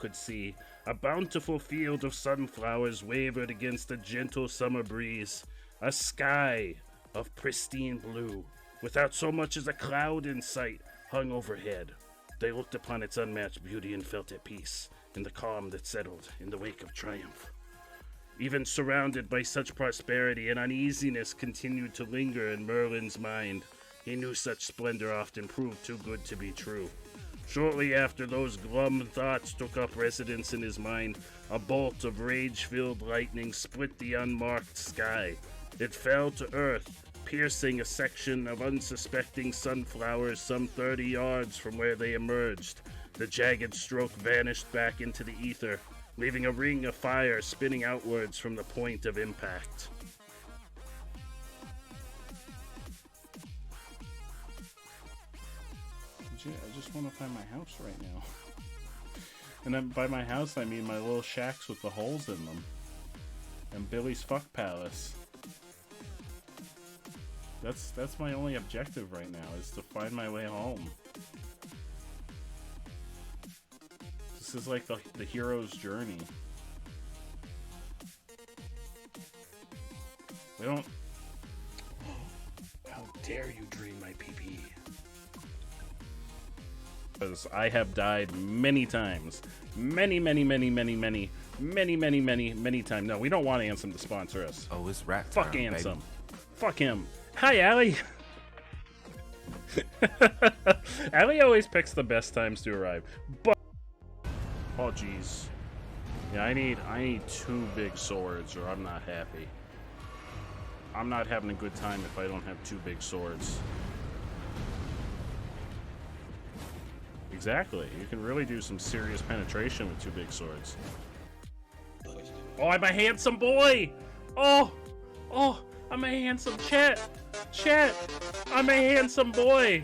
could see. A bountiful field of sunflowers wavered against a gentle summer breeze. A sky of pristine blue, without so much as a cloud in sight, hung overhead. They looked upon its unmatched beauty and felt at peace in the calm that settled in the wake of triumph. Even surrounded by such prosperity, an uneasiness continued to linger in Merlin's mind. He knew such splendor often proved too good to be true. Shortly after those glum thoughts took up residence in his mind, a bolt of rage-filled lightning split the unmarked sky. It fell to earth, piercing a section of unsuspecting sunflowers some 30 yards from where they emerged. The jagged stroke vanished back into the ether, leaving a ring of fire spinning outwards from the point of impact. I just want to find my house right now. And then by my house, I mean my little shacks with the holes in them. And Billy's fuck palace. That's my only objective right now, is to find my way home. This is like the hero's journey. We don't... How dare you drain my PP? Because I have died many times. Many times. No, we don't want Ansem to sponsor us. Oh, it's rat Fuck time, Ansem. baby. Fuck him. Hi, Allie. Allie always picks the best times to arrive. But oh jeez. Yeah, I need 2 big swords or I'm not happy. I'm not having a good time if I don't have 2 big swords. Exactly. You can really do some serious penetration with 2 big swords. Oh, I'm a handsome boy! Oh, I'm a handsome Chet, I'm a handsome boy.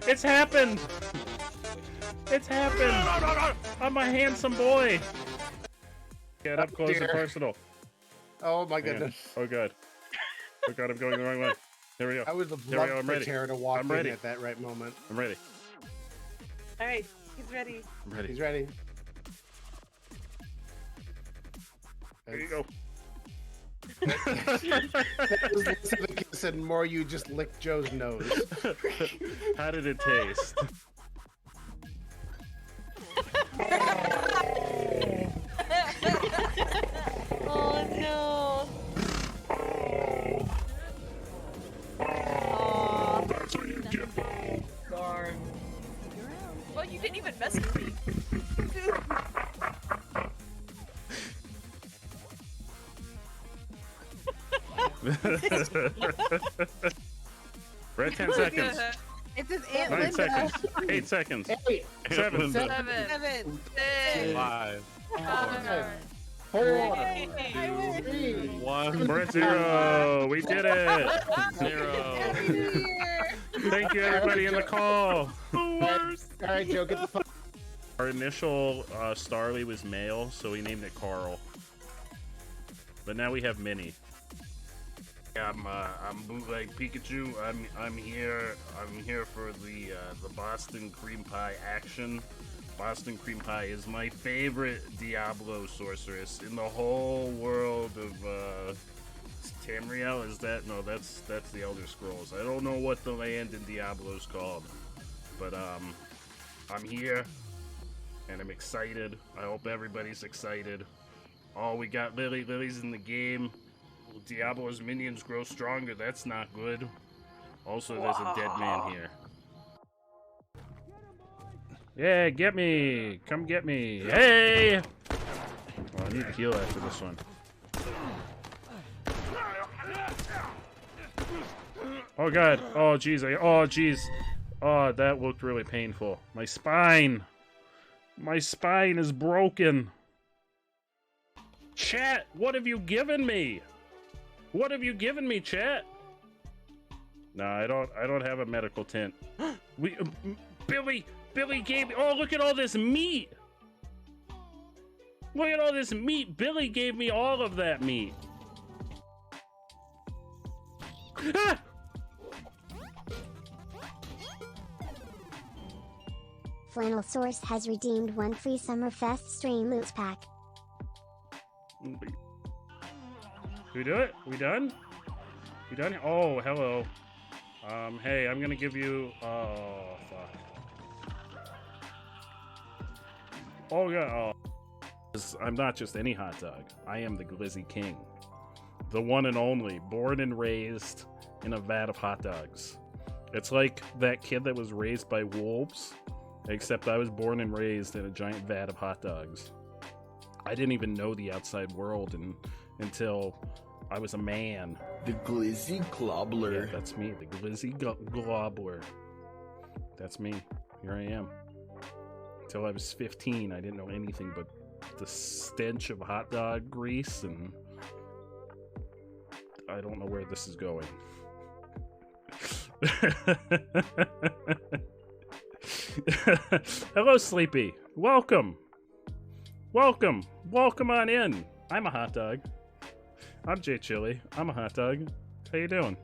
It's happened. It's happened. I'm a handsome boy. Get up close and personal. Oh my goodness. Oh god. Oh god, I'm going the wrong way. Here we go. I would have Here we go. loved I'm for ready. Tara to walk I'm in ready. at that right moment. I'm ready. All right, he's ready. I'm ready. He's ready. There you go. That was less of a kiss and more you just licked Joe's nose. How did it taste? Oh no. Oh, that's what you get, Bo. darn. Well, you didn't even mess with me. We're at 10 seconds. It's his Aunt 9 Linda. seconds. 8 seconds. 7. 7, 6, 5, 4, 3, 1. We're at 0. We did it. 0. Happy New Year. Thank you, everybody in the call. Alright, Joe, get the fuck. Our initial Starly was male, so we named it Carl. But now we have Minnie. I'm bootleg Pikachu. I'm here for the Boston cream pie action. Boston cream pie is my favorite Diablo sorceress in the whole world of Tamriel. Is that no? That's the Elder Scrolls. I don't know what the land in Diablo's called, but I'm here and I'm excited. I hope everybody's excited. Oh, we got Lily. Lily's in the game. Diablo's minions grow stronger. That's not good. Also, there's a dead man here. Yeah, get me! Come get me! Hey! Oh, I need to heal after this one. Oh god! Oh jeez! Oh jeez! Oh, that looked really painful. My spine! My spine is broken! Chat! What have you given me? What have you given me, chat? No, I don't have a medical tent. Billy gave me. Oh, look at all this meat. Look at all this meat. Billy gave me all of that meat. Ah! Flannel Source has redeemed one free Summerfest stream loot pack. We do it? We done? We done? Oh, hello. Hey, I'm gonna give you. Oh, fuck. Oh yeah. Oh. I'm not just any hot dog. I am the Glizzy King, the one and only, born and raised in a vat of hot dogs. It's like that kid that was raised by wolves, except I was born and raised in a giant vat of hot dogs. I didn't even know the outside world until I was a man. The Glizzy Globler. Yeah, that's me, the Glizzy Globler. That's me. Here I am. Until I was 15, I didn't know anything but the stench of hot dog grease, and I don't know where this is going. Hello, Sleepy. Welcome. Welcome. Welcome on in. I'm a hot dog. I'm Jay Chili. I'm a hot dog. How you doing?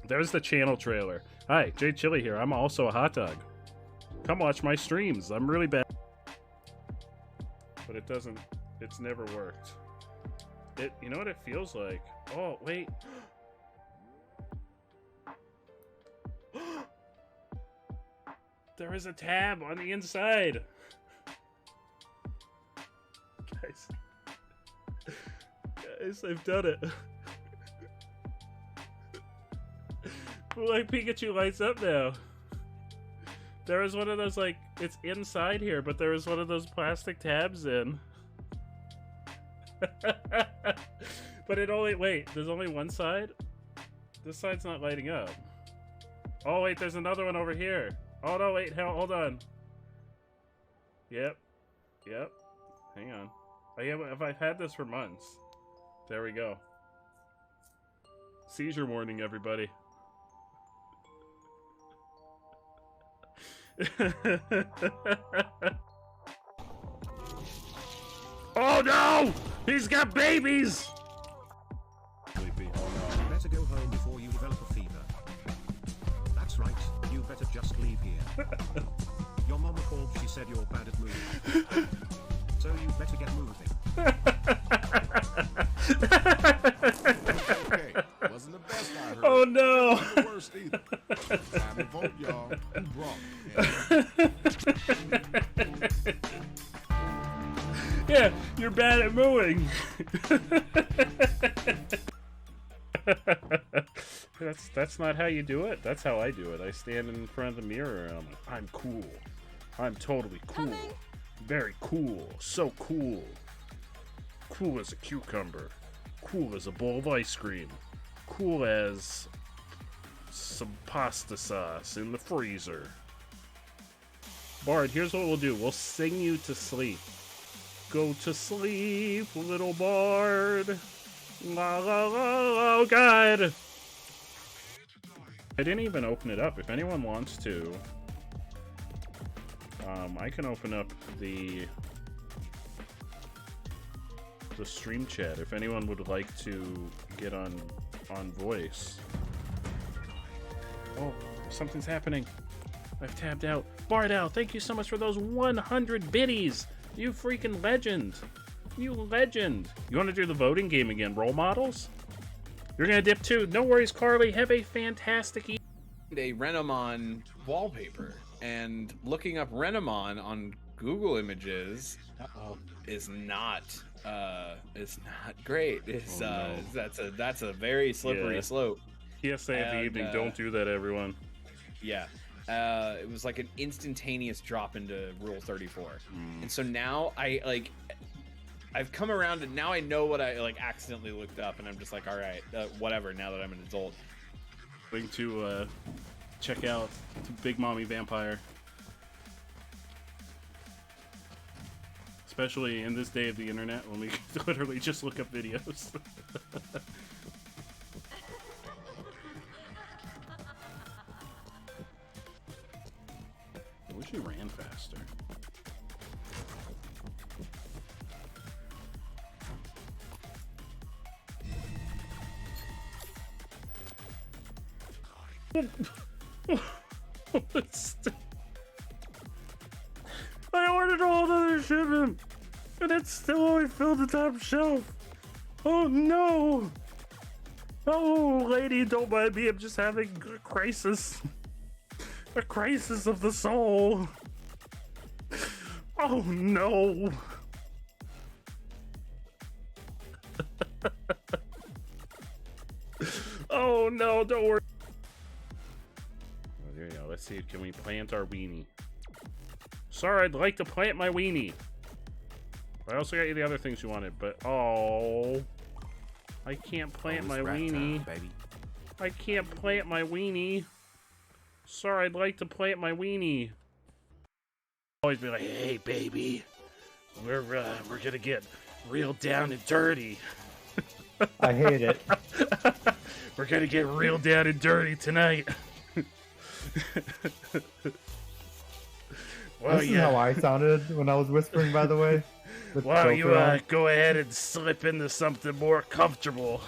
There's the channel trailer. Hi, Jay Chili here. I'm also a hot dog. Come watch my streams. I'm really bad. But it doesn't... It's never worked. You know what it feels like? Oh, wait. There is a tab on the inside. Guys, I've done it. Like Pikachu lights up now. There was one of those, like, it's inside here, but there was one of those plastic tabs in. But it only, wait, there's only one side? This side's not lighting up. Oh, wait, there's another one over here. Oh, no, wait, hold on. Yep. Yep. Hang on. I've had this for months. There we go. Seizure warning, everybody. Oh no! He's got babies! Sleepy. You better go home before you develop a fever. That's right, you better just leave here. Your mama called, she said you're bad at moving. So you better get moving. Okay, wasn't the best I heard. Oh no! Wasn't the worst either. Time to vote, y'all. Who brought? Yeah, you're bad at mooing. That's not how you do it. That's how I do it. I stand in front of the mirror and I'm cool. I'm totally cool. Very cool. So cool. Cool as a cucumber. Cool as a bowl of ice cream. Cool as some pasta sauce in the freezer. Bard, here's what we'll do. We'll sing you to sleep. Go to sleep, little Bard. La la la, oh God. I didn't even open it up. If anyone wants to, I can open up the stream chat if anyone would like to get on voice. Oh, something's happening. I've tabbed out. Bardell, thank you so much for those 100 biddies. You freaking legend. You legend. You want to do the voting game again? Role models? You're going to dip too. No worries, Carly. Have a fantastic evening. A Renamon wallpaper, and looking up Renamon on Google Images is not great. It's no. that's a very slippery slope. PSA of the evening, don't do that, everyone. Yeah. It was like an instantaneous drop into Rule 34. And so now I've come around and now I know what I accidentally looked up, and I'm just like, all right, whatever, now that I'm an adult. Going to check out Big Mommy Vampire. Especially in this day of the internet when we literally just look up videos. I wish he ran faster. I ordered all the other shipment, and it's still only filled the top shelf. Oh no! Oh, lady, don't mind me. I'm just having a crisis. A crisis of the soul. Oh no! Oh no, don't worry. Oh, there you go. Let's see. Can we plant our weenie? Sorry, I'd like to plant my weenie. I also got you the other things you wanted, but oh, I can't plant my weenie. baby. I can't plant my weenie. Sorry, I'd like to plant my weenie. Always be like, hey, baby, we're gonna get real down and dirty. I hate it. We're gonna get real down and dirty tonight. Well, This is how I sounded when I was whispering, by the way. with Why don't you Joker on. go ahead and slip into something more comfortable?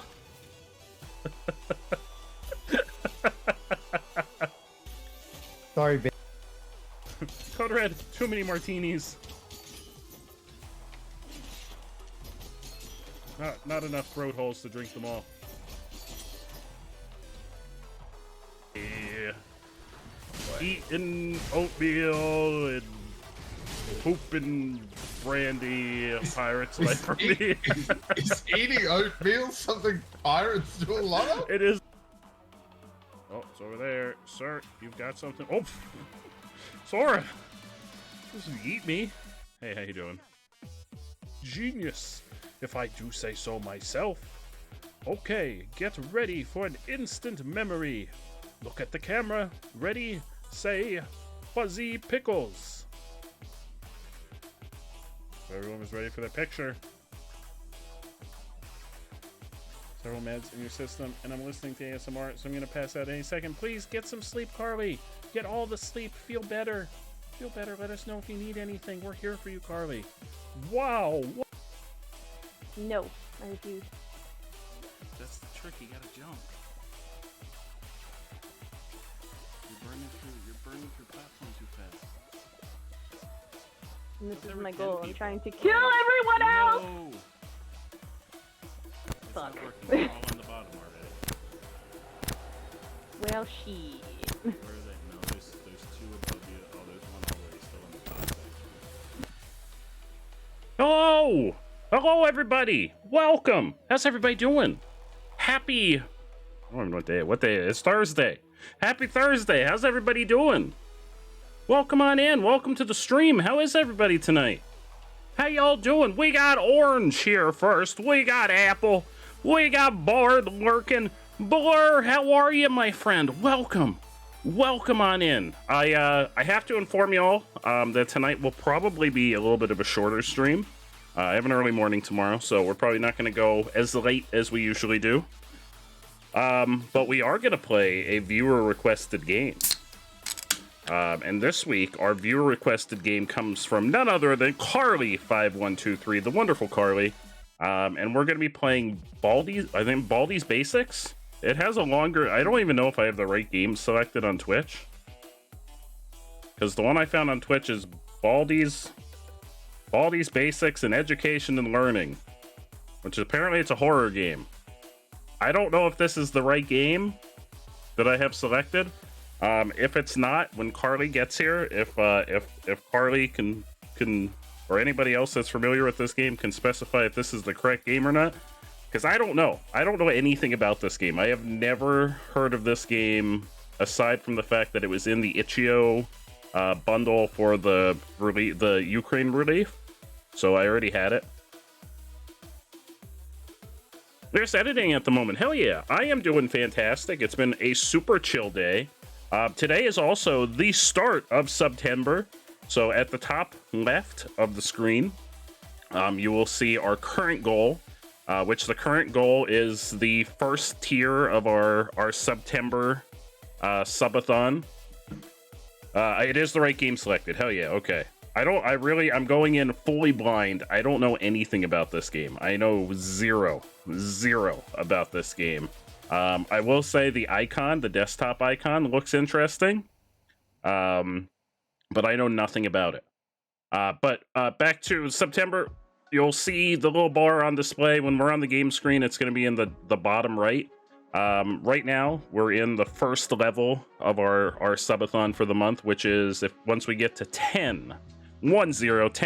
Sorry, babe. Code Red, too many martinis. Not enough throat holes to drink them all. Yeah. Eating oatmeal and pooping brandy, pirates life for me. Is eating oatmeal something pirates do a lot of? It is. Oh, it's over there. Sir, you've got something. Oh, Sora! Doesn't eat me. Hey, how you doing? Genius, if I do say so myself. Okay, get ready for an instant memory. Look at the camera. Ready, say, Fuzzy Pickles. Everyone was ready for the picture. Several meds in your system, and I'm listening to ASMR, so I'm going to pass out any second. Please get some sleep, Carly. Get all the sleep. Feel better. Feel better. Let us know if you need anything. We're here for you, Carly. Wow. No, I refuse. That's the trick. You gotta jump. You're burning through platform too fast. And this is my goal. I'm trying to kill everyone else! No. It's Fuck. not working. They're all on the bottom already. Well, she. Where are they? No, there's two above you. Oh, there's one already still in the top section. Hello! Hello, everybody! Welcome! How's everybody doing? Happy... I don't even know what day it is. It's Thursday. Happy Thursday! How's everybody doing? Welcome on in. Welcome to the stream. How is everybody tonight? How y'all doing? We got Orange here first. We got Apple. We got Bard lurking. Blur, how are you, my friend? Welcome. Welcome on in. I have to inform y'all that tonight will probably be a little bit of a shorter stream. I have an early morning tomorrow, so we're probably not going to go as late as we usually do. But we are going to play a viewer-requested game. And this week, our viewer-requested game comes from none other than Carly5123, the wonderful Carly. And we're going to be playing Baldi's, I think, Baldi's Basics. It has a longer... I don't even know if I have the right game selected on Twitch. Because the one I found on Twitch is Baldi's Basics in Education and Learning. Which apparently it's a horror game. I don't know if this is the right game that I have selected. If it's not, when Carly gets here, if Carly can or anybody else that's familiar with this game can specify if this is the correct game or not, because I don't know. I don't know anything about this game. I have never heard of this game aside from the fact that it was in the Itch.io bundle for the Ukraine relief. So I already had it. There's editing at the moment. Hell yeah, I am doing fantastic. It's been a super chill day. Today is also the start of September. So at the top left of the screen, you will see our current goal, which the current goal is the first tier of our September subathon. It is the right game selected. Hell yeah, okay. I'm going in fully blind. I don't know anything about this game. I know zero about this game. I will say the icon, the desktop icon, looks interesting. But I know nothing about it. But back to September, you'll see the little bar on display. When we're on the game screen, it's going to be in the bottom right. Right now, we're in the first level of our subathon for the month, which is once we get to 10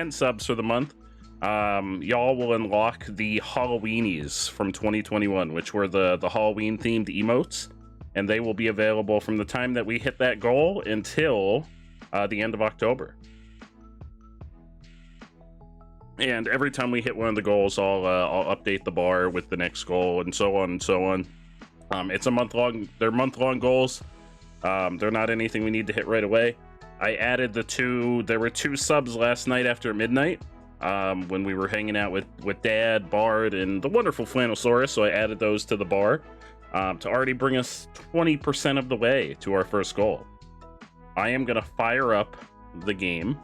subs for the month, y'all will unlock the Halloweenies from 2021, which were the Halloween themed emotes, and they will be available from the time that we hit that goal until the end of October. And every time we hit one of the goals, I'll update the bar with the next goal, and so on and so on. It's a month-long. They're month-long goals. They're not anything we need to hit right away. I added there were 2 subs last night after midnight, when we were hanging out with Dad, Bard, and the wonderful Flanosaurus, so I added those to the bar to already bring us 20% of the way to our first goal. I am going to fire up the game,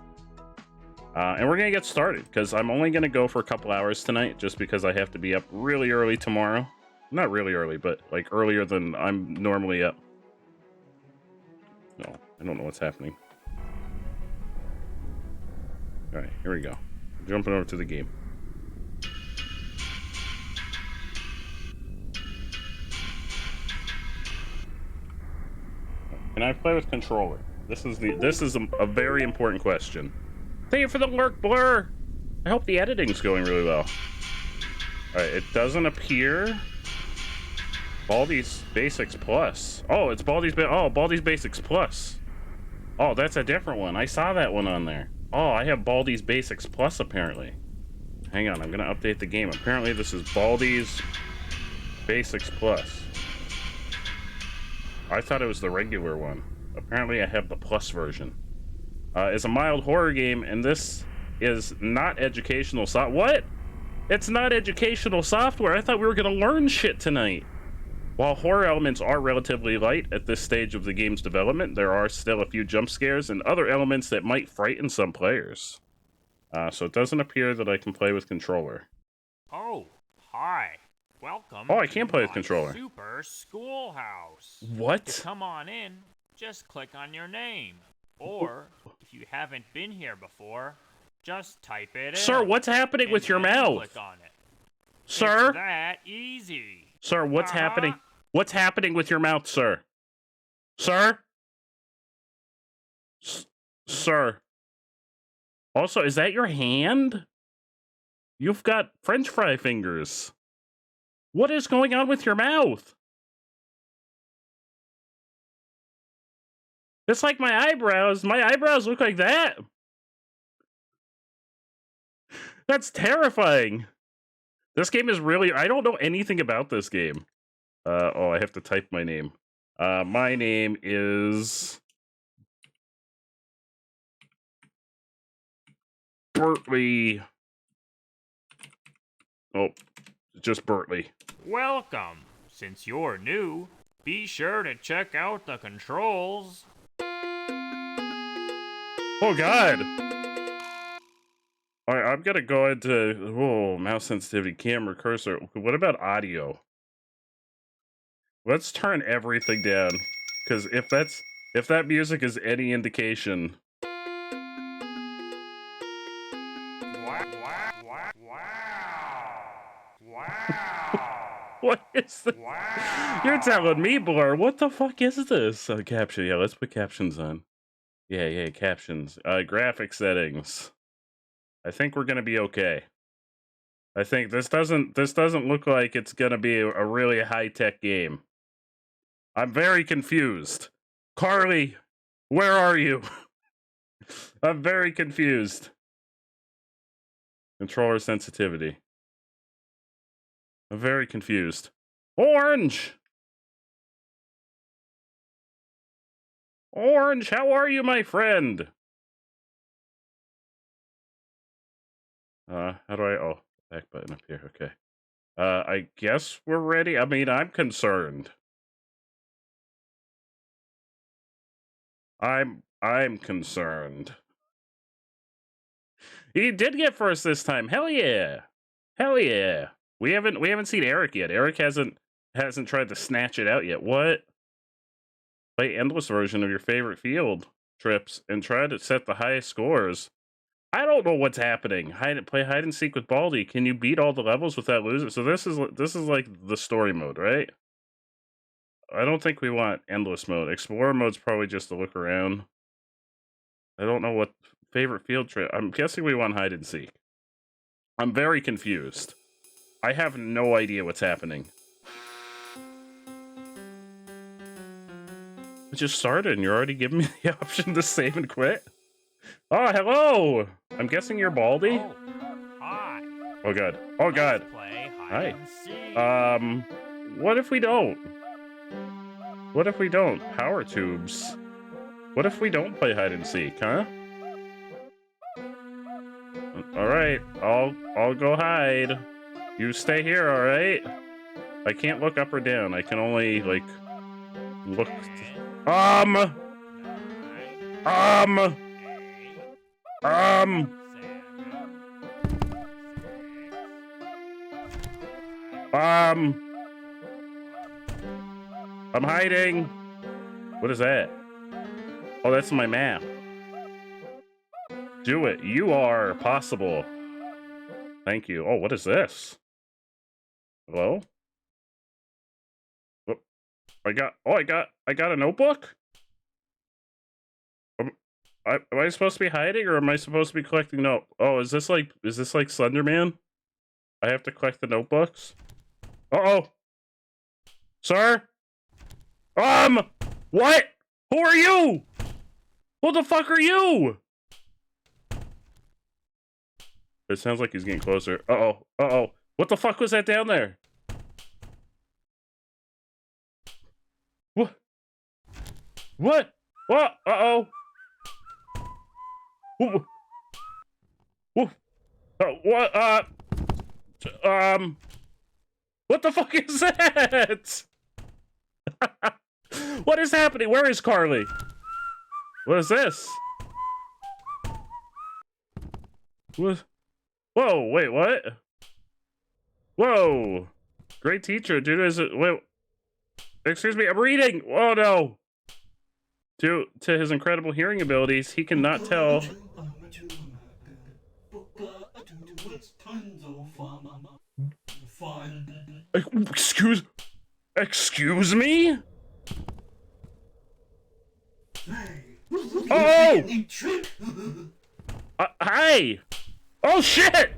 and we're going to get started, because I'm only going to go for a couple hours tonight, just because I have to be up really early tomorrow. Not really early, but like earlier than I'm normally up. No, I don't know what's happening. All right, here we go. Jumping over to the game. Can I play with controller? This is a very important question. Thank you for the lurk, Blur. I hope the editing's going really well. All right, it doesn't appear. Baldi's Basics Plus. Oh, it's Baldi's Basics Plus. Oh, that's a different one. I saw that one on there. Oh, I have Baldi's Basics Plus, apparently. Hang on, I'm gonna update the game. Apparently this is Baldi's Basics Plus. I thought it was the regular one. Apparently I have the Plus version. It's a mild horror game, and this is not educational What? It's not educational software. I thought we were gonna learn shit tonight. While horror elements are relatively light at this stage of the game's development, there are still a few jump scares and other elements that might frighten some players. So it doesn't appear that I can play with controller. Oh, hi. Welcome. Oh, I can play with controller. Super Schoolhouse. What? To come on in, just click on your name. Or, if you haven't been here before, just type it in. Sir, what's happening with your mouth? Click on it. Sir? It's that easy. Sir, what's happening? What's happening with your mouth, sir? Sir? Sir. Also, is that your hand? You've got French fry fingers. What is going on with your mouth? It's like my eyebrows. My eyebrows look like that. That's terrifying. This game is really... I don't know anything about this game. Oh, I have to type my name. My name is... Bertley. Oh, just Bertley. Welcome. Since you're new, be sure to check out the controls. Oh, God. All right, I'm going to go into... mouse sensitivity, camera, cursor. What about audio? Let's turn everything down, because if that music is any indication... What is this? Wow. You're telling me, Blur. What the fuck is this? Caption. Yeah, let's put captions on. Yeah, captions. Graphic settings. I think we're gonna be okay. I think this doesn't look like it's gonna be a really high-tech game. I'm very confused. Carly, where are you? I'm very confused. Controller sensitivity. I'm very confused. Orange! Orange, how are you, my friend? How do I... Oh, back button up here, okay. I guess we're ready. I mean, I'm concerned. I'm concerned. He did get first this time. Hell yeah. Hell yeah. We haven't seen Eric yet. Eric hasn't tried to snatch it out yet. What? Play endless version of your favorite field. trips and try to set the highest scores. I don't know what's happening. Play hide and seek with Baldi. Can you beat all the levels without losing? So this is like the story mode, right? I don't think we want endless mode. Explorer mode's probably just to look around. I don't know what favorite field trip. I'm guessing we want hide and seek. I'm very confused. I have no idea what's happening. It just started and you're already giving me the option to save and quit? Oh, hello! I'm guessing you're Baldi? Oh, hi. Oh god. Oh god. Let's play Hi. hide and seek. What if we don't? What if we don't? Power tubes. What if we don't play hide and seek, huh? Alright, I'll go hide. You stay here, alright? I can't look up or down. I can only, like, look. I'm hiding. What is that? Oh, that's my map. Do it. You are possible. Thank you. Oh, what is this? Hello? Oh, I got a notebook? Am I supposed to be hiding or am I supposed to be collecting Oh, is this like Slenderman? I have to collect the notebooks? Uh-oh. Sir? What? Who are you? Who the fuck are you? It sounds like he's getting closer. Uh-oh. Uh-oh. What the fuck was that down there? What? What? What? Uh-oh. What? What the fuck is that? What is happening? Where is Carly? What is this? What? Whoa, wait, what? Whoa. Great teacher, dude. Wait. Excuse me, I'm reading. Oh no. Due to his incredible hearing abilities, he cannot tell. Excuse me? Oh! Hi! Oh shit!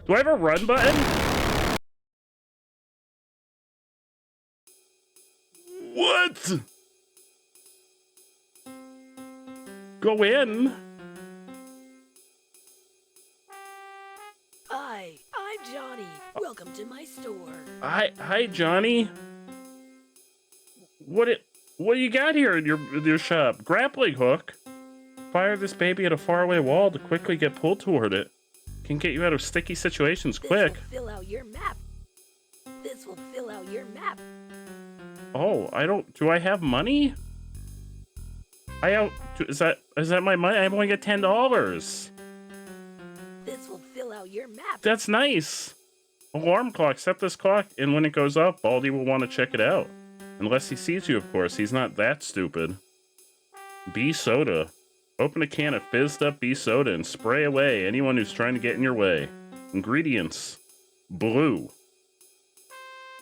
Do I have a run button? What? Go in? Hi, I'm Johnny. Welcome to my store. Hi, Johnny. What do you got here in your shop? Grappling hook. Fire this baby at a faraway wall to quickly get pulled toward it. Can get you out of sticky situations quick. This will fill out your map. This will fill out your map. Oh, do I have money? Is that my money? I only get $10. This will fill out your map. That's nice. Alarm clock. Set this clock, and when it goes up, Baldi will want to check it out. Unless he sees you, of course. He's not that stupid. Bee soda. Open a can of fizzed up bee soda and spray away anyone who's trying to get in your way. Ingredients. Blue.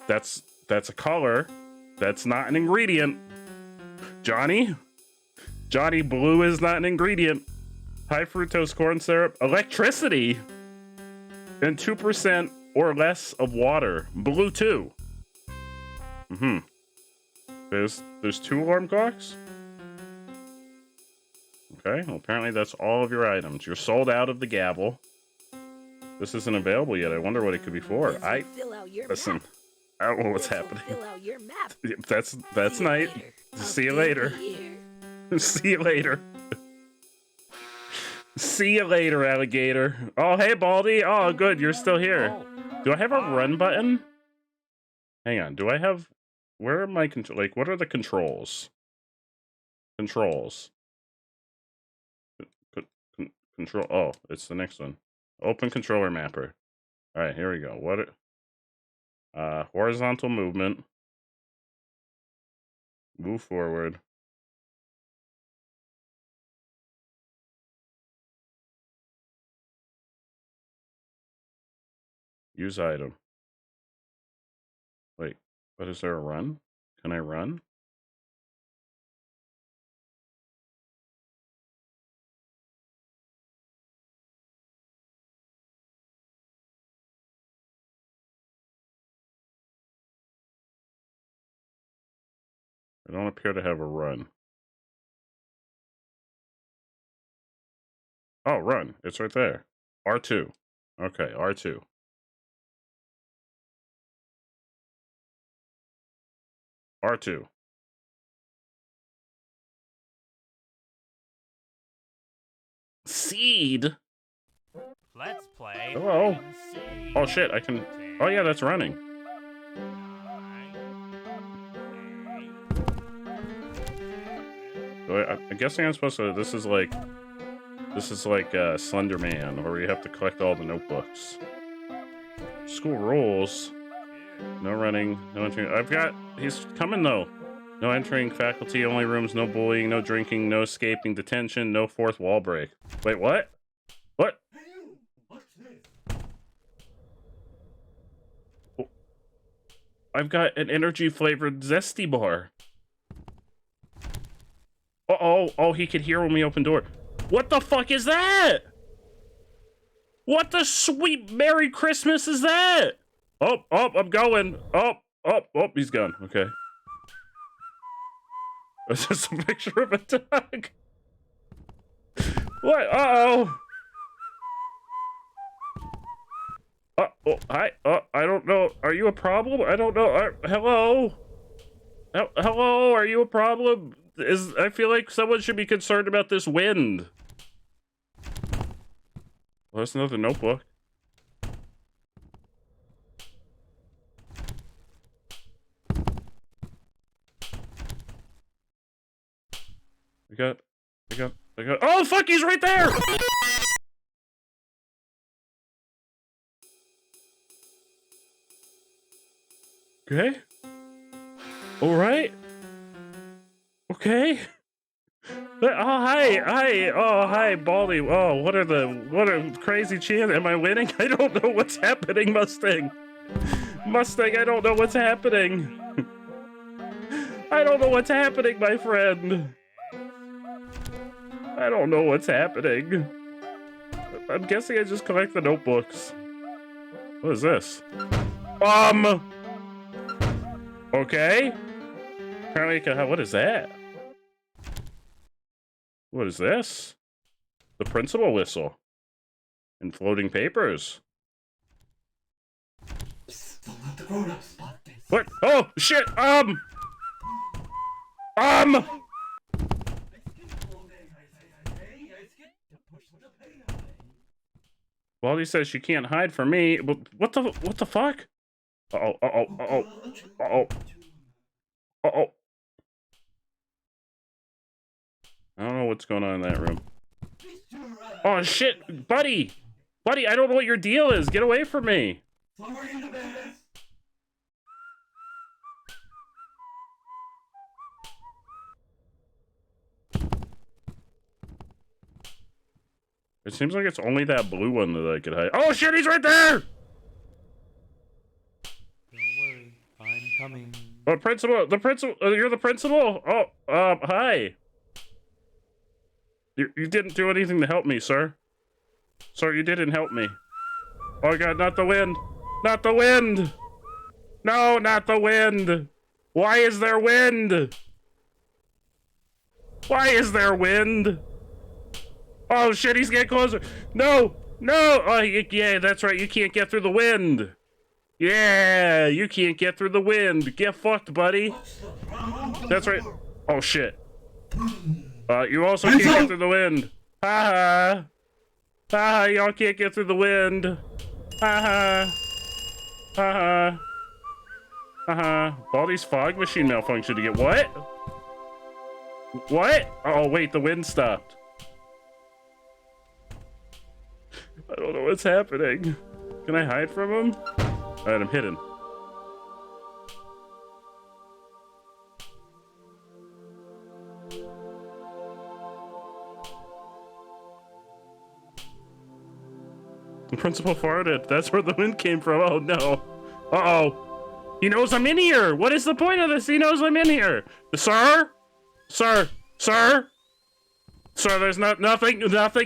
That's a color. That's not an ingredient. Johnny? Johnny, blue is not an ingredient. High fructose corn syrup. Electricity. And 2% or less of water. Blue 2. There's 2 alarm clocks? Okay, well, apparently that's all of your items. You're sold out of the gavel. This isn't available yet. I wonder what it could be for. Listen, I don't know what's happening. That's night. See you later. See you later. See you later, alligator. Oh, hey, Baldi. Oh, good. You're still here. Do I have a run button? Hang on. Do I have... Where are my... Like, what are the controls? Controls. Control. Oh, it's the next one. Open controller mapper. All right, here we go. Horizontal movement. Move forward. Use item. Wait, but is there a run? Can I run? I don't appear to have a run. Oh, run. It's right there. R2. Okay, R2. R2. Seed? Let's play. Hello. hide and seek. Oh shit, I can... Oh yeah, that's running. I'm guessing I'm supposed to... This is like Slender Man, where you have to collect all the notebooks. School rules. No running, no entering. I've got... He's coming, though. No entering faculty, only rooms, no bullying, no drinking, no escaping, detention, no fourth wall break. Wait, what? What? I've got an energy-flavored Zesty bar. Uh-oh. Oh, he could hear when we open door. What the fuck is that? What the sweet Merry Christmas is that? Oh, I'm going. Oh, he's gone. Okay. It's just a picture of a dog. What? Uh-oh. Oh, hi. I don't know. Are you a problem? I don't know. Hello? Hello? Are you a problem? I feel like someone should be concerned about this wind. Well, that's another notebook. I got... Oh, fuck, he's right there! Okay. All right. Okay. Oh, hi. Oh, hi, Baldi. Oh, what are crazy chances? Am I winning? I don't know what's happening, Mustang. I don't know what's happening. I don't know what's happening, my friend. I don't know what's happening. I'm guessing I just collect the notebooks. What is this? Okay. Apparently you can have... What is that? What is this? The principal whistle. And floating papers. What? Oh, shit! Baldi says she can't hide from me, but what the fuck? Uh-oh. I don't know what's going on in that room. Oh, shit! Buddy! Buddy, I don't know what your deal is! Get away from me! It seems like it's only that blue one that I could hide. Oh, shit! He's right there! Don't worry, I'm coming. Oh, principal! You're the principal? Oh, hi. You didn't do anything to help me, sir. Sir, you didn't help me. Oh god, not the wind! Not the wind! No, not the wind! Why is there wind? Why is there wind? Oh shit, he's getting closer! No! No! Oh, yeah, that's right, you can't get through the wind! Yeah, you can't get through the wind! Get fucked, buddy! That's right. Oh shit. You also can't get through the wind. Ha ha. Y'all can't get through the wind. Ha ha. Baldi's fog machine malfunctioned again. What? What? Oh, wait, the wind stopped. I don't know what's happening. Can I hide from him? Alright, I'm hidden. The principal farted. That's where the wind came from. Oh no. Uh-oh. He knows I'm in here. What is the point of this? He knows I'm in here. Sir? Sir? Sir? Sir, there's nothing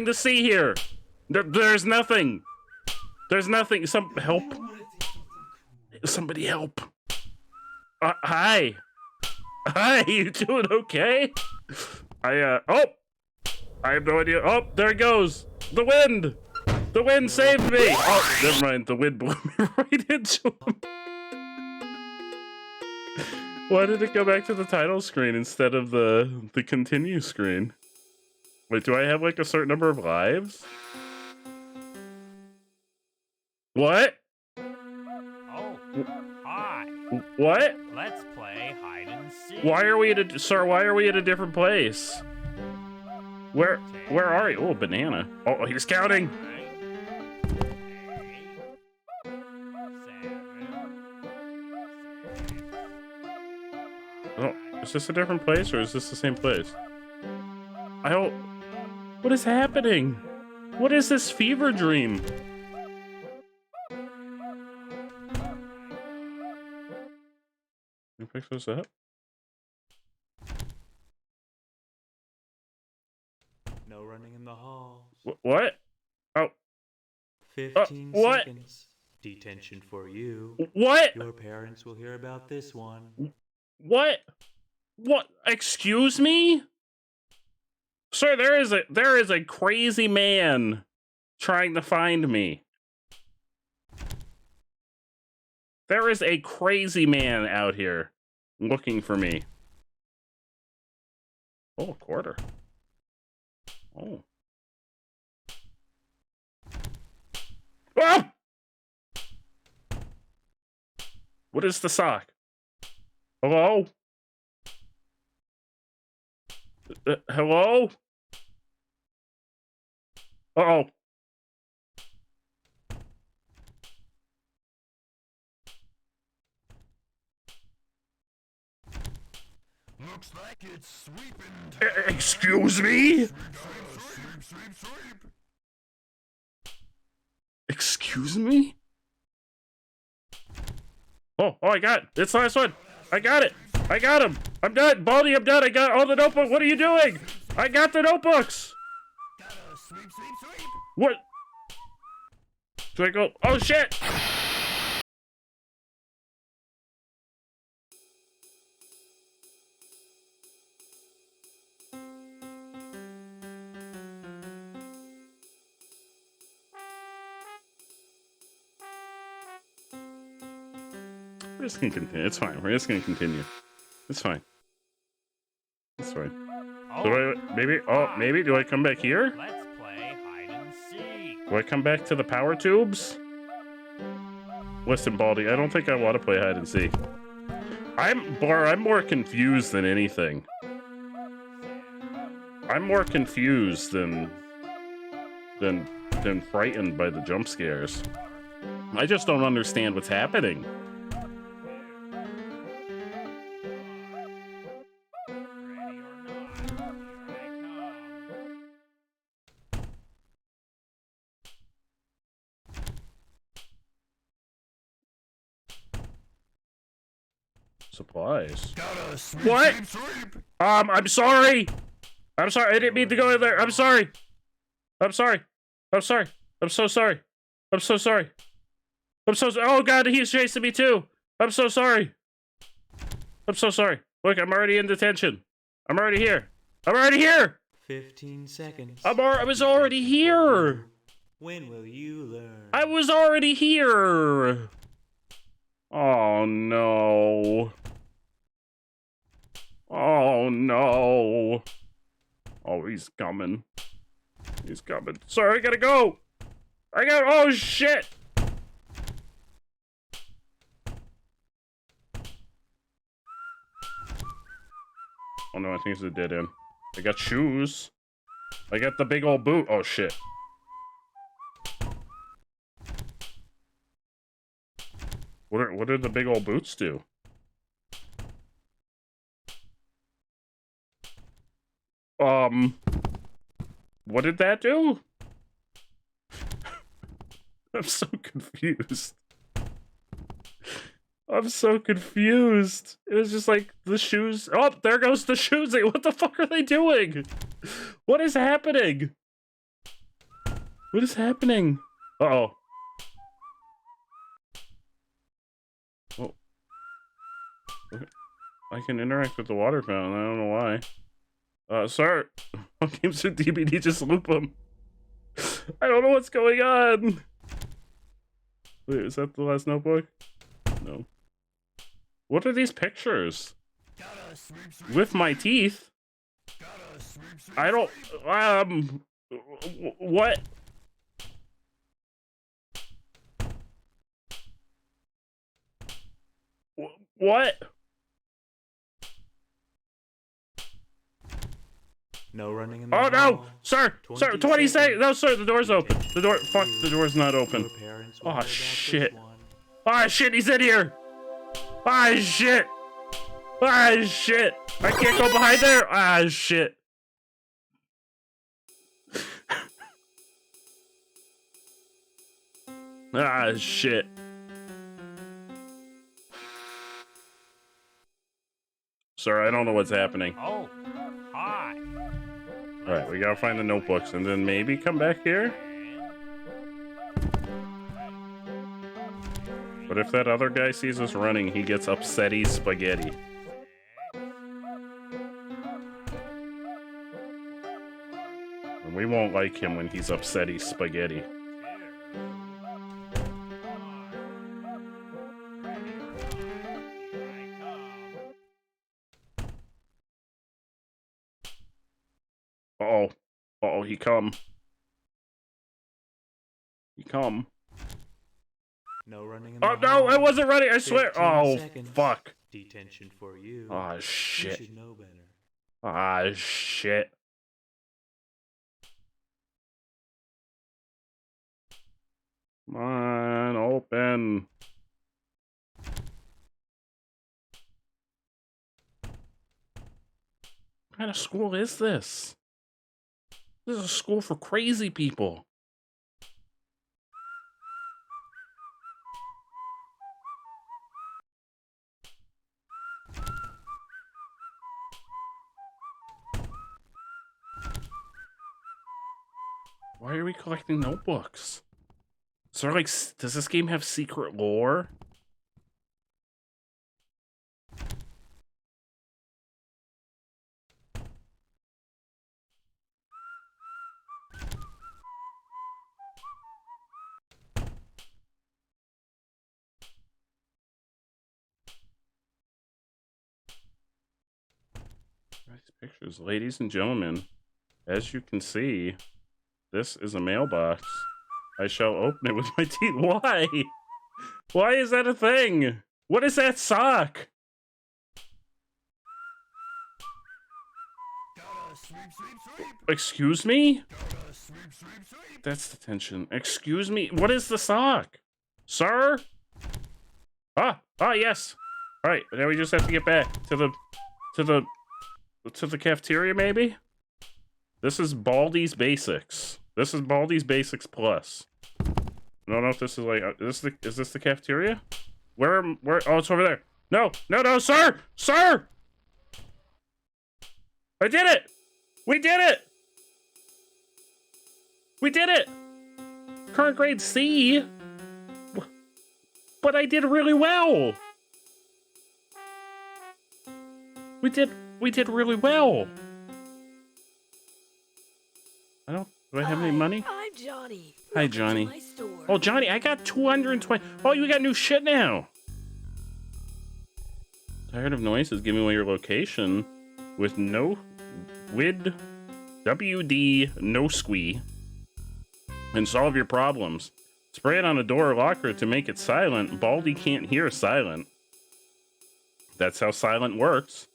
to see here. There's nothing. There's nothing. Help. Somebody help. Hi. Hi, you doing okay? I have no idea. Oh, there it goes. The wind. The wind saved me. Oh, never mind. The wind blew me right into him. Why did it go back to the title screen instead of the continue screen? Wait, do I have like a certain number of lives? What? Oh, hi. What? Let's play hide and seek. Why are we at a different place? Where are you? Oh, banana. Oh, he's counting. 8, 7, 6, Oh, is this a different place or is this the same place? I don't... What is happening? What is this fever dream? Can you fix this up? No running in the halls. What? Oh. 15 what? seconds. Detention for you. What? Your parents will hear about this one. What? What? Excuse me? Sir, there is a crazy man trying to find me. There is a crazy man out here looking for me. Oh, a quarter. Oh. Ah! What is the sock? Hello? Hello? Uh-oh. Looks like it's sweeping. Excuse me? Excuse me? Oh, I got it. It's the last one. I got it. I got him. I'm done. Baldi, I'm done. I got all the notebooks. What are you doing? I got the notebooks. What? Do I go? Oh, shit. We're just gonna continue. It's fine. We're just gonna continue. It's fine. It's fine. Oh, Do I maybe do I come back here? let's play hide and seek. Do I come back to the power tubes? Listen, Baldi, I don't think I want to play hide and seek. I'm more confused than anything. I'm more confused than frightened by the jump scares. I just don't understand what's happening. Supplies. What? I'm sorry. I'm sorry. I didn't mean to go in there. I'm sorry. I'm sorry. I'm sorry. I'm so sorry. I'm so sorry. I'm so sorry. Oh God, he's chasing me too. I'm so sorry. I'm so sorry. Look, I'm already in detention. I'm already here. I'm already here. 15 seconds. I was already here. When will you learn? I was already here. Oh no. Oh no. Oh, he's coming. He's coming. Sorry, I gotta go. Oh shit. Oh no, I think it's a dead end. I got shoes. I got the big old boot. Oh shit. What did the big old boots do? What did that do? I'm so confused. I'm so confused. It was just like the shoes. Oh, there goes the shoes. What the fuck are they doing? What is happening? What is happening? Uh-oh. Oh. I can interact with the water fountain. I don't know why. Sir. Games with DBD, just loop them. I don't know what's going on. Wait, is that the last notebook? No. What are these pictures? With my teeth? I don't... What? What? No running in the Oh no! hall. Sir! Sir, 20 seconds! No, sir, the door's open. The door... Fuck, the door's not open. Oh, shit. Oh, shit, he's in here! Ah, shit! Ah, shit! I can't go behind there! Ah, shit! Ah, shit. Sir, I don't know what's happening. Oh, hi. Alright, we gotta find the notebooks and then maybe come back here? But if that other guy sees us running, he gets upsetty spaghetti. And we won't like him when he's upsetty spaghetti. Uh-oh. Uh-oh, he come. He come. No running in Oh the no, hall. I wasn't running, I swear. 15 Oh, seconds. fuck. Detention for you. Ah, You shit. should know better. Ah, shit. Come on, open. What kind of school is this? This is a school for crazy people. Why are we collecting notebooks? Is there like, does this game have secret lore? Nice pictures, ladies and gentlemen. As you can see, this is a mailbox. I shall open it with my teeth. Why? Why is that a thing? What is that sock? Excuse me? That's detention. Excuse me? What is the sock? Sir? Ah, yes. All right, now we just have to get back to the cafeteria, maybe? This is Baldi's Basics. This is Baldi's Basics Plus. I don't know if this is like, is this the cafeteria? Where, oh, it's over there. No, sir! Sir! I did it! We did it! We did it! Current grade C. But I did really well. We did really well. Do I have any money? I'm Johnny. Hi, Welcome to Johnny. my store. Oh, Johnny, I got 220. Oh, you got new shit now. Tired of noises? Give me away your location with WD no squee and solve your problems. Spray it on a door or locker to make it silent. Baldi can't hear silent. That's how silent works.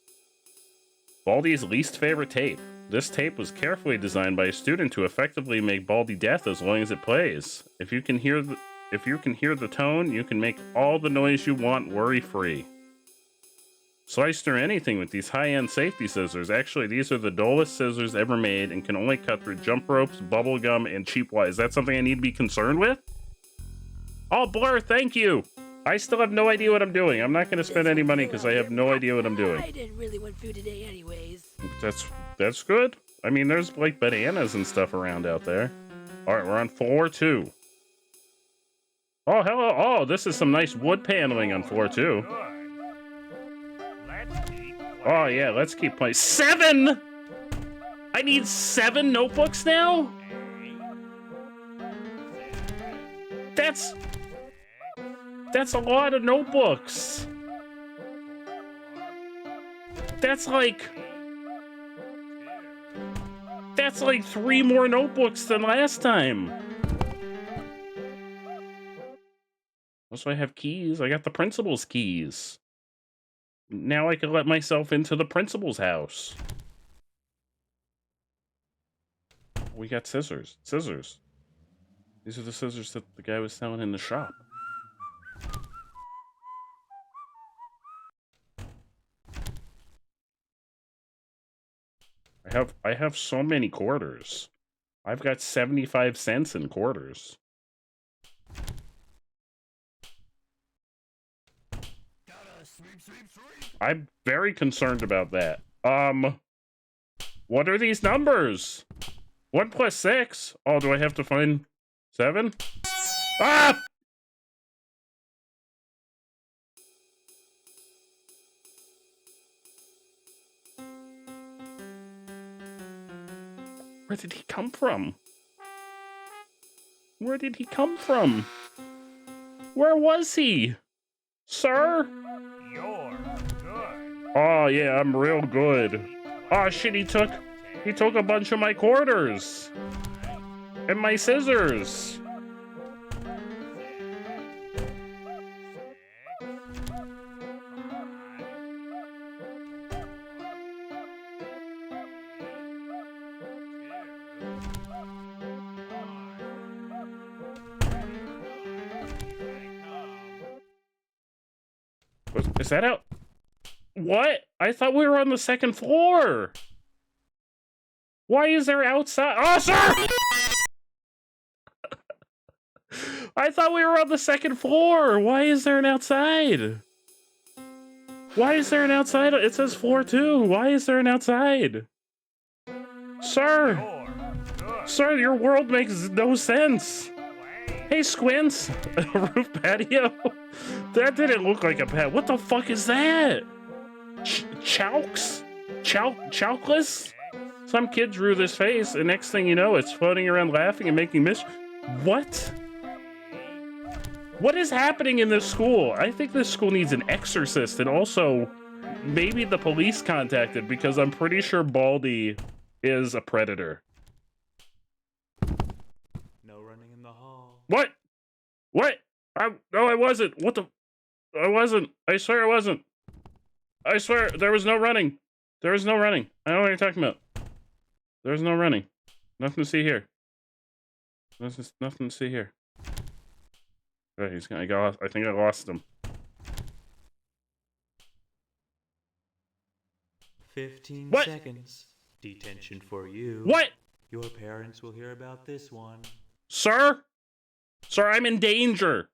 Baldi's least favorite tape. This tape was carefully designed by a student to effectively make Baldi deaf as long as it plays. If you can hear the tone, you can make all the noise you want worry-free. Slice through anything with these high-end safety scissors. Actually, these are the dullest scissors ever made and can only cut through jump ropes, bubble gum, and cheap wire. Is that something I need to be concerned with? Oh, Blur, thank you. I still have no idea what I'm doing. I'm not going to spend any money because I have no idea what I'm doing. I didn't really want food today anyways. That's good. I mean, there's like bananas and stuff around out there. All right, we're on floor 2. Oh, hello. Oh, this is some nice wood paneling on floor 2. Oh, yeah, let's keep playing. 7! I need 7 notebooks now? That's a lot of notebooks. That's like 3 more notebooks than last time. Also, I have keys. I got the principal's keys. Now I can let myself into the principal's house. We got scissors. Scissors. These are the scissors that the guy was selling in the shop. I have so many quarters. I've got 75 cents in quarters. I'm very concerned about that. What are these numbers? 1 plus 6? Oh, do I have to find 7? Ah! Where did he come from? Where did he come from? Where was he? Sir? You're good. Oh, yeah, I'm real good. Oh, shit, he took a bunch of my quarters. And my scissors. Is that out? What? I thought we were on the 2nd floor. Why is there outside? Oh, sir! I thought we were on the 2nd floor. Why is there an outside? Why is there an outside? It says floor 2. Why is there an outside? Sir! Sir, your world makes no sense. Hey, Squints. A roof patio? That didn't look like a pet. What the fuck is that? Chowks? Chowkless? Some kid drew this face, and next thing you know, it's floating around laughing and making What? What is happening in this school? I think this school needs an exorcist, and also maybe the police contacted, because I'm pretty sure Baldi is a predator. No running in the hall. What? What? No, I wasn't. What the? I wasn't. I swear I wasn't. I swear there was no running. There was no running. I don't know what you're talking about. There's no running. Nothing to see here. Nothing to see here. Oh, he's gonna go. I think I lost him. 15 What? seconds. Detention for you. What? Your parents will hear about this one. Sir? Sir, I'm in danger.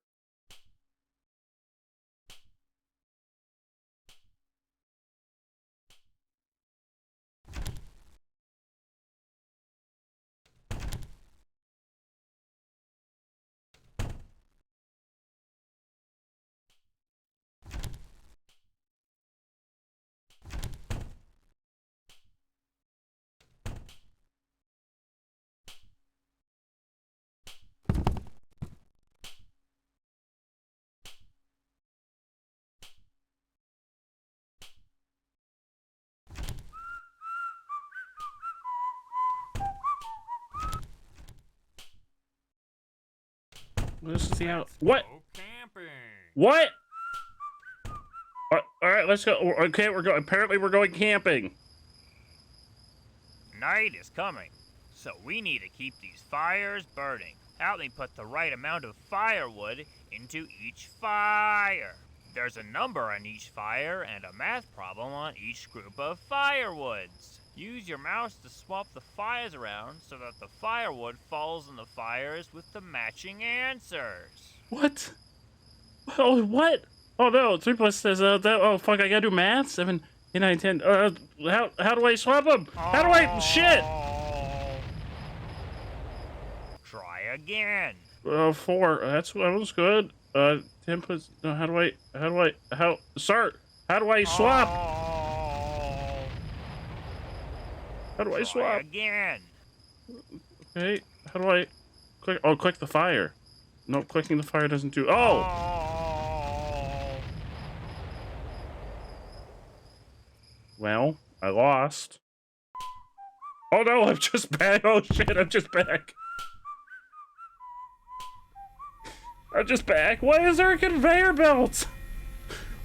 This is the out. What? What? All right, let's go. Okay, we're going. Apparently, we're going camping. Night is coming, so we need to keep these fires burning. Help me put the right amount of firewood into each fire. There's a number on each fire and a math problem on each group of firewoods. Use your mouse to swap the fires around so that the firewood falls in the fires with the matching answers. What? Oh, what? Oh no, 3 plus says oh fuck, I gotta do math. 7, 8, 9, 10. How do I swap them? How do I shit? Try again. 4. That was good. 10 plus. No, sir? How do I swap? How do I swap? Again. Okay. How do I click? Oh, click the fire. No, clicking the fire doesn't do. Oh. Well, I lost. Oh no, I'm just back. Oh shit, I'm just back. I'm just back. Why is there a conveyor belt?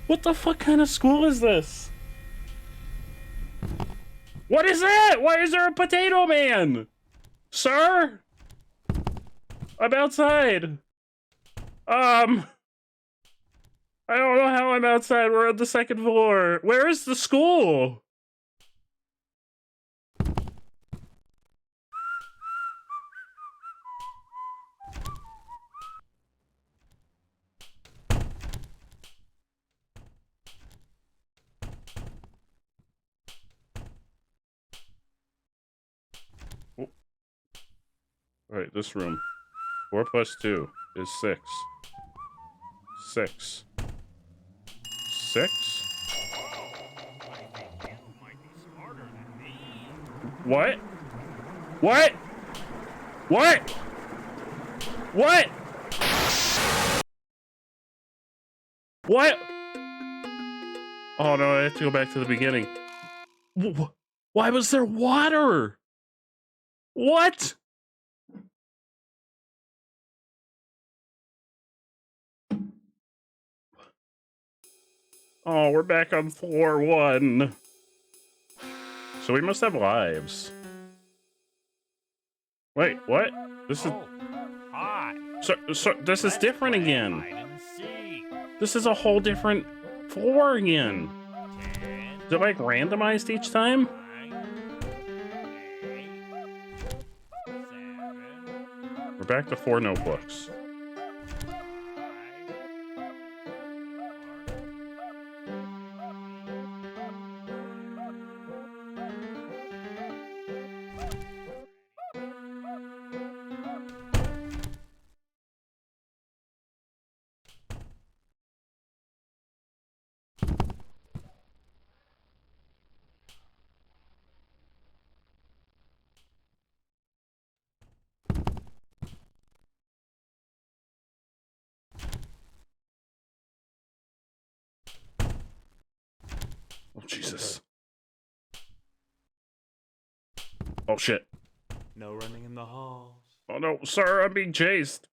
What the fuck kind of school is this? What is that? Why is there a potato man? Sir? I'm outside. I don't know how I'm outside. We're on the 2nd floor. Where is the school? Oh. All right, this room. 4 plus 2 is 6. 6. 6? What? What? What? What? What? Oh no, I have to go back to the beginning. Why was there water? What? Oh, we're back on floor 1. So we must have lives. Wait, what? This is... Hi. So this is different again. Hide and seek. This is a whole different floor again. 10, Is it like randomized each time? 9, 8, 7, We're back to 4 notebooks. 5, Oh, Jesus. Oh, shit. No running in the halls. Oh, no, sir, I'm being chased.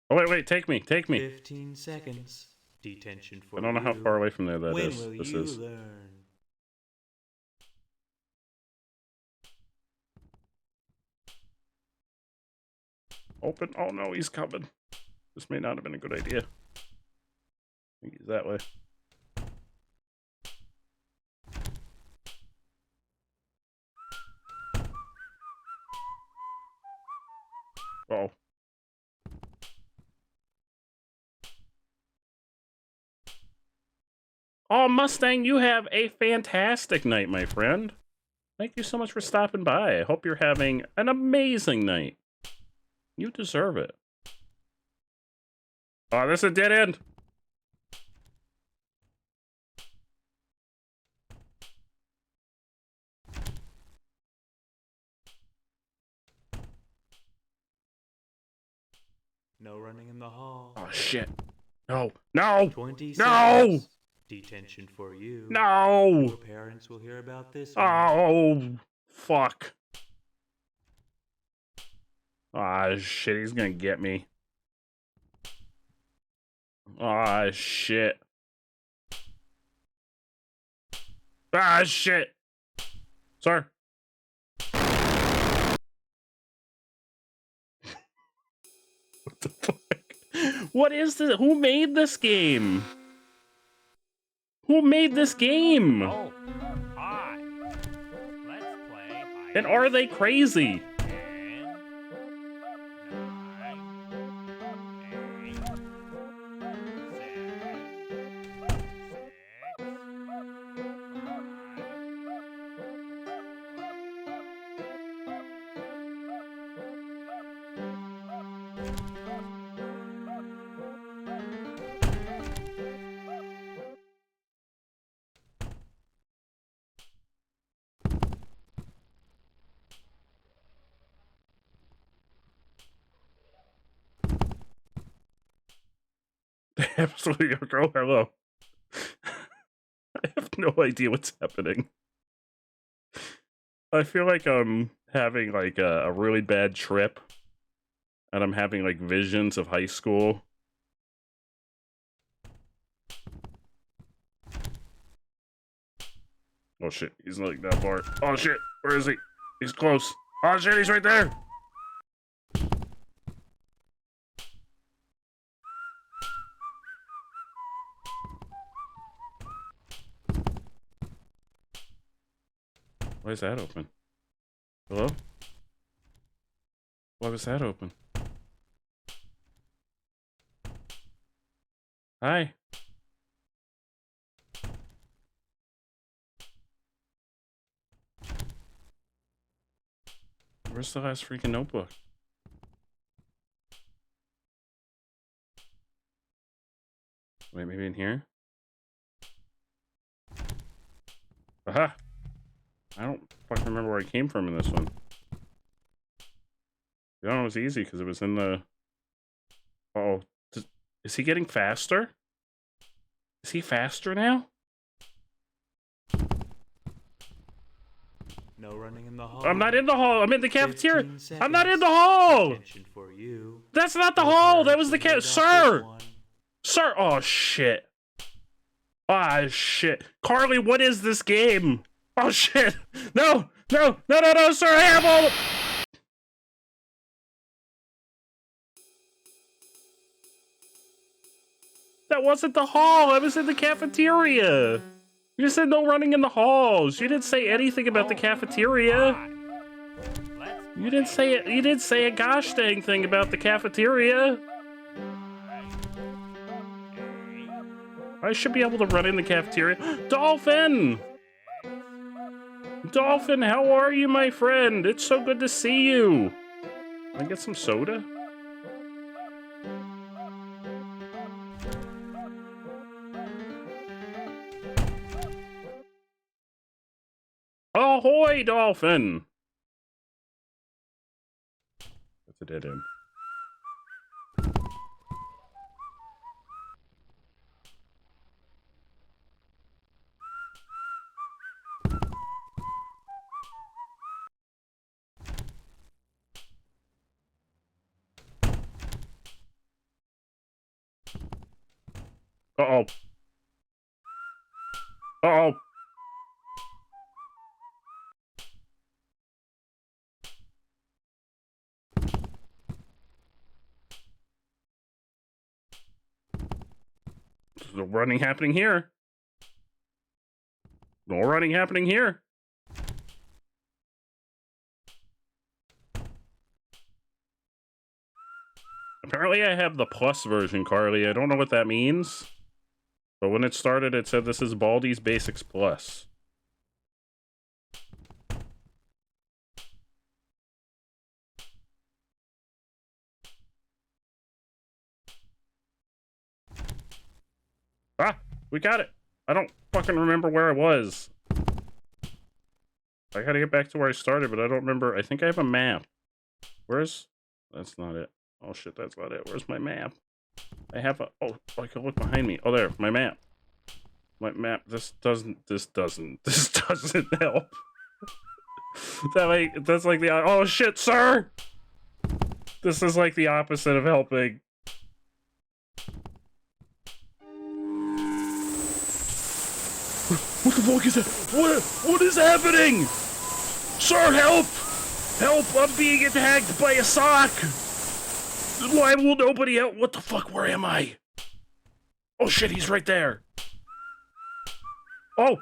Oh, wait, take me. 15 seconds. Detention for I don't know how you. far away from there that When is. will This you is. learn? Open. Oh, no, he's coming. This may not have been a good idea. I think he's that way. Oh. Oh, Mustang, you have a fantastic night, my friend. Thank you so much for stopping by. I hope you're having an amazing night. You deserve it. Oh, this is a dead end. No running in the hall. Oh, shit. No. No. 20 No. seconds. Detention for you. No. Your parents will hear about this one. Oh, fuck. Ah, shit, he's gonna get me. Ah, shit. Ah, shit. Sir. What the fuck? What is this? Who made this game? Who made this game? Oh, hi. Let's play hide And are they crazy? 10, 9, 8, Absolutely, girl. Hello. I have no idea what's happening. I feel like I'm having like a really bad trip, and I'm having like visions of high school. Oh shit, he's like that far. Oh shit, where is he? He's close. Oh shit, he's right there. Why is that open? Hello? Why was that open? Hi. Where's the last freaking notebook? Wait, maybe in here? Aha! I don't fucking remember where I came from in this one. You know, it was easy because it was in the... Oh, is he getting faster? Is he faster now? No running in the hall. I'm not in the hall. I'm in the cafeteria. I'm not in the hall. For you. That's not the hall. That was the Sir! Sir! Oh, shit. Ah, shit. Carly, what is this game? Oh, shit. No, no, no, no, no, sir. I have all... That wasn't the hall. I was in the cafeteria. You said no running in the halls. You didn't say anything about the cafeteria. You didn't say it. You didn't say a gosh dang thing about the cafeteria. I should be able to run in the cafeteria. Dolphin! Dolphin, how are you, my friend? It's so good to see you. Can I get some soda? Ahoy, Dolphin! That's a dead end. Uh-oh. Uh-oh. There's no running happening here. No running happening here. Apparently I have the plus version, Carly. I don't know what that means. But when it started, it said this is Baldi's Basics Plus. Ah! We got it! I don't fucking remember where I was. I gotta get back to where I started, but I don't remember. I think I have a map. Where's... That's not it. Oh shit, that's not it. Where's my map? I have a... Oh, I can look behind me. Oh, there. My map. My map. This doesn't help. That's like the... Oh shit, sir! This is like the opposite of helping. What the fuck is that? What is happening? Sir, help! Help! I'm being attacked by a sock! Why will nobody help? What the fuck? Where am I? Oh shit, he's right there. Oh!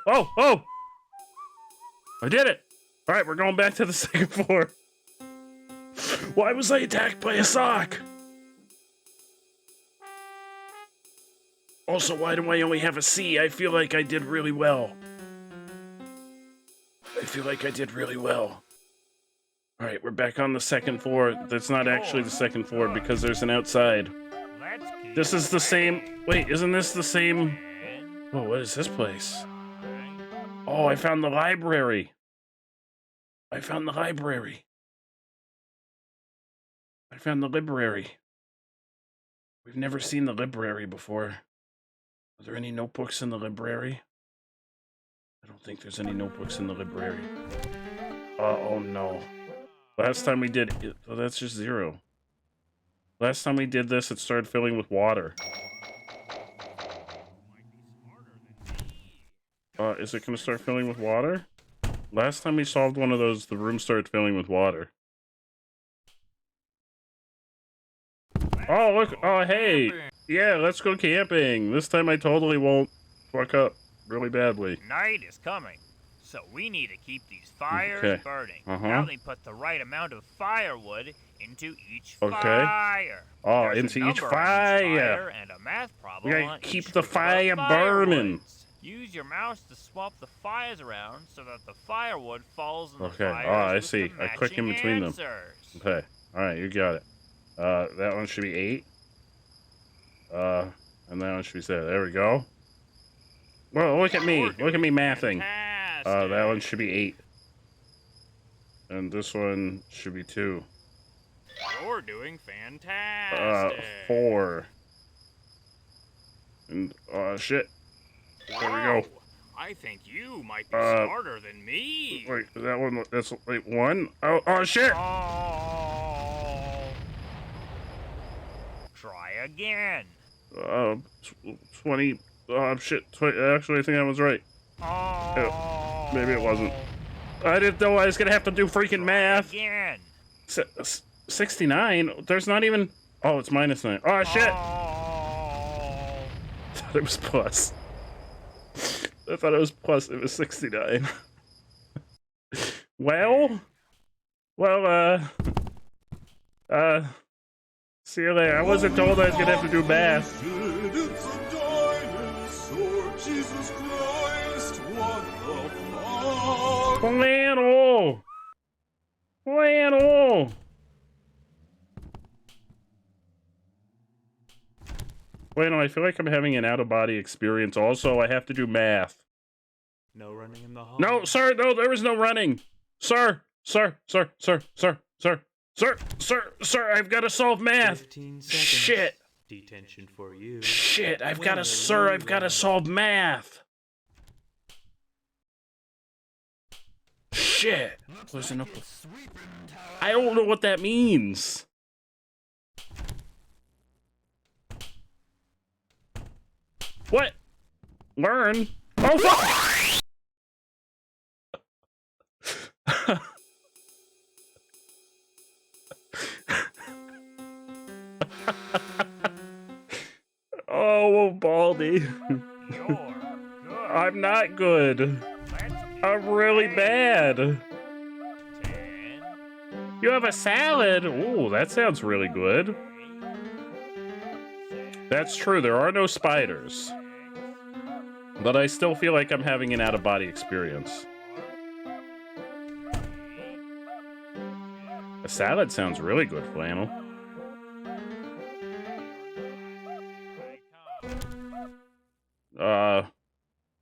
I did it! Alright, we're going back to the second floor. Why was I attacked by a sock? Also, why do I only have a C? I feel like I did really well. Alright, we're back on the second floor. That's not actually the second floor because there's an outside. This is the same... Wait, isn't this the same... Oh, what is this place? Oh, I found the library. I found the library. We've never seen the library before. Are there any notebooks in the library? I don't think there's any notebooks in the library. Oh no. Last time we did it, oh, that's just 0. Last time we did this, it started filling with water. Is it gonna start filling with water? Last time we solved one of those, the room started filling with water. Oh, look. Oh, hey. Yeah, let's go camping. This time I totally won't fuck up really badly. Night is coming, so we need to keep these fires burning. Uh-huh. Help me put the right amount of firewood into each Okay. fire. Oh, There's a into each number on fire. And a math problem We gotta on keep each the of fire burning. firewoods. Use your mouse to swap the fires around so that the firewood falls in the Okay. fires Oh, I with see. the I click in matching between them. answers. Okay. All right, you got it. That one should be 8. And that one should be 7. There we go. Well, look at me. Look at me mathing. That one should be 8. And this one should be 2. You're doing fantastic. 4. And, shit. There we go. I think you might be smarter than me. Wait, that one, that's, wait, 1? Oh, shit! Try again. 20, shit, 20, actually, I think that was right. Maybe it wasn't. I didn't know I was gonna have to do freaking math. Again. 69? There's not even, oh, it's -9. Oh, shit! I thought it was plus. I thought it was plus, it was 69. Well, see you later. I wasn't told I was gonna have to do math. It's a dinosaur, Jesus Christ, what the fuck? Flannel! Flannel! Wait, no, I feel like I'm having an out-of-body experience. Also, I have to do math. No running in the hall. No, sir, no, there was no running. Sir, I've got to solve math. 15 seconds. Shit. Detention for you. Shit, I've got to solve math. Shit. Listen up. I don't know what that means. What? Learn? Oh, fuck! Oh, Baldi. I'm not good. I'm really bad. You have a salad? Ooh, that sounds really good. That's true, there are no spiders. But I still feel like I'm having an out-of-body experience. A salad sounds really good, Flannel.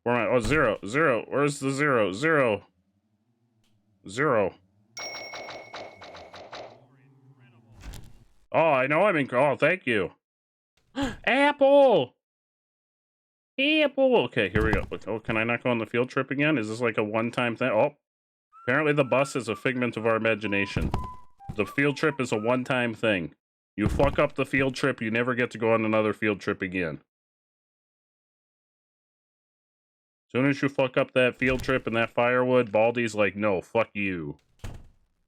Where am I? Oh, 0. Where's the 0? 0. Oh, I know I'm in. Oh, thank you. Apple! Apple! Okay, here we go. Oh, can I not go on the field trip again? Is this like a one-time thing? Oh, apparently the bus is a figment of our imagination. The field trip is a one-time thing. You fuck up the field trip, you never get to go on another field trip again. As soon as you fuck up that field trip and that firewood, Baldi's like, no, fuck you.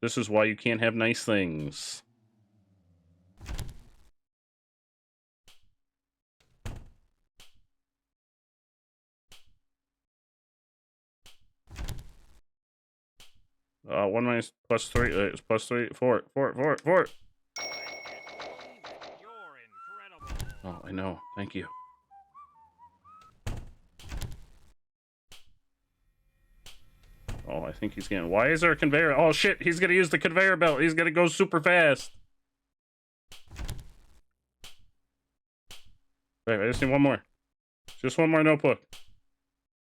This is why you can't have nice things. One minus plus 3, it's plus 3, 4. Oh, I know. Thank you. Oh, I think he's getting... Why is there a conveyor? Oh, shit. He's going to use the conveyor belt. He's going to go super fast. Wait, I just need one more. Just one more notebook.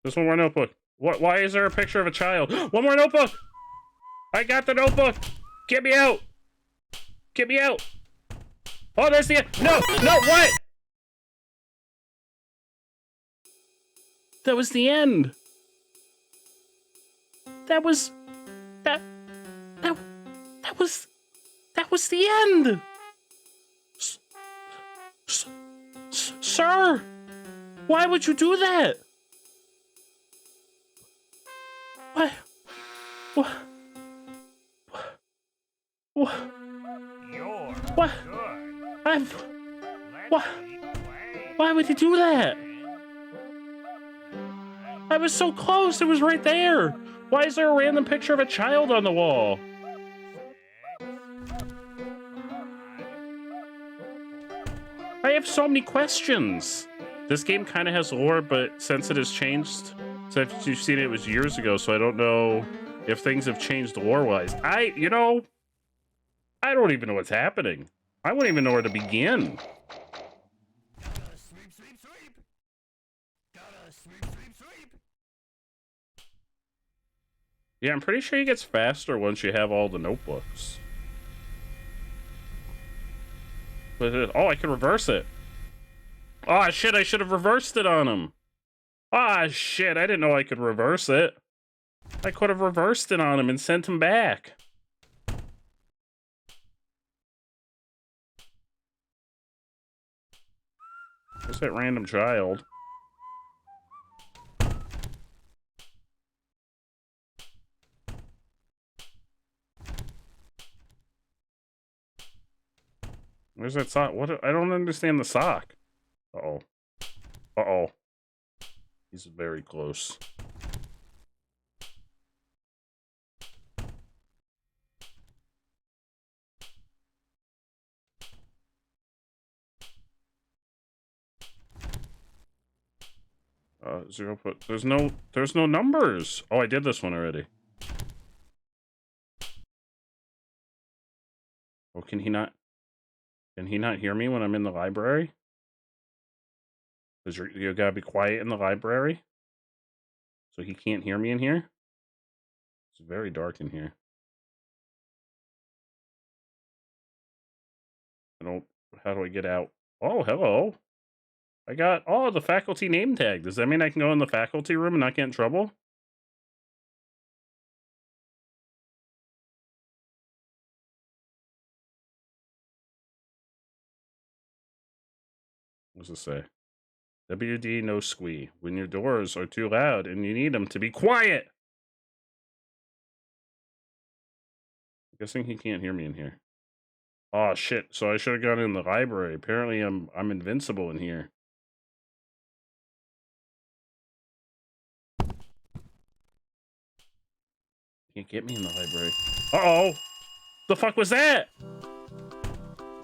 Just one more notebook. What? Why is there a picture of a child? One more notebook! I got the notebook! Get me out! Get me out! Oh, there's the end. No, no, what? That was the end. That was the end. Sir, why would you do that? What? What? What? What? What? Why would he do that? I was so close. It was right there. Why is there a random picture of a child on the wall? I have so many questions. This game kind of has lore, but since it has changed, since you've seen it, it was years ago, so I don't know if things have changed lore-wise. I don't even know what's happening. I wouldn't even know where to begin. Yeah, I'm pretty sure he gets faster once you have all the notebooks. But oh, I can reverse it. Oh shit, I should have reversed it on him. Ah shit, I didn't know I could reverse it. I could have reversed it on him and sent him back. Where's that random child? Where's that sock? What? I don't understand the sock. Uh-oh. Uh-oh. He's very close. Zero put. There's no numbers. Oh, I did this one already. Oh, can he not hear me when I'm in the library? Because you gotta be quiet in the library. So he can't hear me in here? It's very dark in here. How do I get out? Oh, hello. I got, the faculty name tag. Does that mean I can go in the faculty room and not get in trouble? What does it say? WD no squee. When your doors are too loud and you need them to be quiet. I'm guessing he can't hear me in here. Oh shit, so I should have gone in the library. Apparently I'm invincible in here. Can't get me in the library. Uh-oh! The fuck was that?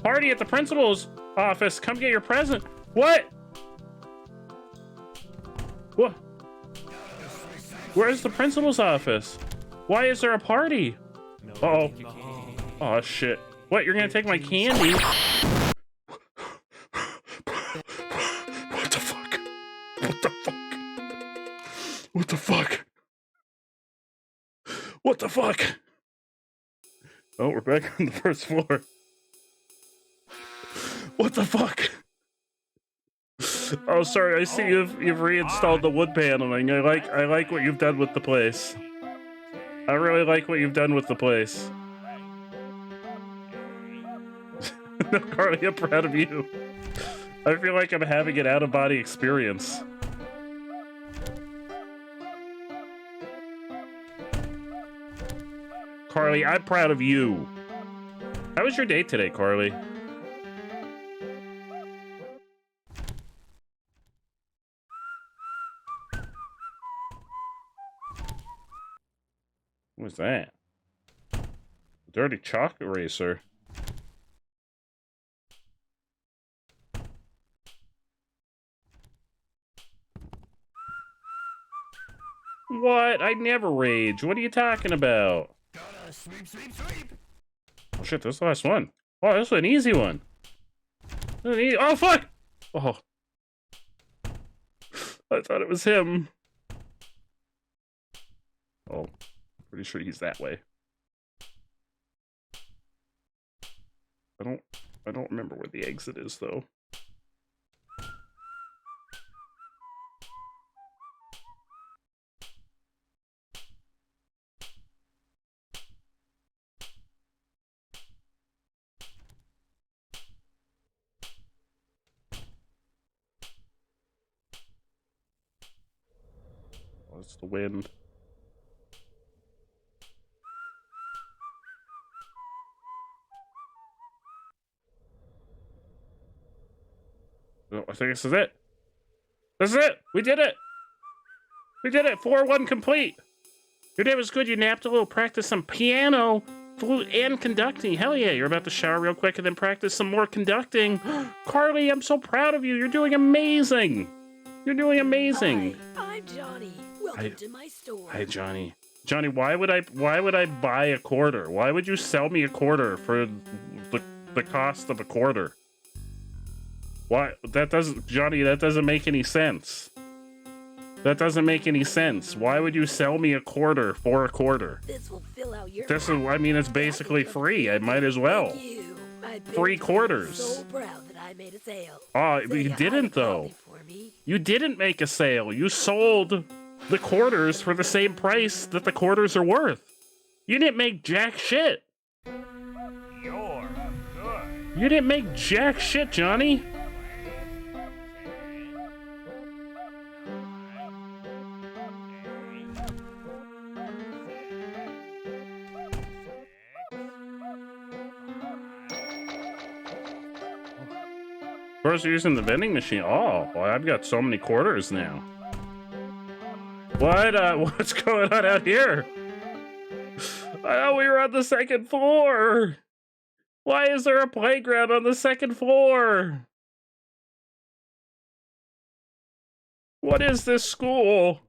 Party at the principal's office. Come get your present. What? What? Where's the principal's office? Why is there a party? Uh-oh. Oh shit. What, you're gonna take my candy? What the fuck? What the fuck? What the fuck? What the fuck? Oh, we're back on the first floor. What the fuck? Oh, sorry. I see you've reinstalled the wood paneling. I like what you've done with the place. I really like what you've done with the place. No, Carly, I'm proud of you. I feel like I'm having an out-of-body experience. Carly, I'm proud of you. How was your day today, Carly? What was that? Dirty chalk eraser. What? I never rage. What are you talking about? Oh shit, this is the last one. Oh, this is an easy one. Oh fuck! Oh. I thought it was him. Oh, pretty sure he's that way. I don't remember where the exit is, though. Oh, it's the wind. Oh, I think this is it. This is it! We did it! We did it! 4-1 complete! Your day was good. You napped a little, practice some piano, flute, and conducting. Hell yeah, you're about to shower real quick and then practice some more conducting. Carly, I'm so proud of you. You're doing amazing. You're doing amazing. Hi, I'm Johnny. Welcome to my store. Hi, Johnny. Johnny, why would I buy a quarter? Why would you sell me a quarter for the cost of a quarter? Why? That doesn't, Johnny, that doesn't make any sense. That doesn't make any sense. Why would you sell me a quarter for a quarter? This will fill out your This is, I mean, it's basically free. I might as well. Free quarters. So proud that I made a sale. Oh, you didn't though. You didn't make a sale. You sold the quarters for the same price that the quarters are worth. You didn't make jack shit. You're good. You didn't make jack shit, Johnny. First, you're using the vending machine. Oh, boy, I've got so many quarters now. What? What's going on out here? I thought we were on the second floor. Why is there a playground on the second floor? What is this school?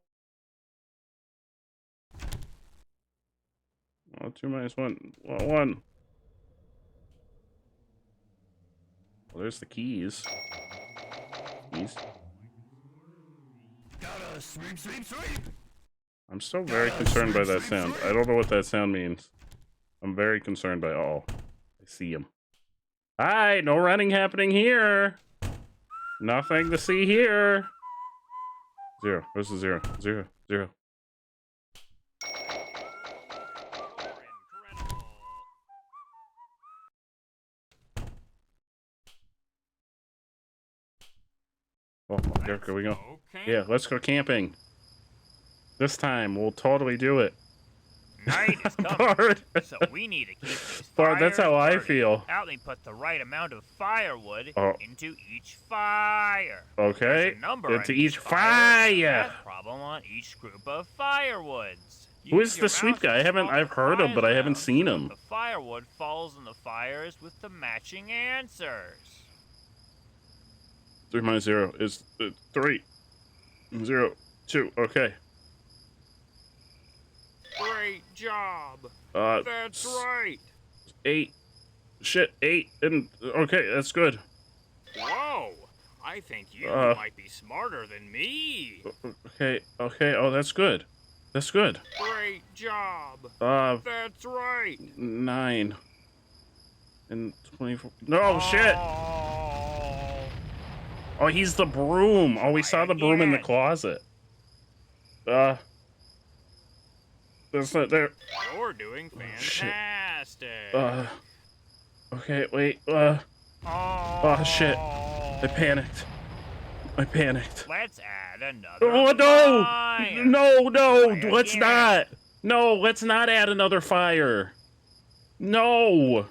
Oh, 2 minus 1. Well, 1. Well, there's the keys. Keys. I'm still very concerned by that sound. I don't know what that sound means. I'm very concerned by all. I see him. Hi, no running happening here. Nothing to see here. 0. Where's the 0? 0. 0. Oh, there we go. Okay. Yeah, let's go camping. This time, we'll totally do it. Night is coming, Bard. so we need to keep these Bard, that's fires how I burning. feel. Help me put the right amount of firewood Oh. into each fire. Okay, There's a number into on each and a fire. math problem on each group of firewoods. Who Use is your the sweep mouse guy? I've heard him, but I haven't seen him. The firewood falls in the fires with the matching answers. 3 minus 0 is 3. 0, 2. Okay. Great job. That's right. 8. Shit, 8. And okay, that's good. Whoa. I think you might be smarter than me. Okay. Oh, that's good. That's good. Great job. That's right. 9 and 24. No, shit. Oh, he's the broom. Oh, we saw the broom in the closet. That's not there. You're doing fantastic. Okay, wait. Oh, shit. I panicked. Let's add another Oh, no! fire. No, Try let's again. not. No, let's not add another fire. No.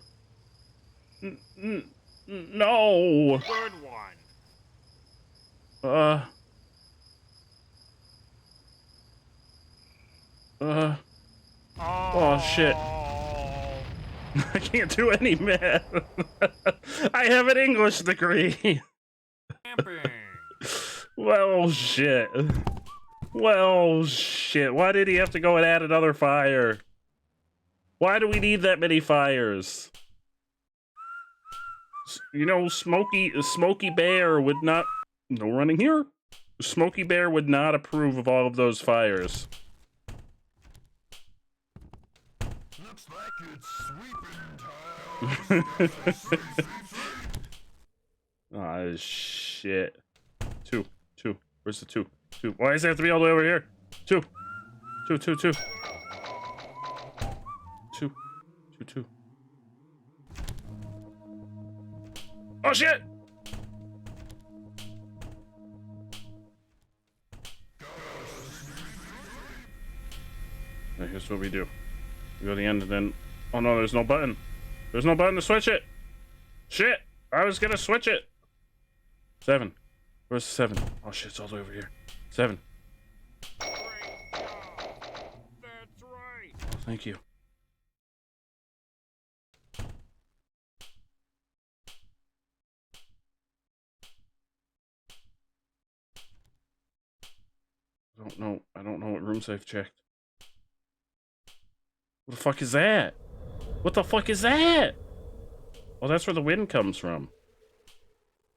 No. Good one. Oh, shit. I can't do any math. I have an English degree. Well, shit. Why did he have to go and add another fire? Why do we need that many fires? You know, Smokey Bear would not... No running here. Smokey Bear would not approve of all of those fires. Looks like it's sweeping time. Oh, shit. 2. Where's the 2? 2. Why does it have to be all the way over here? 2. 2. 2. Oh, shit! Here's what we do. We go to the end and then... Oh no, there's no button. There's no button to switch it. Shit! I was gonna switch it. 7. Where's the 7? Oh shit, it's all the way over here. 7. That's right. Oh, thank you. I don't know what rooms I've checked. What the fuck is that? What the fuck is that? Oh, that's where the wind comes from.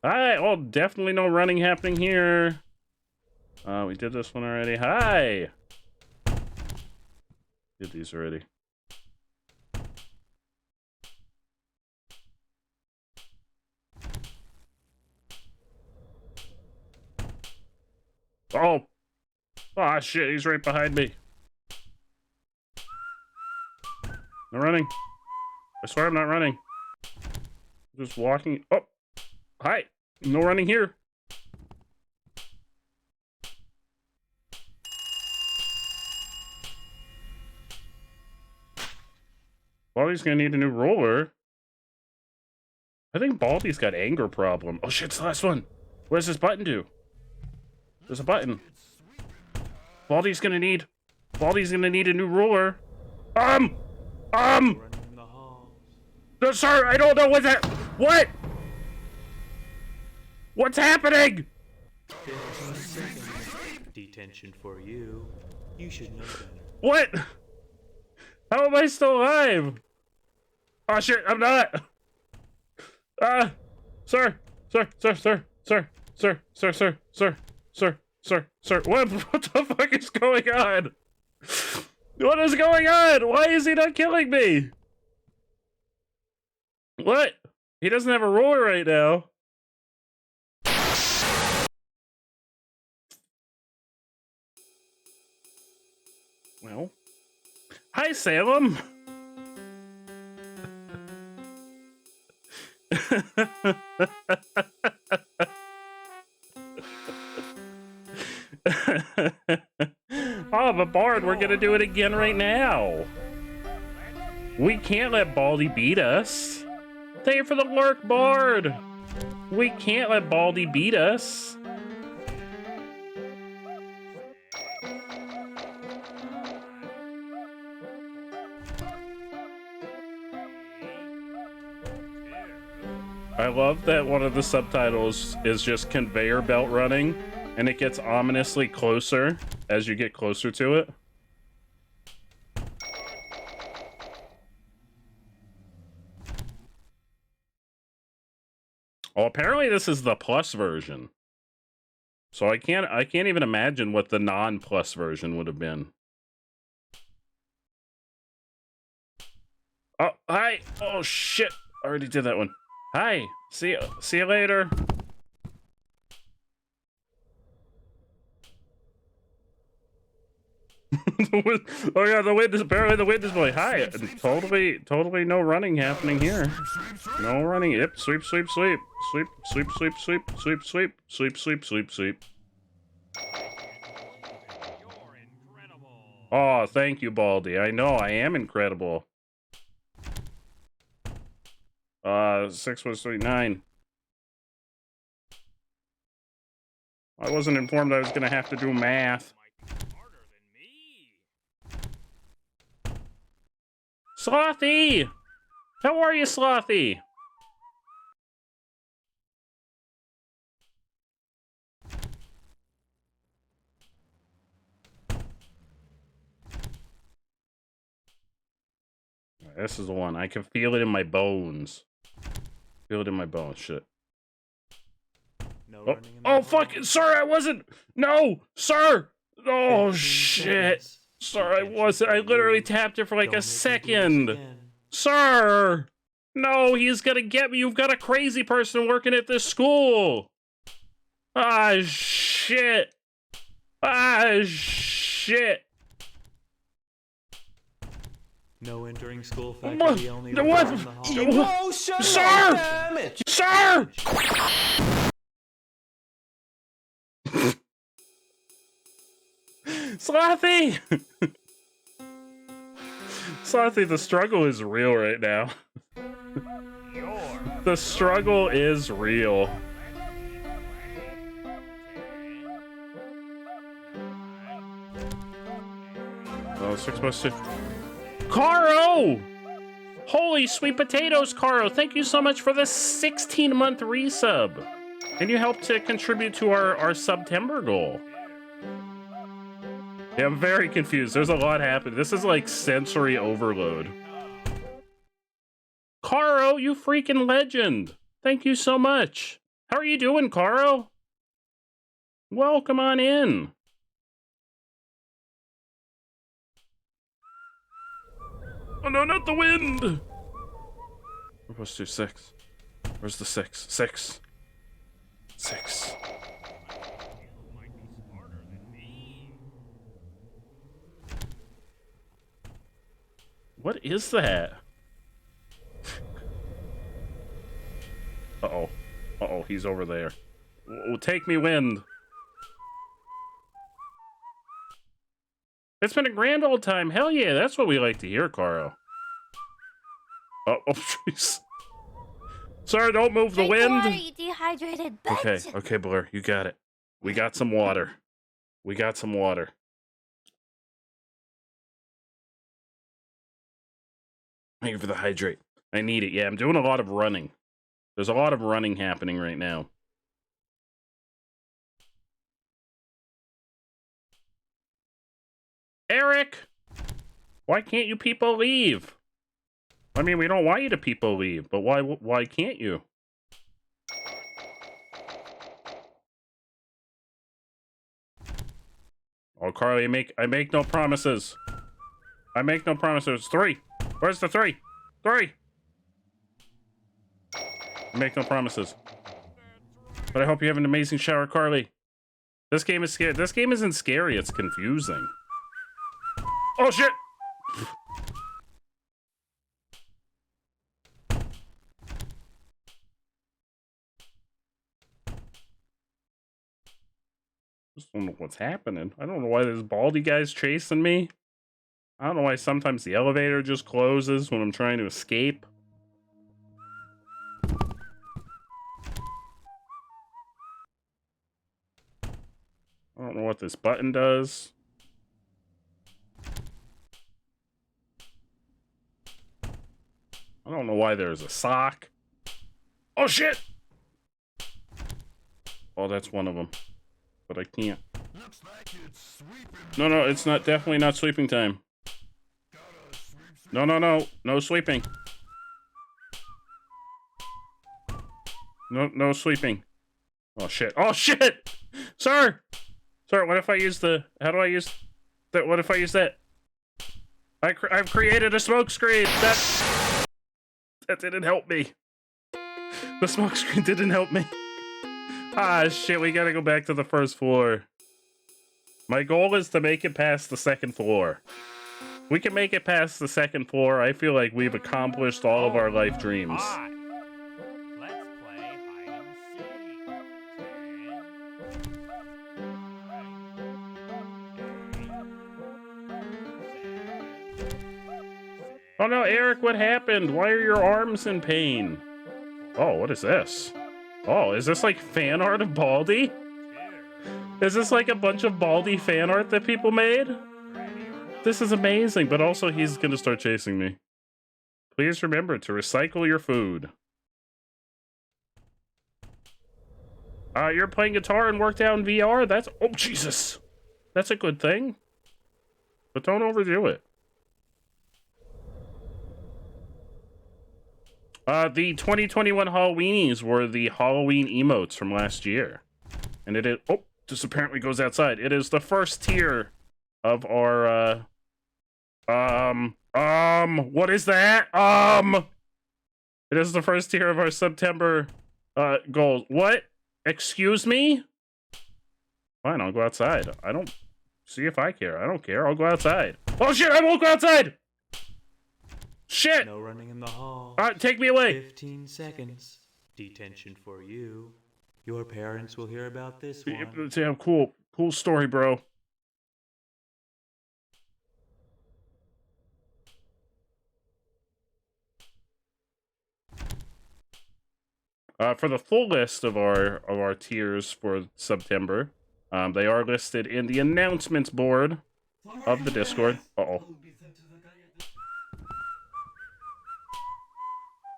Hi! Oh, definitely no running happening here. We did this one already. Hi! Did these already. Oh! Ah, shit, he's right behind me. No running. I swear I'm not running. I'm just walking. Oh! Hi! No running here. Baldi's gonna need a new roller. I think Baldi's got anger problem. Oh shit, it's the last one. What does this button do? There's a button. Baldi's gonna need a new roller. No, sir, I don't know what that. What? What's happening? Detention for you. You should know better. What? How am I still alive? Oh shit, I'm not. Sir. What the fuck is going on? What is going on? Why is he not killing me? What? He doesn't have a roller right now. Well, hi Salem. Oh, but Bard, we're gonna do it again right now. We can't let Baldi beat us. Thank you for the lurk, Bard. We can't let Baldi beat us. I love that one of the subtitles is just conveyor belt running, and it gets ominously closer as you get closer to it. Oh, apparently this is the plus version. So I can't even imagine what the non-plus version would have been. Oh, hi. Oh shit. I already did that one. Hi. See you later. Oh yeah, the wind is apparently the wind is blowing. Hi. Totally no running happening here. No running. Yep. Sweep. Oh, thank you, Baldi. I know I am incredible. 6 was 9. I wasn't informed I was gonna have to do math. Slothy! How are you, Slothy? This is the one. I can feel it in my bones. Feel it in my bones. Shit. No oh fuck! Sir, I wasn't. No, sir. Oh shit. Sir, I wasn't. I literally tapped it for like a second. Sir. No, he's gonna get me. You've got a crazy person working at this school. Ah, shit. Ah, shit. No entering school faculty only. What? Emotional Sir! damage. Sir! Slothy! Slothy, the struggle is real right now. The struggle is real. Oh, 6 plus 6. Caro! Holy sweet potatoes, Caro. Thank you so much for the 16-month resub. And you helped to contribute to our September goal. Yeah, I'm very confused. There's a lot happening. This is like sensory overload. Caro, you freaking legend. Thank you so much. How are you doing, Caro? Welcome on in. Oh no, not the wind! We're supposed to do 6. Where's the 6? 6. 6. What is that? Uh-oh. Uh-oh, he's over there. Oh, take me, wind. It's been a grand old time. Hell yeah, that's what we like to hear, Caro. Oh, jeez. Sir, don't move the wind. Water, you dehydrated bitch. Okay, Blur, you got it. We got some water. We got some water. Thank you for the hydrate. I need it. Yeah, I'm doing a lot of running. There's a lot of running happening right now. Eric! Why can't you people leave? I mean, we don't want you to people leave, but why can't you? Oh, Carly, I make no promises. I make no promises. 3. Where's the 3? 3! I make no promises. But I hope you have an amazing shower, Carly. This game is scary. This game isn't scary, it's confusing. Oh, shit! Just don't know what's happening. I don't know why this Baldi guy's chasing me. I don't know why sometimes the elevator just closes when I'm trying to escape. I don't know what this button does. I don't know why there's a sock. Oh, shit! Oh, that's one of them. But I can't. No, it's not. Definitely not sleeping time. No. No sleeping. No sleeping. Oh, shit. Oh, shit! Sir! Sir, what if I use the... How do I use... that? What if I use that? I've created a smoke screen! That didn't help me. The smoke screen didn't help me. Ah, shit, we gotta go back to the first floor. My goal is to make it past the second floor. We can make it past the second floor. I feel like we've accomplished all of our life dreams. Let's play hide and seek. Oh no, Eric, what happened? Why are your arms in pain? Oh, what is this? Oh, is this like fan art of Baldi? Is this like a bunch of Baldi fan art that people made? This is amazing, but also he's gonna start chasing me. Please remember to recycle your food. You're playing guitar and work down VR? That's... Oh, Jesus! That's a good thing. But don't overdo it. The 2021 Halloweenies were the Halloween emotes from last year. And it is... Oh, this apparently goes outside. It is the first tier of our, what is that? It is the first tier of our September goals. What? Excuse me? Fine, I'll go outside. I don't see if I care. I don't care. I'll go outside. Oh shit, I won't go outside! Shit! No running in the hall. Take me away! 15 seconds. Detention for you. Your parents will hear about this one. Damn, cool. Cool story, bro. For the full list of our tiers for September, they are listed in the announcements board of the Discord. Uh-oh.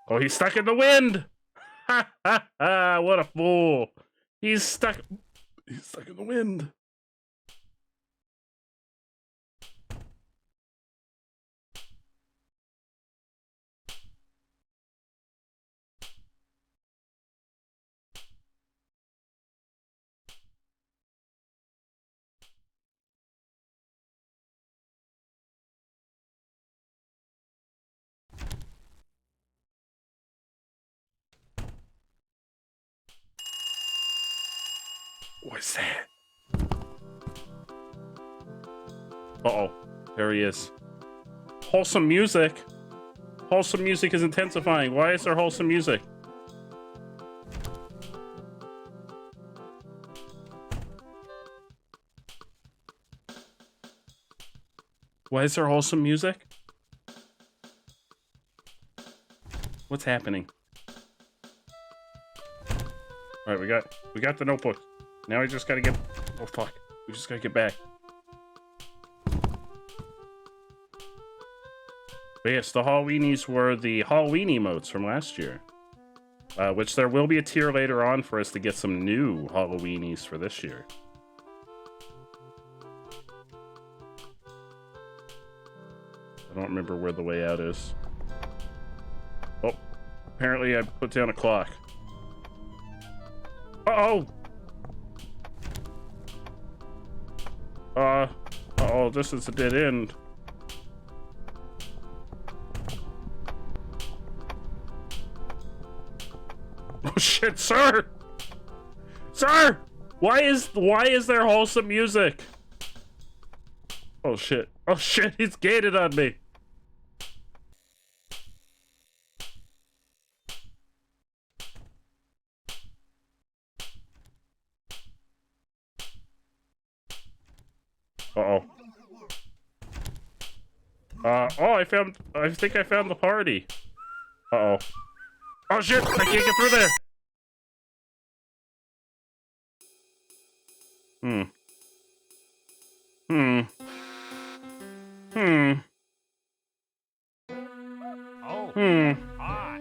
Oh, he's stuck in the wind! Ha ha ha! What a fool! He's stuck in the wind. What's that? Uh-oh. There he is. Wholesome music. Wholesome music is intensifying. Why is there wholesome music? Why is there wholesome music? What's happening? Alright, we got the notebook. Now we just gotta get... Oh, fuck. We just gotta get back. But yes, the Halloweenies were the Halloween emotes from last year. Which there will be a tier later on for us to get some new Halloweenies for this year. I don't remember where the way out is. Oh, apparently I put down a clock. Uh-oh! Uh-oh, this is a dead end. Oh shit, sir! Sir! Why is there wholesome music? Oh shit. Oh shit, he's gated on me. Uh-oh. Oh, I think I found the party. Uh-oh. Oh shit, I can't get through there. Oh, hi.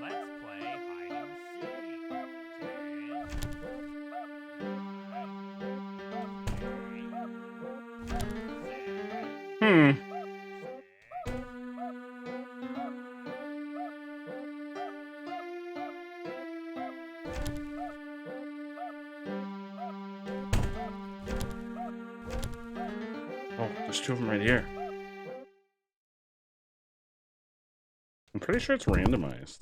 Let's play hide and seek. Oh, there's two of them right here. I'm pretty sure it's randomized.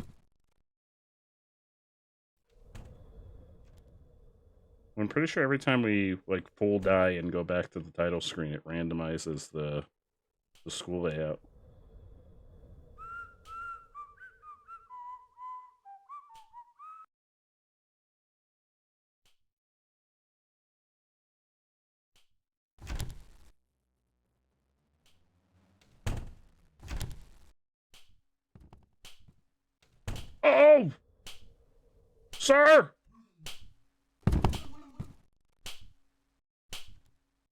I'm pretty sure every time we like full die and go back to the title screen, it randomizes the school layout. Oh! Sir!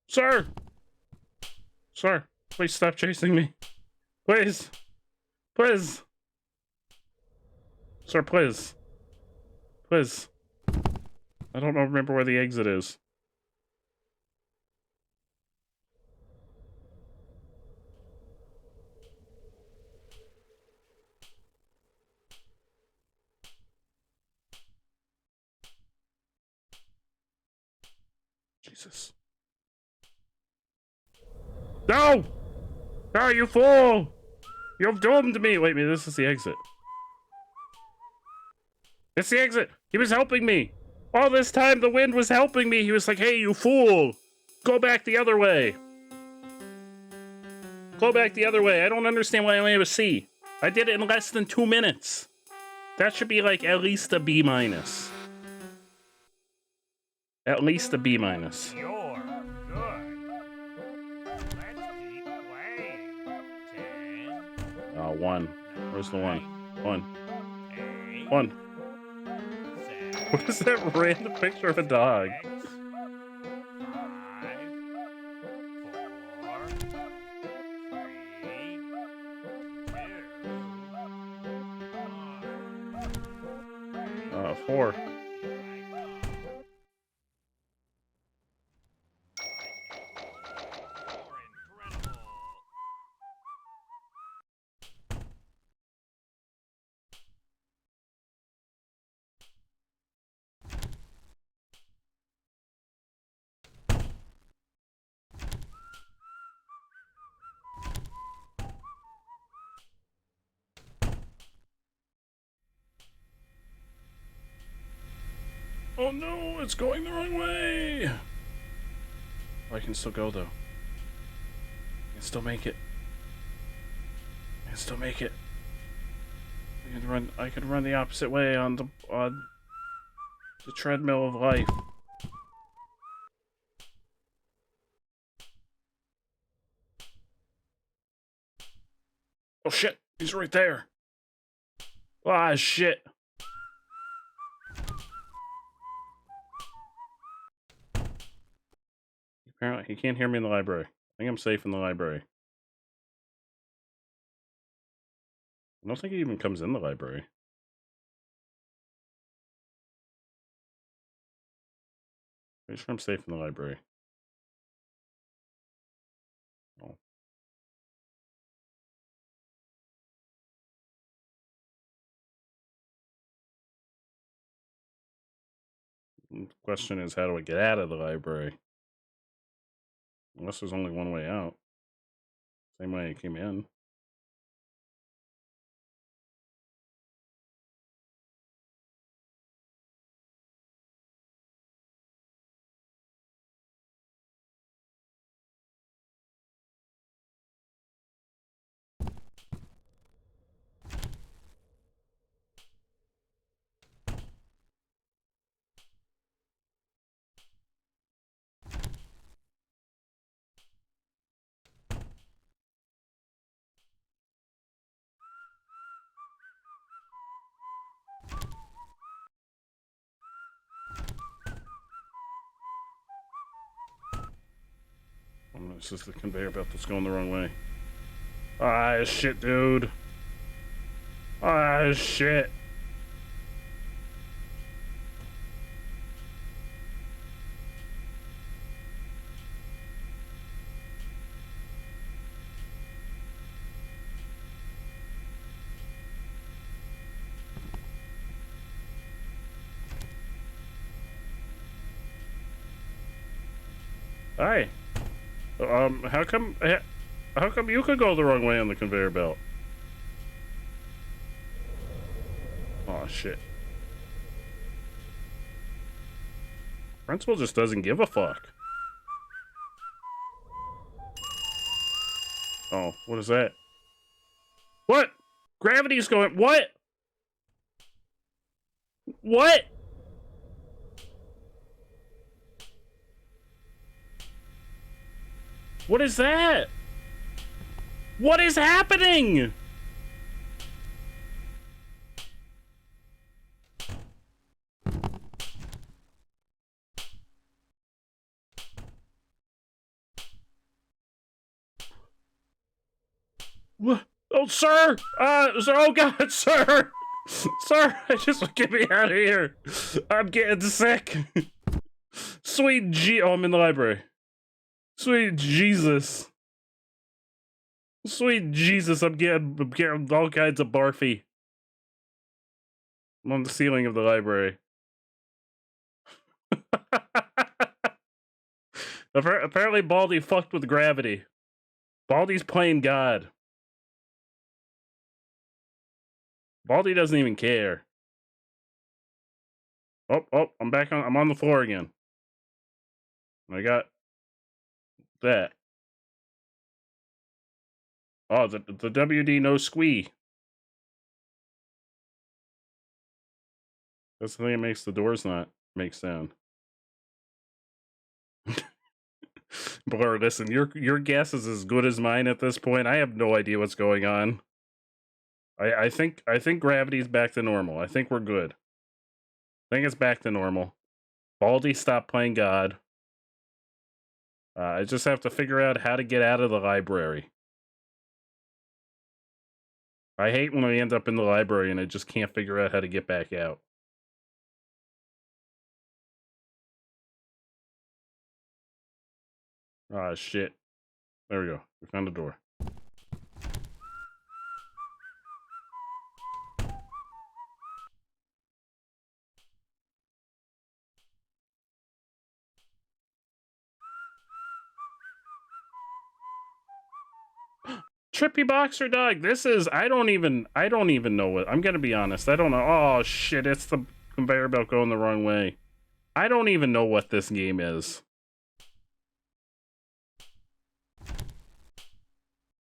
Sir! Sir, please stop chasing me. Please. Please. Sir, please. Please. I don't remember where the exit is. Jesus. No! No, you fool! You've doomed me! Wait a minute, this is the exit. It's the exit. He was helping me. All this time, the wind was helping me. He was like, hey, you fool. Go back the other way. Go back the other way. I don't understand why I only have a C. I did it in less than 2 minutes. That should be like at least a B minus. At least a B minus. You're good. Let's keep playing. 10. 1. Where's the 1? 1. 8. 1. What is that random picture of a dog? 6. 5. 4. 3. 2. 1. 4. Oh no, it's going the wrong way. Oh, I can still go though. I can still make it. I can still make it. I can run the opposite way on the treadmill of life. Oh shit, he's right there. Ah shit. Apparently, he can't hear me in the library. I think I'm safe in the library. I don't think he even comes in the library. Pretty sure I'm safe in the library. Oh. The question is, how do I get out of the library? Unless there's only one way out. Same way I came in. Oh, this is the conveyor belt that's going the wrong way. Ah, shit, dude. Ah, shit. Hi. How come you could go the wrong way on the conveyor belt? Oh shit. Principal just doesn't give a fuck. Oh, what is that? What? Gravity's going. What? What? What is that? What is happening? What? Oh, sir! Oh God, sir! Sir, just get me out of here. I'm getting sick. Sweet oh, I'm in the library. Sweet Jesus. Sweet Jesus, I'm getting all kinds of barfy. I'm on the ceiling of the library. Apparently Baldi fucked with gravity. Baldi's playing God. Baldi doesn't even care. Oh, I'm back on. I'm on the floor again. I got that. Oh, the WD no squee. That's the thing that makes the doors not make sound. Blur, listen, your guess is as good as mine at this point. I have no idea what's going on. I think gravity's back to normal. I think we're good. I think it's back to normal. Baldi stopped playing God. I just have to figure out how to get out of the library. I hate when I end up in the library and I just can't figure out how to get back out. Ah, shit. There we go. We found a door. Trippy boxer dog. This is I don't even know what I'm gonna be honest. I don't know. Oh shit, it's the conveyor belt going the wrong way. I don't even know what this game is.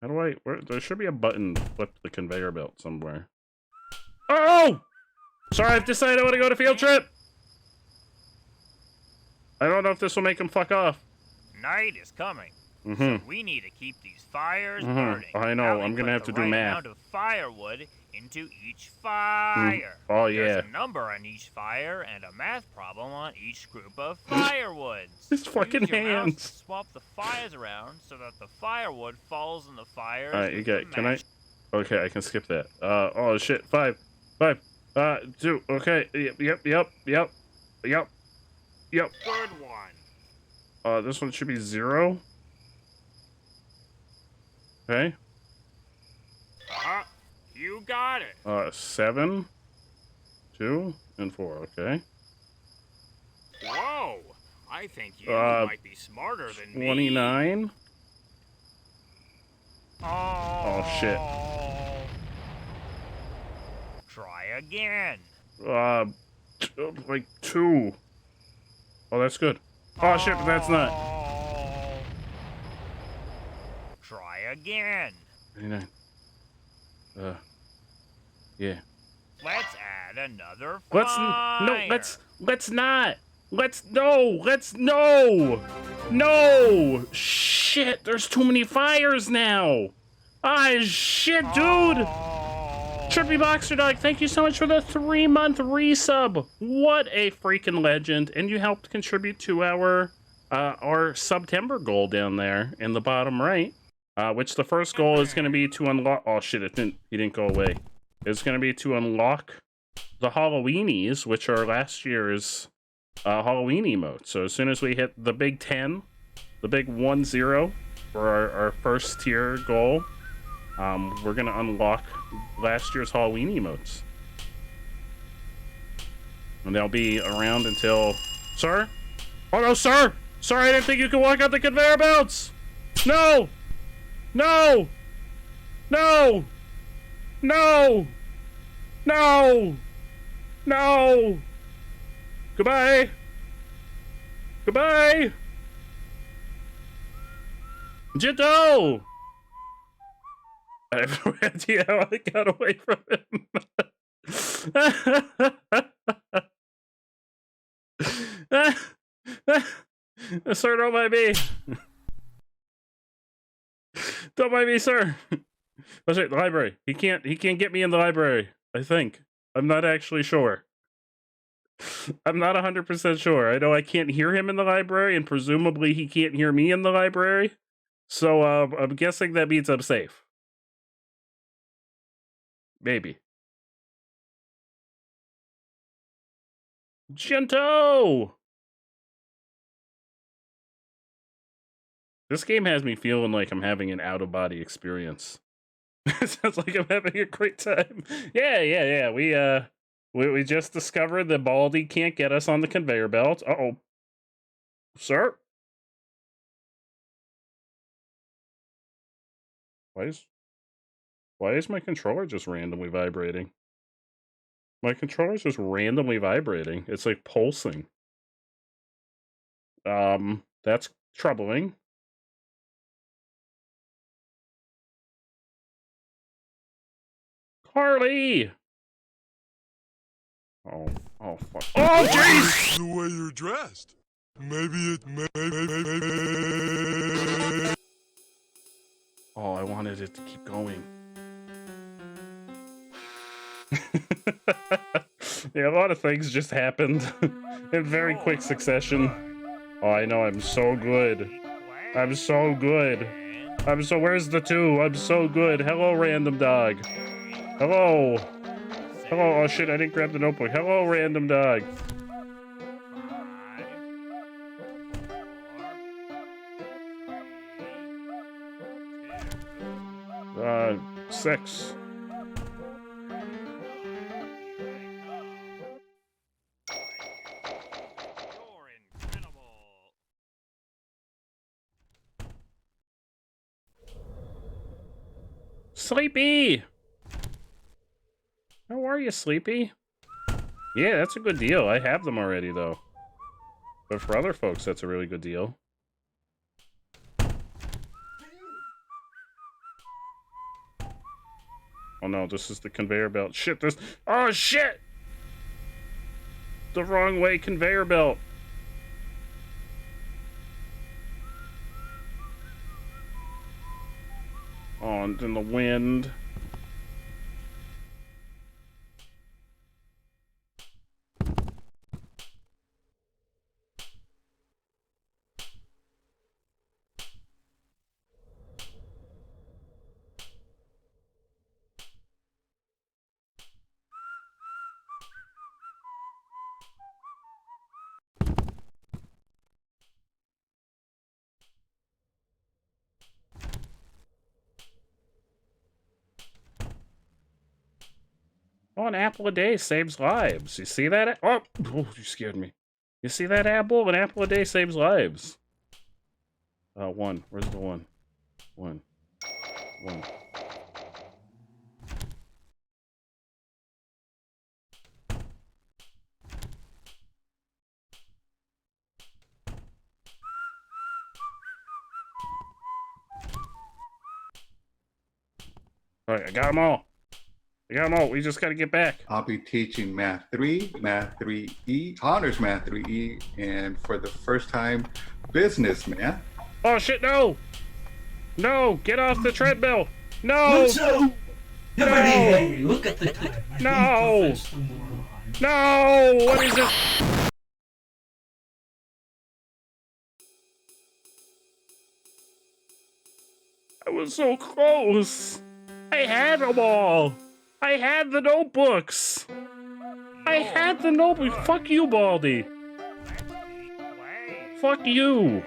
How do I there should be a button to flip the conveyor belt somewhere. Oh! Sorry, I've decided I want to go to field trip. I don't know if this will make him fuck off. Night is coming. Mm-hmm. So we need to keep these fires burning. I know. I'm gonna have to do math. Amount of firewood into each fire. Oh yeah. There's a number on each fire and a math problem on each group of firewoods. His fucking Use your mouse hands. to swap the fires around so that the firewood falls in the fires. All right, you got. Can I? Okay, I can skip that. Oh shit. 5, 2. Okay. Yep. Good one. This one should be 0. Okay. You got it. 7, 2, and 4. Okay. Whoa! I think you might be smarter than me. 29. Oh shit. Try again. Like 2. Oh, that's good. Oh shit, but that's not. Try again. 29. Yeah. Let's add another Let's fire. No. Shit, there's too many fires now. Ah, shit, dude. Trippy Boxer Dog, thank you so much for the 3-month resub. What a freaking legend. And you helped contribute to our September goal down there in the bottom right. Which the first goal is going to be to unlock... Oh, shit, he didn't go away. It's going to be to unlock the Halloweenies, which are last year's Halloween emotes. So as soon as we hit the big 10, the big 1-0 for our first tier goal, we're going to unlock last year's Halloween emotes. And they'll be around until... Sir? Oh, no, sir! Sorry, I didn't think you could walk up the conveyor belts! No! No! No! No! No! No! Goodbye! Goodbye! Jitto! I have no idea how I got away from him. Sir, don't mind me. Don't mind me, sir. That's right, the library. He can't get me in the library, I think. I'm not actually sure. I'm not 100% sure. I know I can't hear him in the library, and presumably he can't hear me in the library. So I'm guessing that means I'm safe. Maybe. Gento! This game has me feeling like I'm having an out-of-body experience. It sounds like I'm having a great time. Yeah. We just discovered that Baldi can't get us on the conveyor belt. Uh-oh. Sir? Why is my controller just randomly vibrating? My controller's just randomly vibrating. It's like pulsing. That's troubling. Carly! Oh, fuck. Oh, jeez! The way you're dressed. Maybe it may. Oh, I wanted it to keep going. Yeah, a lot of things just happened in very quick succession. Oh, I know, I'm so good. I'm so good. Where's the 2? I'm so good. Hello, random dog. Hello. Hello, oh shit, I didn't grab the notebook. Hello, random dog. 6. Sleepy! How are you, Sleepy? Yeah, that's a good deal. I have them already, though. But for other folks, that's a really good deal. Oh no, this is the conveyor belt. Shit, this... Oh, shit! The wrong way conveyor belt. Oh, and in the wind. Oh, an apple a day saves lives. You see that? Oh, you scared me. You see that apple? An apple a day saves lives. 1. Where's the 1? 1. 1. Alright, I got them all. We just gotta get back. I'll be teaching Math 3, Math 3E, Honors Math 3E, and for the first time, Business Math. Oh shit, no! No! Get off the treadmill! No! No! Look at the No! No! What is it? I was so close! I had them all! I had the notebooks! I had the notebook! Fuck you, Baldi! Fuck you!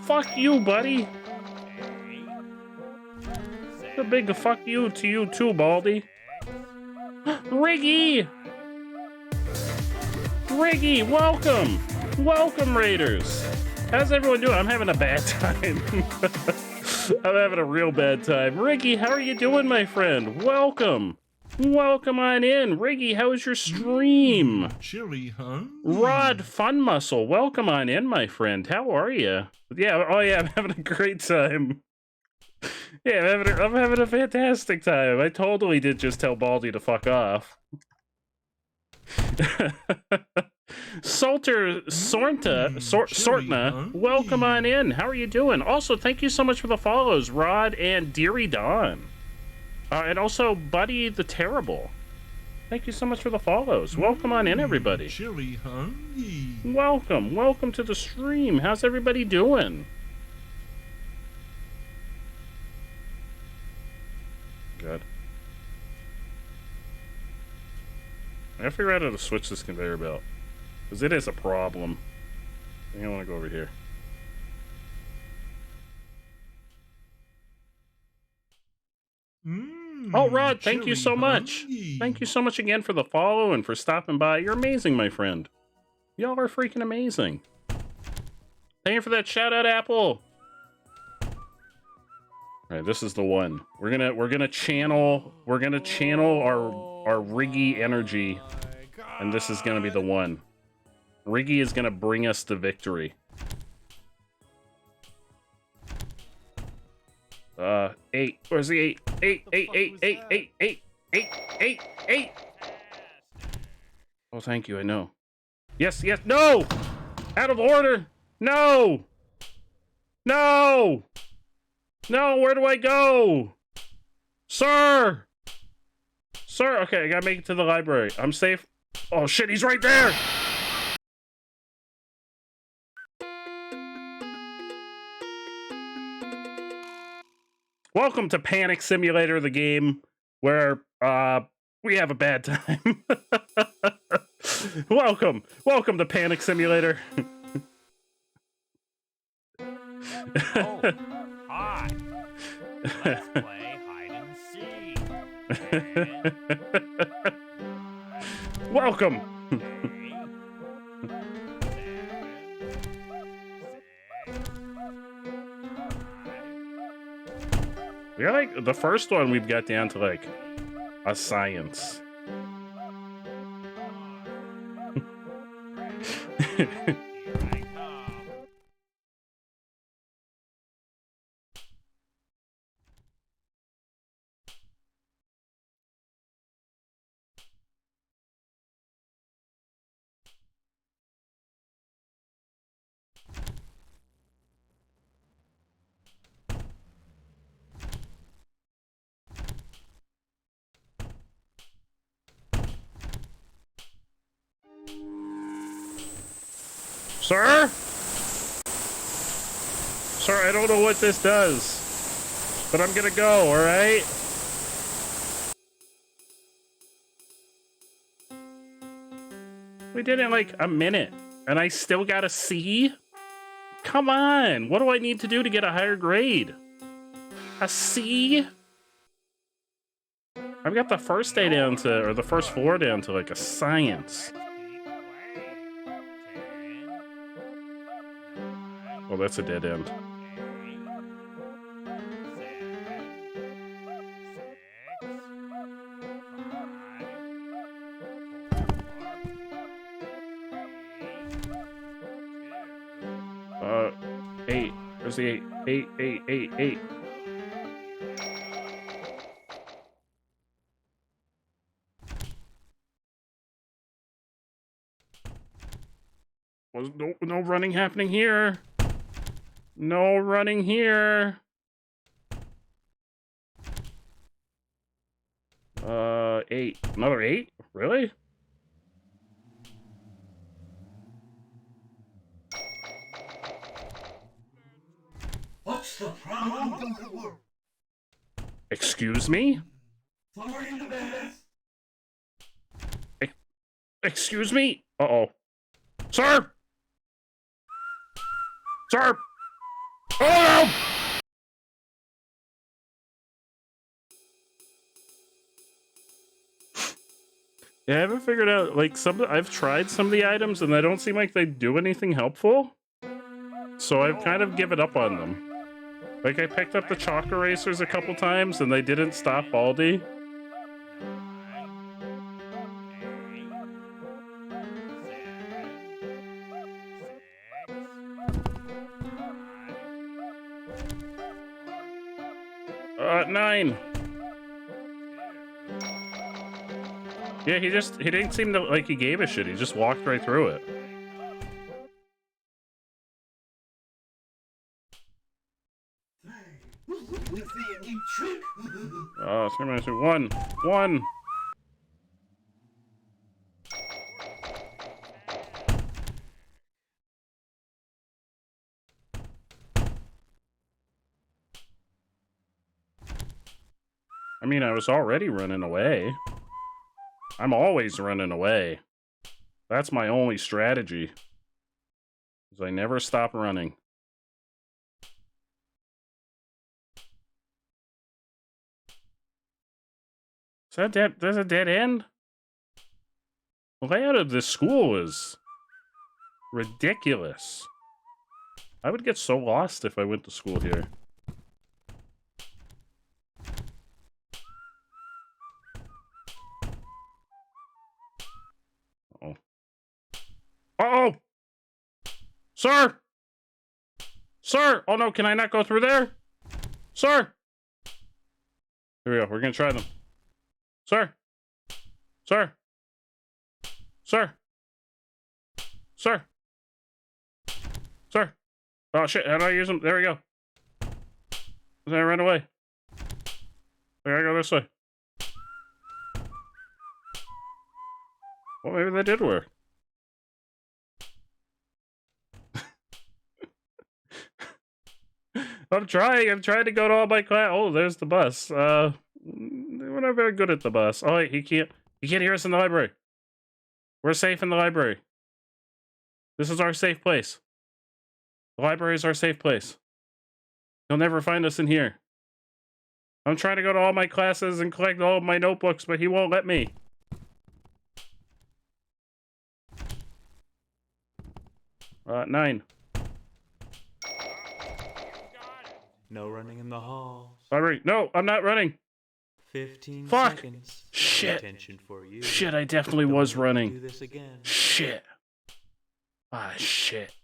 Fuck you, buddy! A big fuck you to you too, Baldi! Riggy! Riggy, welcome! Welcome, Raiders! How's everyone doing? I'm having a bad time. I'm having a real bad time. Riggy, how are you doing, my friend? Welcome. Welcome on in. Riggy, how was your stream? Chilly, huh? Rod Fun Muscle, welcome on in, my friend. How are you? Yeah, oh yeah, I'm having a great time. Yeah, I'm having a fantastic time. I totally did just tell Baldi to fuck off. Sortna, welcome on in. How are you doing? Also, thank you so much for the follows, Rod and Deary Dawn. And also, Buddy the Terrible. Thank you so much for the follows. Welcome on in, everybody. Chilly, huh? Welcome to the stream. How's everybody doing? Good. I gotta figure out how to switch this conveyor belt. Because it is a problem. I think I want to go over here. Oh, Rod, thank you so much. Thank you so much again for the follow and for stopping by. You're amazing, my friend. Y'all are freaking amazing. Thank you for that shout out, Apple. All right, this is the one. We're gonna channel our our Riggy energy, and this is gonna be the one. Riggy is gonna bring us to victory. 8. Where's the 8? 8, 8, 8, 8, 8, 8, 8, 8, 8. Oh, thank you, I know. Yes, yes, no! Out of order! No! No! No, where do I go? Sir! Sir, okay, I gotta make it to the library. I'm safe. Oh shit, he's right there! Welcome to Panic Simulator, the game where, we have a bad time. Welcome to Panic Simulator. Oh, hi. Let's play hide and seek. Welcome. We're like, the first one we've got down to like a science. Sir? Sir, I don't know what this does, but I'm gonna go, alright? We did it in like a minute, and I still got a C? Come on, what do I need to do to get a higher grade? A C? I've got the first day down to, or the first floor down to like a science. Well, that's a dead end. Eight. Where's the 8? 8, 8, 8, 8. Was no running happening here. No running here. 8. Another 8? Really? What's the problem? Excuse me? Excuse me? Uh-oh. Sir! Sir! Oh no! Yeah, I haven't figured out, like, I've tried some of the items and they don't seem like they do anything helpful. So I've kind of given up on them. Like, I picked up the chalk erasers a couple times and they didn't stop Baldi. Nine. Yeah, he didn't seem to, like, he gave a shit. He just walked right through it. It's gonna be 1. 1. I mean, I was already running away. I'm always running away. That's my only strategy. Is I never stop running. Is that dead? There's a dead end? The layout of this school is ridiculous. I would get so lost if I went to school here. Sir! Sir! Oh no, can I not go through there? Sir! Here we go, we're gonna try them. Sir! Sir! Sir! Sir! Sir! Oh shit, how do I use them? There we go. Then I ran away. I gotta go this way. Well, maybe that did work. I'm trying to go to all my class. Oh, there's the bus. We're not very good at the bus. Oh, wait, he can't hear us in the library. We're safe in the library. This is our safe place. The library is our safe place. He'll never find us in here. I'm trying to go to all my classes and collect all of my notebooks, but he won't let me. Nine. No running in the halls. Library. No, I'm not running. 15 Fuck. seconds. Shit. Attention for you. Shit, I definitely was running. Do this again. Shit. Ah, shit.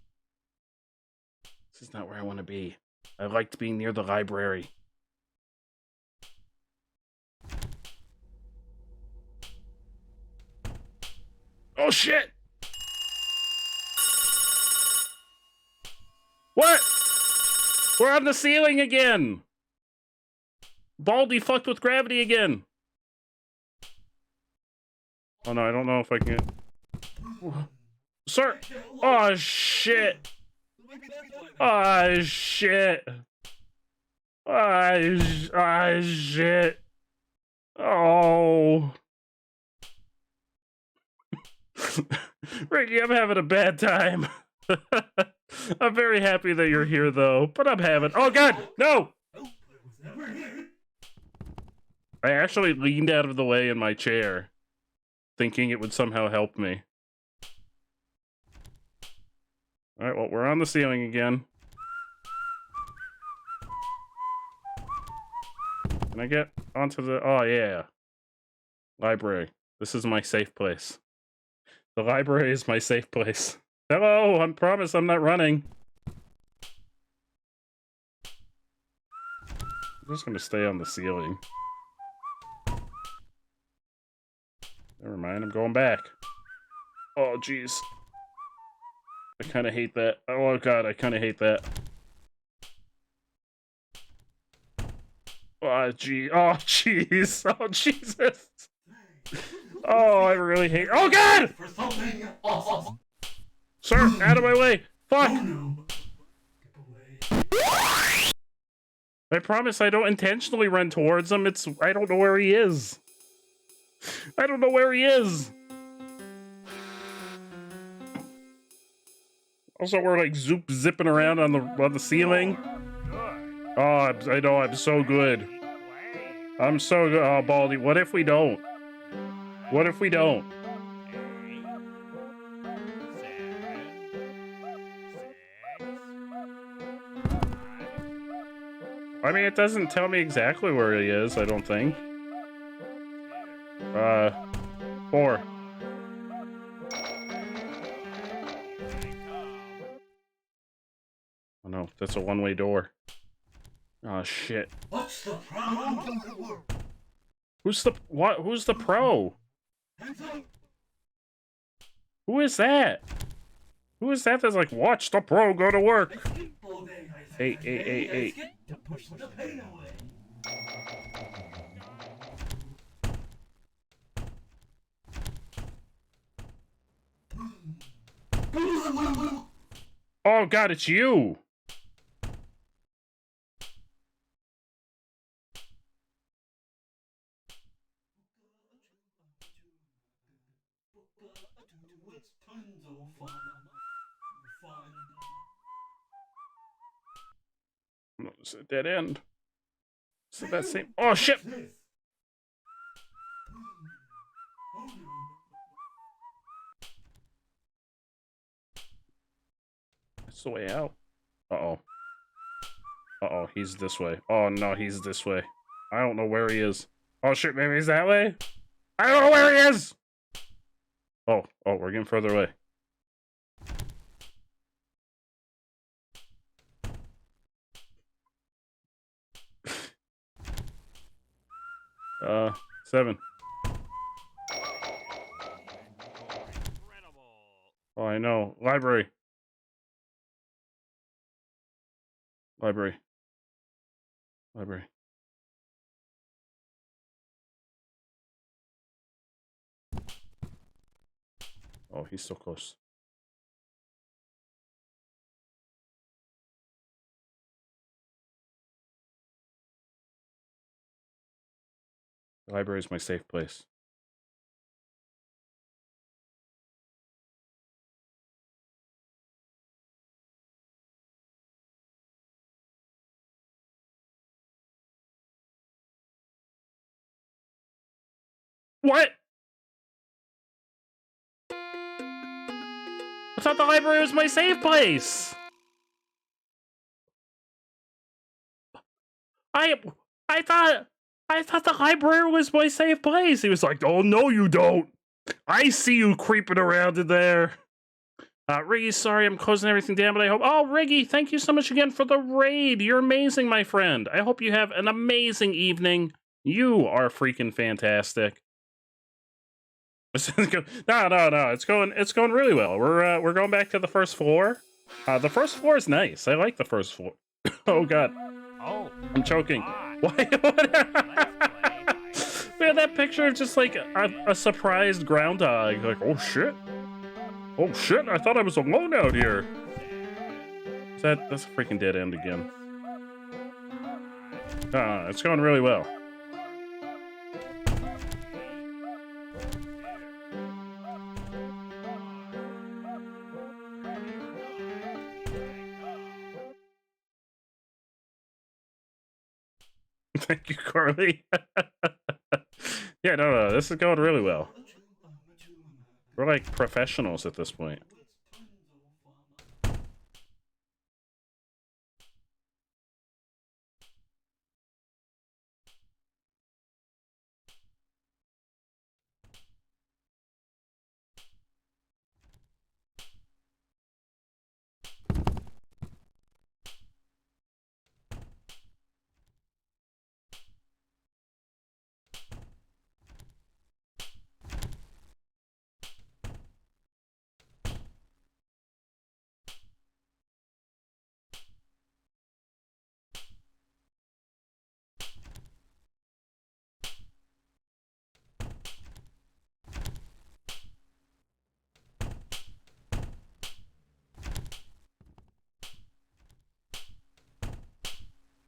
This is not where I want to be. I liked being near the library. Oh, shit! What? We're on the ceiling again! Baldi fucked with gravity again! Oh no, I don't know if I can... Sir! Oh, shit! Oh, shit! Oh, shit! Oh... Ricky, I'm having a bad time. I'm very happy that you're here, though, but I'm having... Oh, God! No! I actually leaned out of the way in my chair, thinking it would somehow help me. Alright, well, we're on the ceiling again. Can I get onto the... Oh, yeah. Library. This is my safe place. The library is my safe place. Hello, I promise I'm not running. I'm just gonna stay on the ceiling. Never mind, I'm going back. Oh, jeez. I kind of hate that. Oh, God, I kind of hate that. Oh, gee. Oh, jeez. Oh, Jesus. Oh, I really hate... Oh, God! Sir, out of my way! Fuck! I promise I don't intentionally run towards him. It's... I don't know where he is. I don't know where he is. Also, we're like zipping around on the ceiling. Oh, I know, I'm so good. I'm so good. Oh, Baldi, what if we don't? What if we don't? I mean, it doesn't tell me exactly where he is, I don't think. 4. Oh no, that's a one-way door. Oh shit. What's the problem? Who's the what? Who's the pro? Who is that? Who is that that's like, watch the pro go to work? Hey. Oh God, it's you. It's a dead end. So that same. Oh shit! That's the way out. Uh-oh. Uh-oh, he's this way. Oh no, he's this way. I don't know where he is. Oh shit, maybe he's that way? I don't know where he is! Oh, we're getting further away. 7. Oh, I know. Library. Library. Library. Oh, he's so close. The library is my safe place. What? I thought the library was my safe place. I thought the library was my safe place. He was like, "Oh no, you don't. I see you creeping around in there." Riggy, sorry I'm closing everything down, but I hope... Oh, Riggy, thank you so much again for the raid. You're amazing, my friend. I hope you have an amazing evening. You are freaking fantastic. No. It's going really well. We're going back to the first floor. The first floor is nice. I like the first floor. Oh god. Oh, I'm choking. Why? Man, that picture of just like a surprised groundhog. Like, oh shit. Oh shit, I thought I was alone out here. That's a freaking dead end again. It's going really well. Thank you, Carly. Yeah, no, this is going really well. We're like professionals at this point.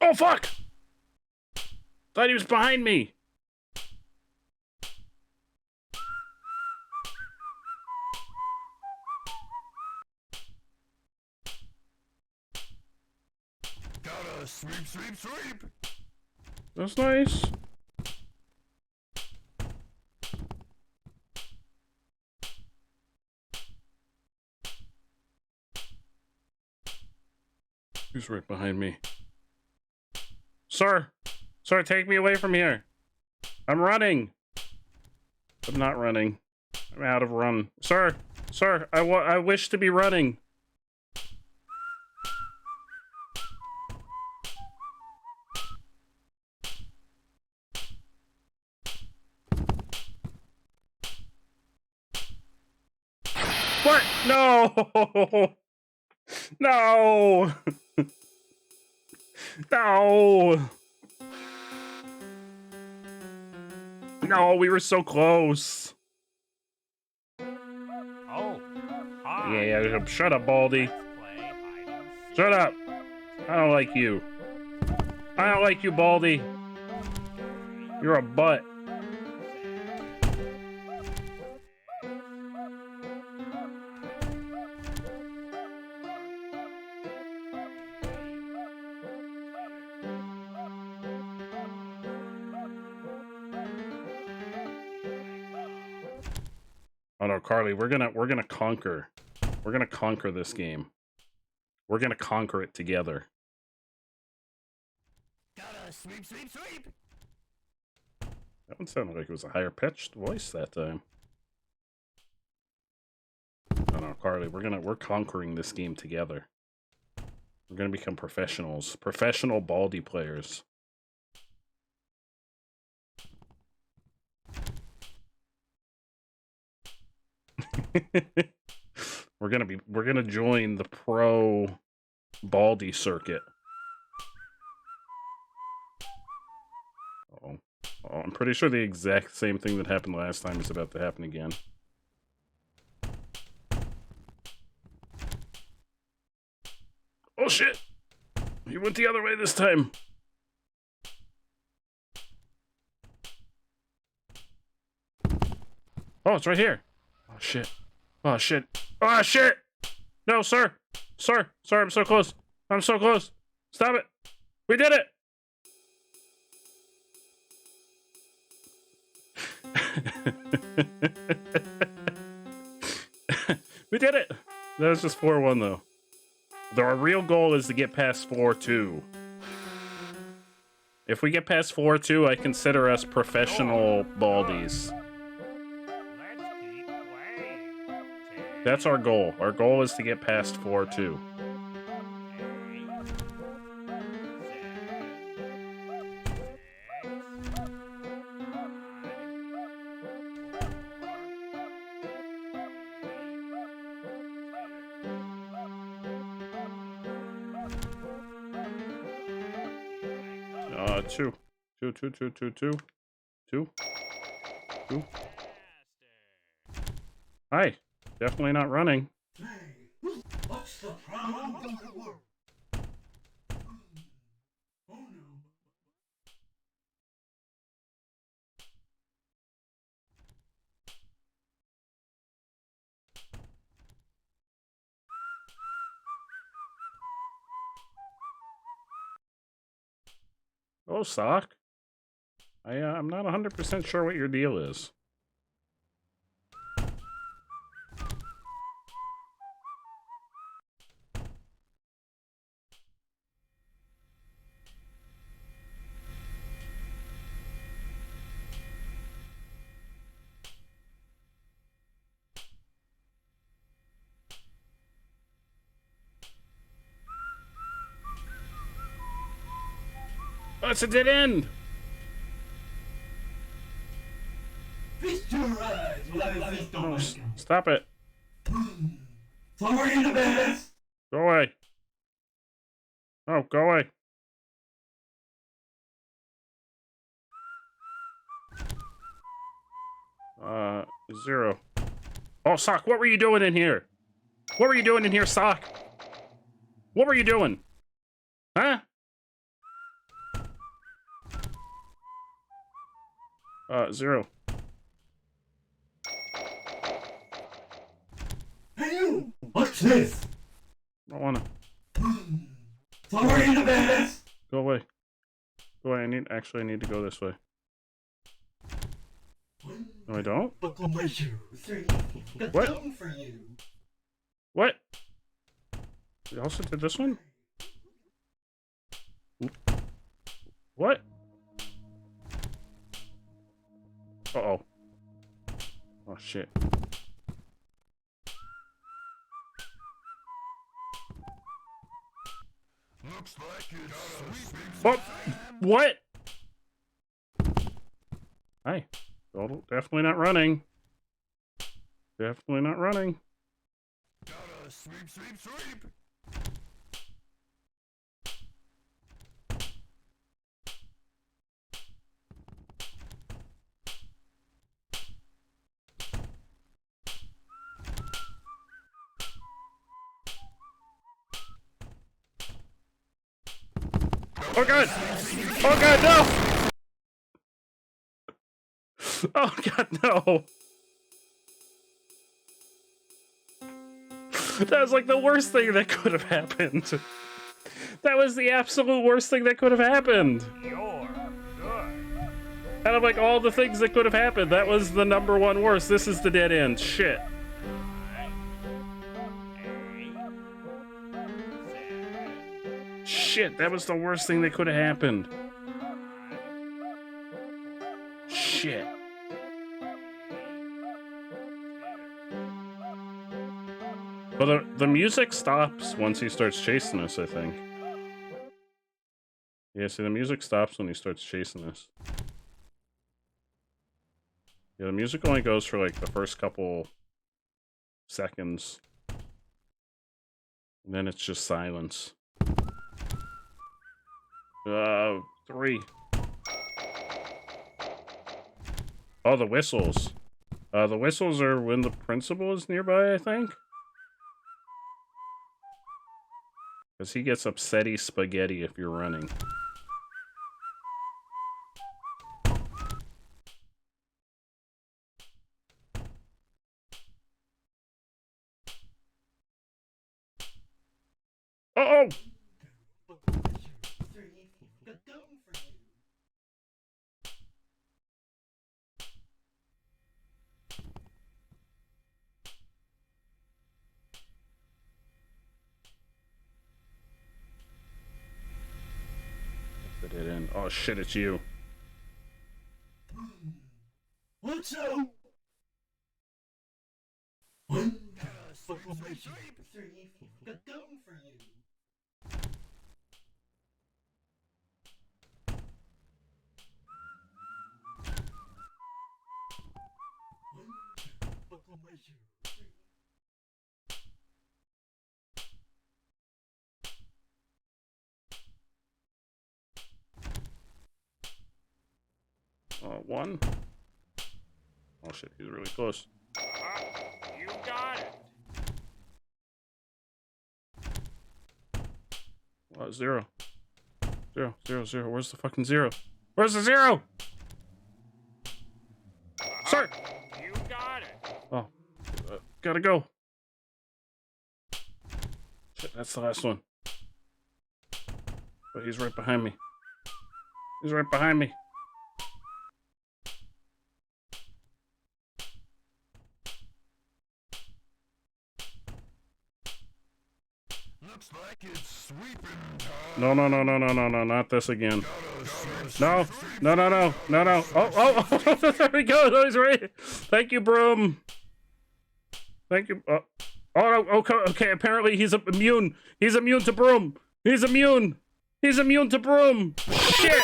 Oh, fuck! Thought he was behind me. Gotta sweep. That's nice. Who's right behind me? Sir! Sir, take me away from here. I'm running. I'm not running. I'm out of run. Sir! Sir, I wish to be running. What? No! No! No! No, we were so close. Oh, hi. Yeah, shut up, Baldi. Shut up. I don't like you. I don't like you, Baldi. You're a butt. Oh no, Carly, we're gonna conquer. We're gonna conquer this game. We're gonna conquer it together. Gotta sweep. That one sounded like it was a higher pitched voice that time. Oh no, Carly, we're conquering this game together. We're gonna become professionals. Professional Baldi players. We're gonna join the pro Baldi circuit. Oh, I'm pretty sure the exact same thing that happened last time is about to happen again. Oh shit! He went the other way this time. Oh, it's right here. Oh shit. Oh shit. Oh shit! No, sir! Sir! Sir, I'm so close. I'm so close. Stop it! We did it! We did it! That was just 4-1 though. Our real goal is to get past 4-2. If we get past 4-2, I consider us professional Baldies. That's our goal. Our goal is to get past 4-2. Two. Hi. Definitely not running. What's the problem? Oh no. Oh, Sock. I'm not 100% sure what your deal is. Oh, it's a dead end! No, stop it. Sorry in advance. Go away. Oh, go away. Zero. Oh, Sock, what were you doing in here? What were you doing in here, Sock? What were you doing? Huh? Zero. Hey you! What's this? I don't wanna. Sorry in advance. Go away. Go away. I need to go this way. No, I don't? Buckle my shoes. What? For you. What? You also did this one? Oop. What? Uh-oh. Oh, shit. Looks like it's What? Hi. Definitely not running. Definitely not running. Gotta sweep. Oh god! Oh god, no! Oh god, no! That was like the worst thing that could have happened. That was the absolute worst thing that could have happened. Out of like all the things that could have happened, that was the #1 worst. This is the dead end. Shit. Shit, that was the worst thing that could have happened. Shit. But the music stops once he starts chasing us, I think. Yeah, see, the music stops when he starts chasing us. Yeah, the music only goes for like the first couple seconds. And then it's just silence. 3. Oh, the whistles. The whistles are when the principal is nearby, I think. Because he gets upsetty spaghetti if you're running. Uh-oh! Put it in. Oh shit, it's you. What's up? One for my sheep, 3 got down for you. One. Oh shit, he's really close. You got it. 0. 0, 0, 0. Where's the fucking 0? Where's the 0? Sir! You got it. Oh, gotta go. Shit, that's the last one. But he's right behind me. He's right behind me. Looks like it's sweeping time. No, no, no, no, no, no, no, not this again. No, no, no, no, no, no. Oh, there we go. He's right. Thank you, Broom. Thank you. Oh, no, okay, apparently he's immune. He's immune to Broom. He's immune. He's immune to Broom. Shit.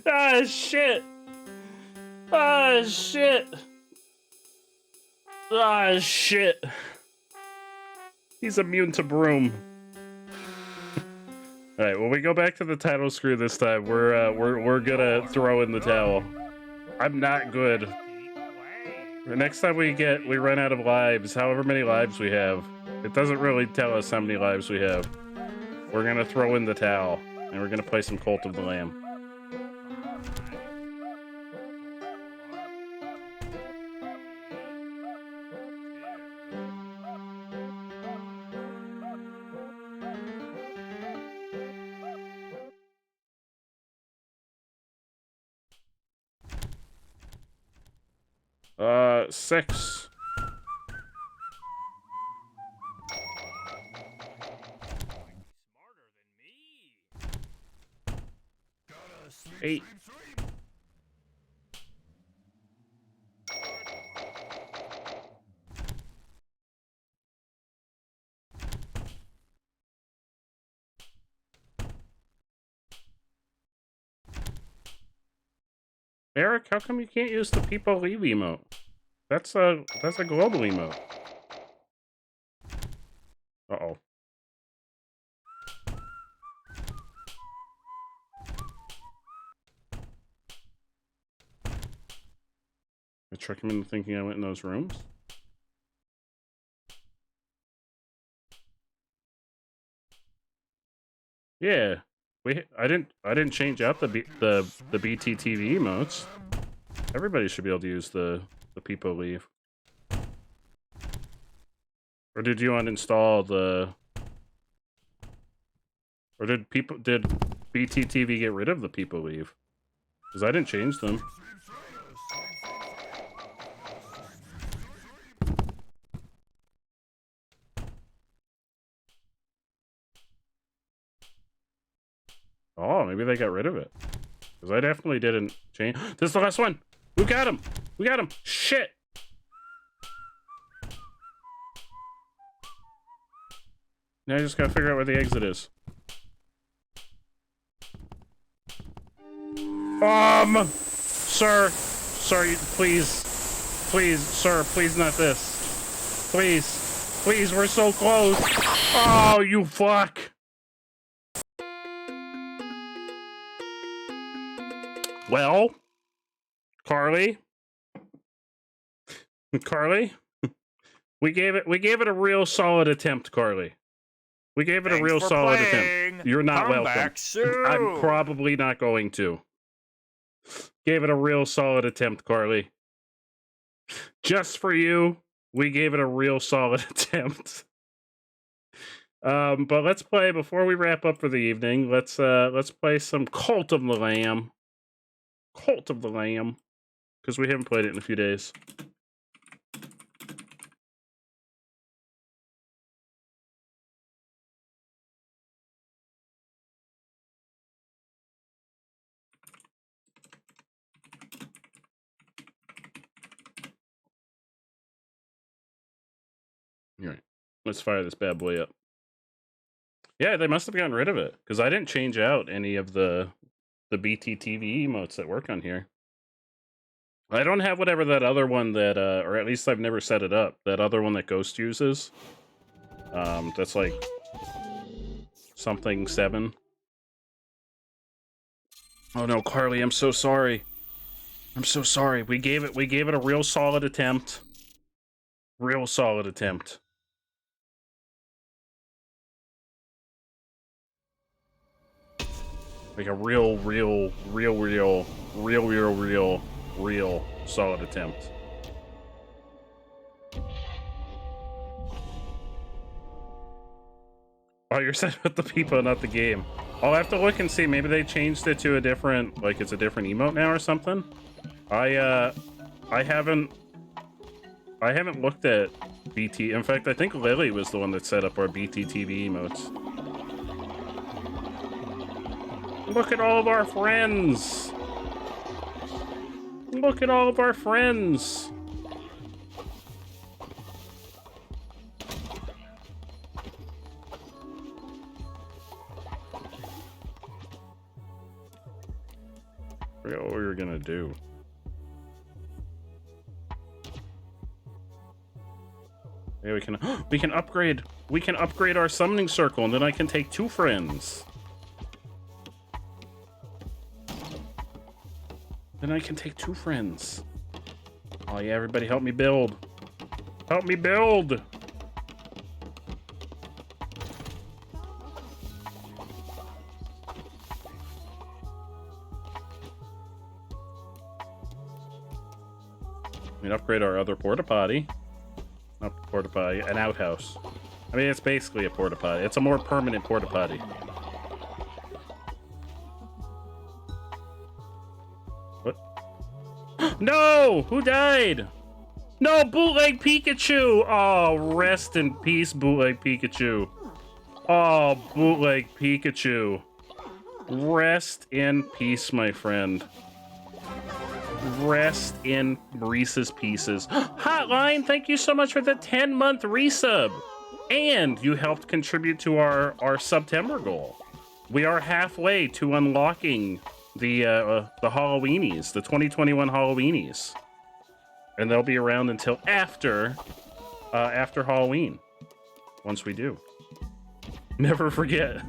Ah, shit. Ah, shit. Ah, shit. He's immune to Broom. All right, when we go back to the title screen this time, we're gonna throw in the towel. I'm not good. Next time we run out of lives, however many lives we have, it doesn't really tell us how many lives we have. We're gonna throw in the towel, and we're gonna play some Cult of the Lamb. Six. Eight. Eric, how come you can't use the people leave emote? That's a global emote. Uh-oh. I trick him into thinking I went in those rooms. Yeah, I didn't change out the BTTV emotes. Everybody should be able to use the people leave. Or did you uninstall the? Or did BTTV get rid of the people leave? Because I didn't change them. Oh, maybe they got rid of it. Because I definitely didn't change. This is the last one. We got him. We got him. Shit. Now I just gotta figure out where the exit is. Sir, please, sir, please not this. Please, we're so close. Oh, you fuck. Well, Carly, we gave it a real solid attempt, Carly. We gave it a real solid attempt. You're not Come welcome. back soon. I'm probably not going to. Gave it a real solid attempt, Carly. Just for you, we gave it a real solid attempt. But let's play before we wrap up for the evening. Let's play some Cult of the Lamb. Cult of the Lamb, because we haven't played it in a few days. All right, let's fire this bad boy up. Yeah, they must have gotten rid of it because I didn't change out any of the BTTV emotes that work on here. I don't have whatever that other one that, or at least I've never set it up. That other one that Ghost uses. That's like something 7. Oh no, Carly, I'm so sorry. I'm so sorry. We gave it a real solid attempt. Real solid attempt. Like a real solid attempt. Oh, you're set with the people, not the game. I'll have to look and see. Maybe they changed it to a different, like it's a different emote now or something. I haven't looked at BT. In fact, I think Lily was the one that set up our BTTV emotes. Look at all of our friends. Look at all of our friends. I forgot what we were gonna do. Yeah, we can upgrade our summoning circle, and then I can take 2 friends. Then I can take 2 friends. Oh yeah, everybody help me build. Help me build! We can upgrade our other porta potty. Not porta potty, an outhouse. I mean, it's basically a porta potty. It's a more permanent porta potty. No! Who died? No, Bootleg Pikachu! Oh, rest in peace, Bootleg Pikachu. Oh, Bootleg Pikachu. Rest in peace, my friend. Rest in Reese's Pieces. Hotline, thank you so much for the 10-month resub. And you helped contribute to our September goal. We are halfway to unlocking the Halloweenies, the 2021 Halloweenies, and they'll be around until after Halloween. Once we do, never forget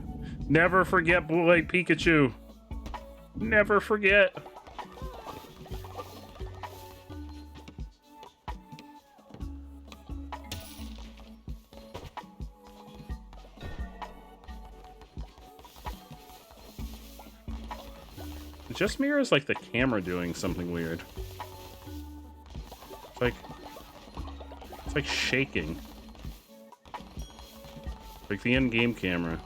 Bootleg Pikachu. Never forget. Just me, or is like the camera doing something weird? It's like shaking. Like the in-game camera.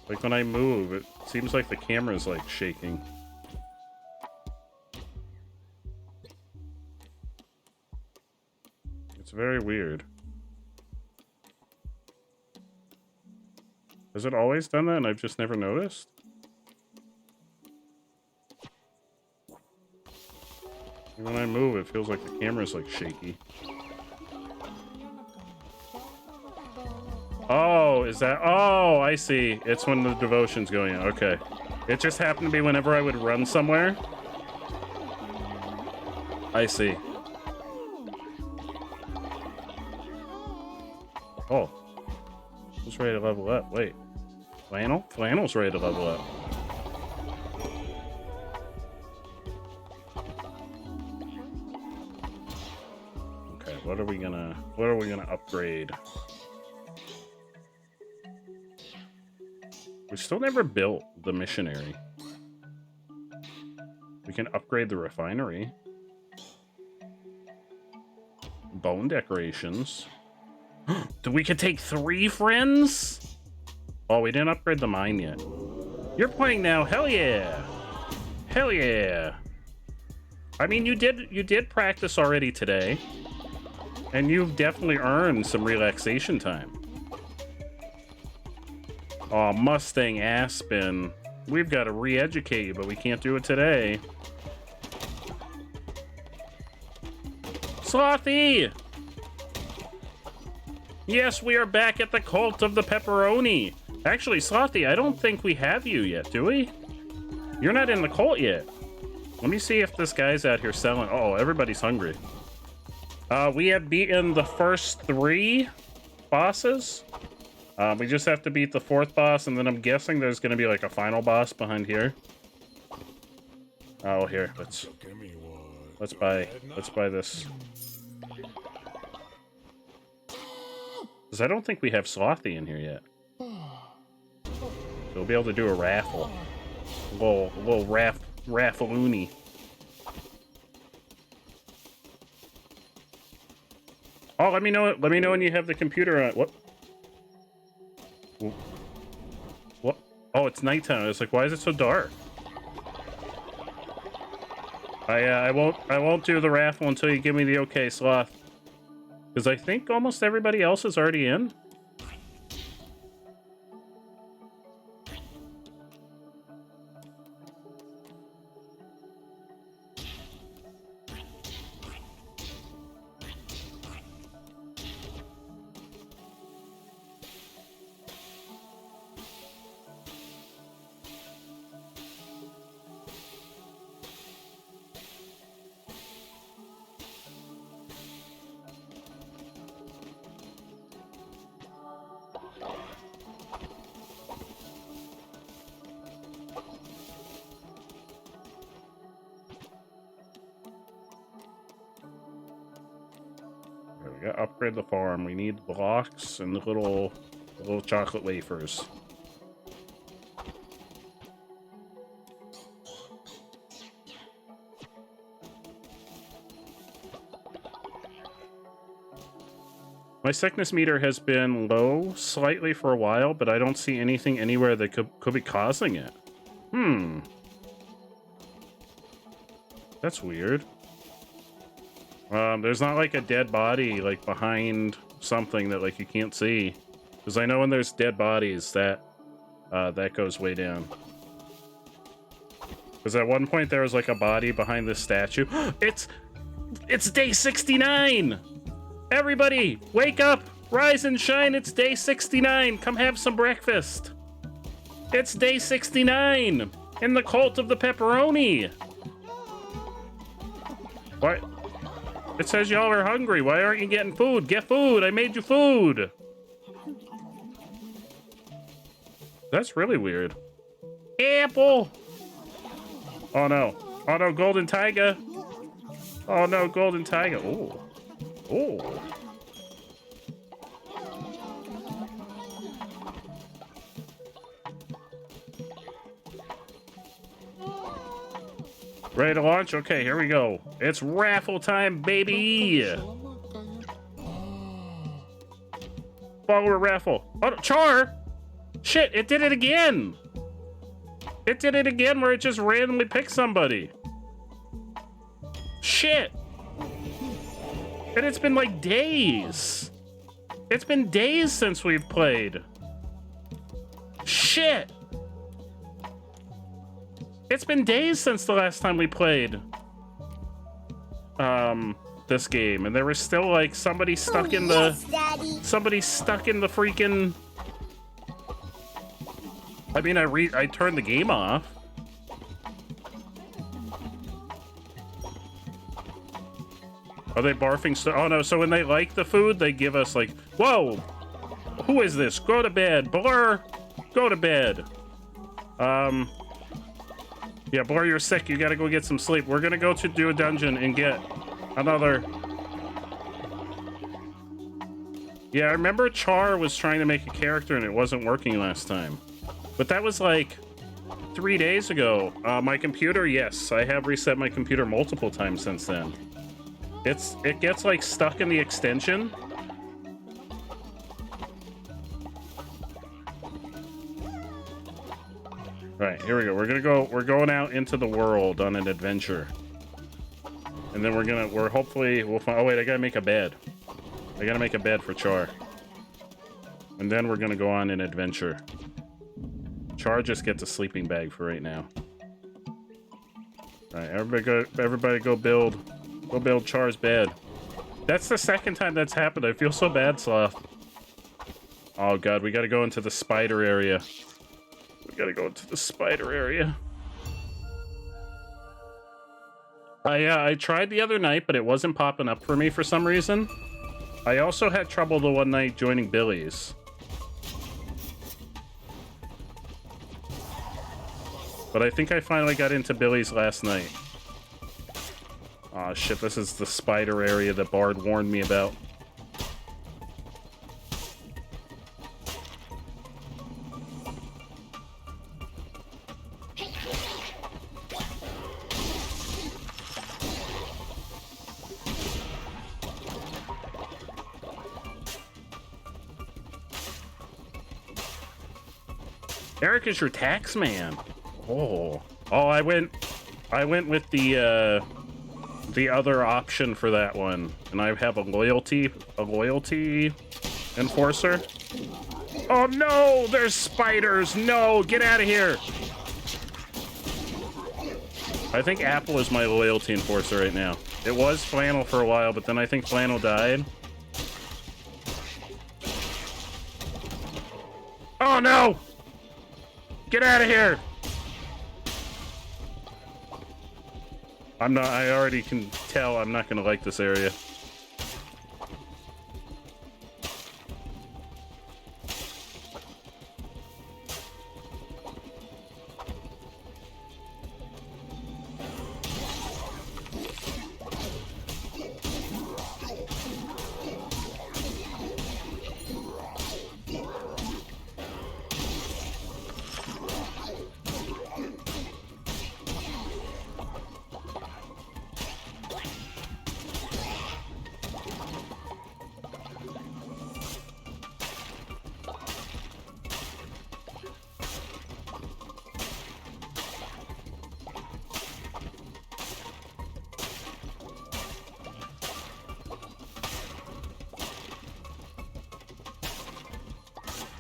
Like when I move, it seems like the camera's like shaking. It's very weird. Has it always done that and I've just never noticed? When I move, it feels like the camera's like shaky. Oh, is that? Oh, I see. It's when the devotion's going on. Okay. It just happened to be whenever I would run somewhere, I see. Oh. Who's ready to level up? Wait. Flannel? Flannel's ready to level up. Okay, what are we gonna upgrade? We still never built the missionary. We can upgrade the refinery. Bone decorations. We could take 3 friends? Oh, we didn't upgrade the mine yet. You're playing now. Hell yeah. Hell yeah. I mean, you did practice already today. And you've definitely earned some relaxation time. Oh, Mustang Aspen. We've got to re-educate you, but we can't do it today. Slothy! Yes, we are back at the cult of the pepperoni. Actually, Slothy, I don't think we have you yet, do we? You're not in the cult yet. Let me see if this guy's out here selling. Oh, everybody's hungry. We have beaten the first 3 bosses. We just have to beat the 4th boss, and then I'm guessing there's going to be like a final boss behind here. Oh, here, let's buy this. Because I don't think we have Slothy in here yet. So we'll be able to do a raffle. A little raffle-oony. Oh, let me know when you have the computer on. What? What? Oh, it's nighttime. I was like, why is it so dark? I won't do the raffle until you give me the okay, Sloth. Because I think almost everybody else is already in. We gotta upgrade the farm. We need blocks and the little chocolate wafers. My sickness meter has been low slightly for a while, but I don't see anything anywhere that could be causing it. That's weird. There's not like a dead body like behind something that like you can't see. Because I know when there's dead bodies that goes way down. Because at one point there was like a body behind this statue. It's day 69! Everybody, wake up! Rise and shine, it's day 69! Come have some breakfast! It's day 69! In the cult of the pepperoni! What? It says y'all are hungry. Why aren't you getting food? Get food! I made you food! That's really weird. Apple! Oh no. Oh no, golden tiger! Oh no, golden tiger. Ooh. Ooh. Ready to launch? Okay, here we go. It's raffle time, baby! Follower raffle. Oh, Char! Shit, it did it again! It did it again where it just randomly picked somebody. Shit! And it's been like days. It's been days since we've played. Shit! It's been days since the last time we played this game, and there was still like somebody stuck in the freaking. I mean, I turned the game off. Are they barfing? Oh no, so when they like the food, they give us like, whoa, who is this? Go to bed. Blur, go to bed. Yeah, Blur, you're sick. You gotta go get some sleep. We're gonna go to do a dungeon and get another. Yeah, I remember Char was trying to make a character and it wasn't working last time. But that was like 3 days ago. My computer, yes, I have reset my computer multiple times since then. It gets like stuck in the extension. Right, here we go. We're going out into the world on an adventure. And then we'll find, oh wait, I gotta make a bed. I gotta make a bed for Char. And then we're gonna go on an adventure. Char just gets a sleeping bag for right now. Alright, everybody go build Char's bed. That's the second time that's happened. I feel so bad, Sloth. Oh god, we gotta go into the spider area. We gotta go into the spider area. I tried the other night, but it wasn't popping up for me for some reason. I also had trouble the one night joining Billy's. But I think I finally got into Billy's last night. Aw, shit, this is the spider area that Bard warned me about. Eric is your tax man. Oh, I went with the other option for that one, and I have a loyalty enforcer. Oh no, there's spiders. No, get out of here. I think Apple is my loyalty enforcer right now. It was Flannel for a while, but then I think Flannel died. Oh no! Get out of here! I already can tell I'm not gonna like this area.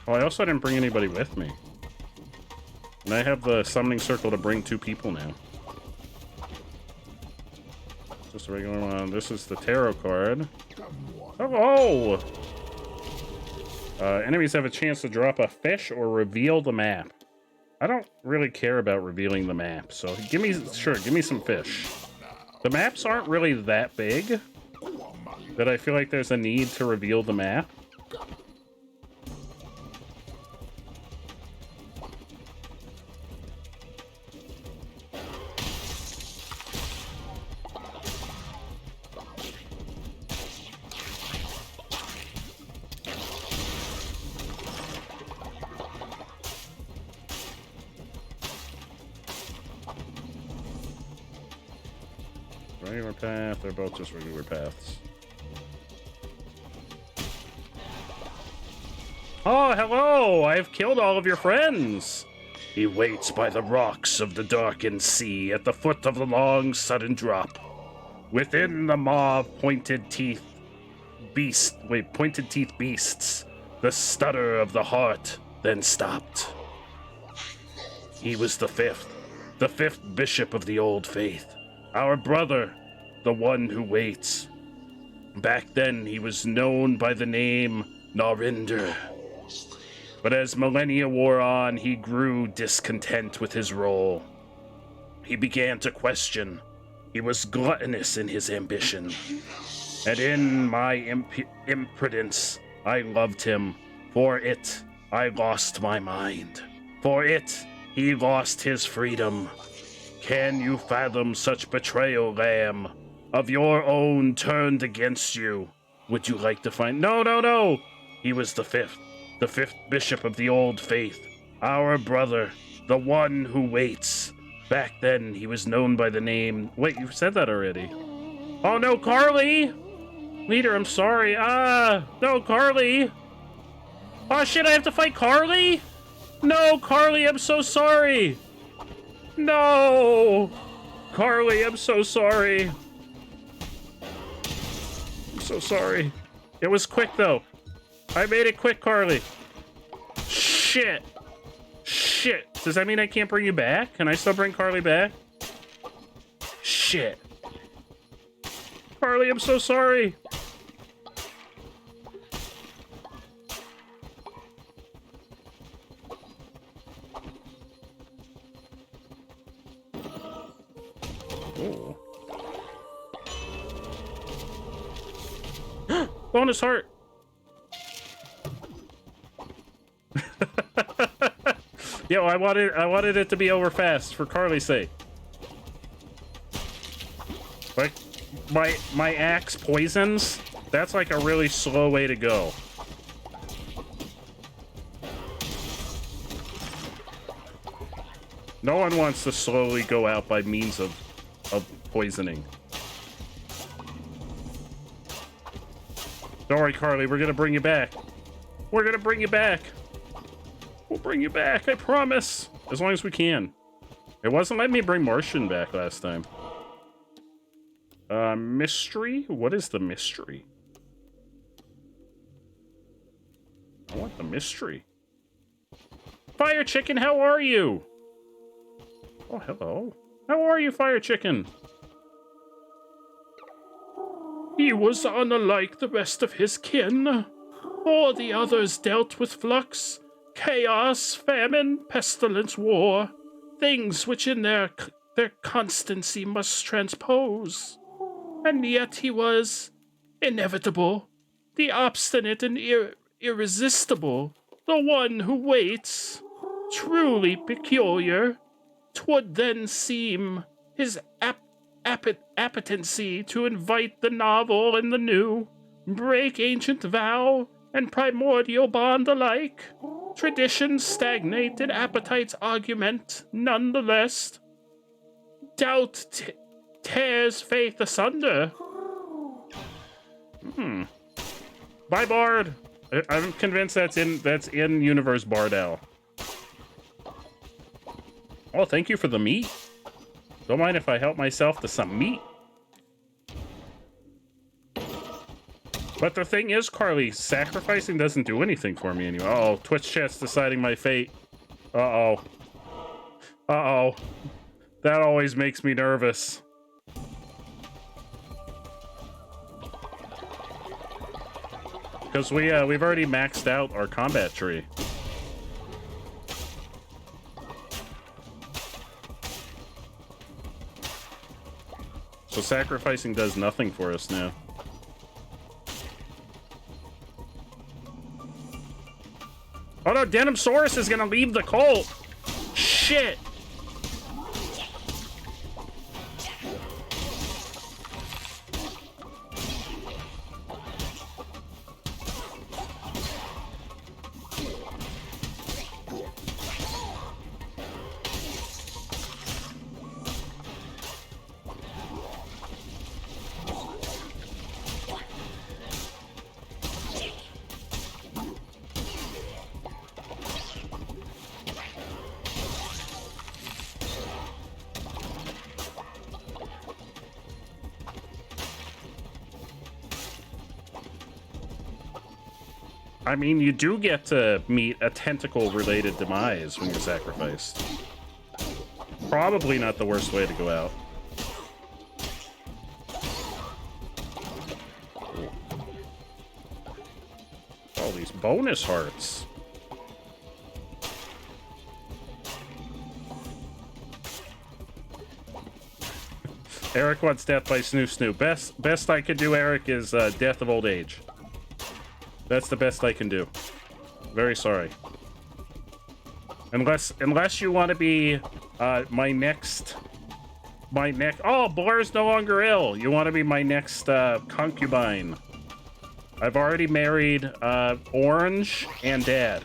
Oh, I also didn't bring anybody with me. And I have the summoning circle to bring 2 people now. Just a regular one. This is the tarot card. Hello! Enemies have a chance to drop a fish or reveal the map. I don't really care about revealing the map, so give me some fish. The maps aren't really that big that I feel like there's a need to reveal the map. Regular path, they're both just regular paths. Oh, hello! I've killed all of your friends! He waits by the rocks of the darkened sea at the foot of the long sudden drop. Within the maw pointed teeth beasts, the stutter of the heart then stopped. He was the fifth bishop of the old faith. Our brother, the one who waits. Back then, he was known by the name Narinder. But as millennia wore on, he grew discontent with his role. He began to question. He was gluttonous in his ambition. And in my impudence, I loved him. For it, I lost my mind. For it, he lost his freedom. Can you fathom such betrayal, lamb? Of your own turned against you. Would you like to find— No, no, no! He was the fifth bishop of the old faith. Our brother, the one who waits. Back then, he was known by the name— Wait, you said that already. Oh no, Carly! Leader, I'm sorry. No, Carly! Oh shit, I have to fight Carly? No, Carly, I'm so sorry! No! Carly, I'm so sorry. I'm so sorry. It was quick, though. I made it quick, Carly. Shit. Shit. Does that mean I can't bring you back? Can I still bring Carly back? Shit. Carly, I'm so sorry. Oh. Bonus heart. Yo, I wanted it to be over fast for Carly's sake. Like my axe poisons. That's like a really slow way to go. No one wants to slowly go out by means of poisoning. Don't worry, Carly, we're gonna bring you back. We're gonna bring you back. We'll bring you back, I promise. As long as we can. It wasn't letting me bring Martian back last time. Mystery? What is the mystery? I want the mystery. Fire Chicken, how are you? Oh, hello. How are you, Fire Chicken? He was unlike the rest of his kin. All the others dealt with flux, chaos, famine, pestilence, war. Things which in their constancy must transpose. And yet he was inevitable, the obstinate and irresistible, the one who waits. Truly peculiar. 'Twould then seem his appetency to invite the novel and the new, break ancient vow and primordial bond alike. Traditions stagnate and appetites augment nonetheless. Doubt tears faith asunder. Bye, Bard. I'm convinced that's in Universe Bardell. Oh, thank you for the meat. Don't mind if I help myself to some meat. But the thing is, Carly, sacrificing doesn't do anything for me anymore. Uh-oh, Twitch chat's deciding my fate. Uh-oh. Uh-oh. That always makes me nervous. Because we've already maxed out our combat tree. So sacrificing does nothing for us now. Oh no, Denimsaurus is gonna leave the cult! Shit! I mean, you do get to meet a tentacle-related demise when you're sacrificed. Probably not the worst way to go out. All these bonus hearts. Eric wants death by Snoo Snoo. Best I could do, Eric, is death of old age. That's the best I can do. Very sorry. Unless you want to be my next. Oh, Blair's no longer ill. You want to be my next concubine. I've already married Orange and Dad.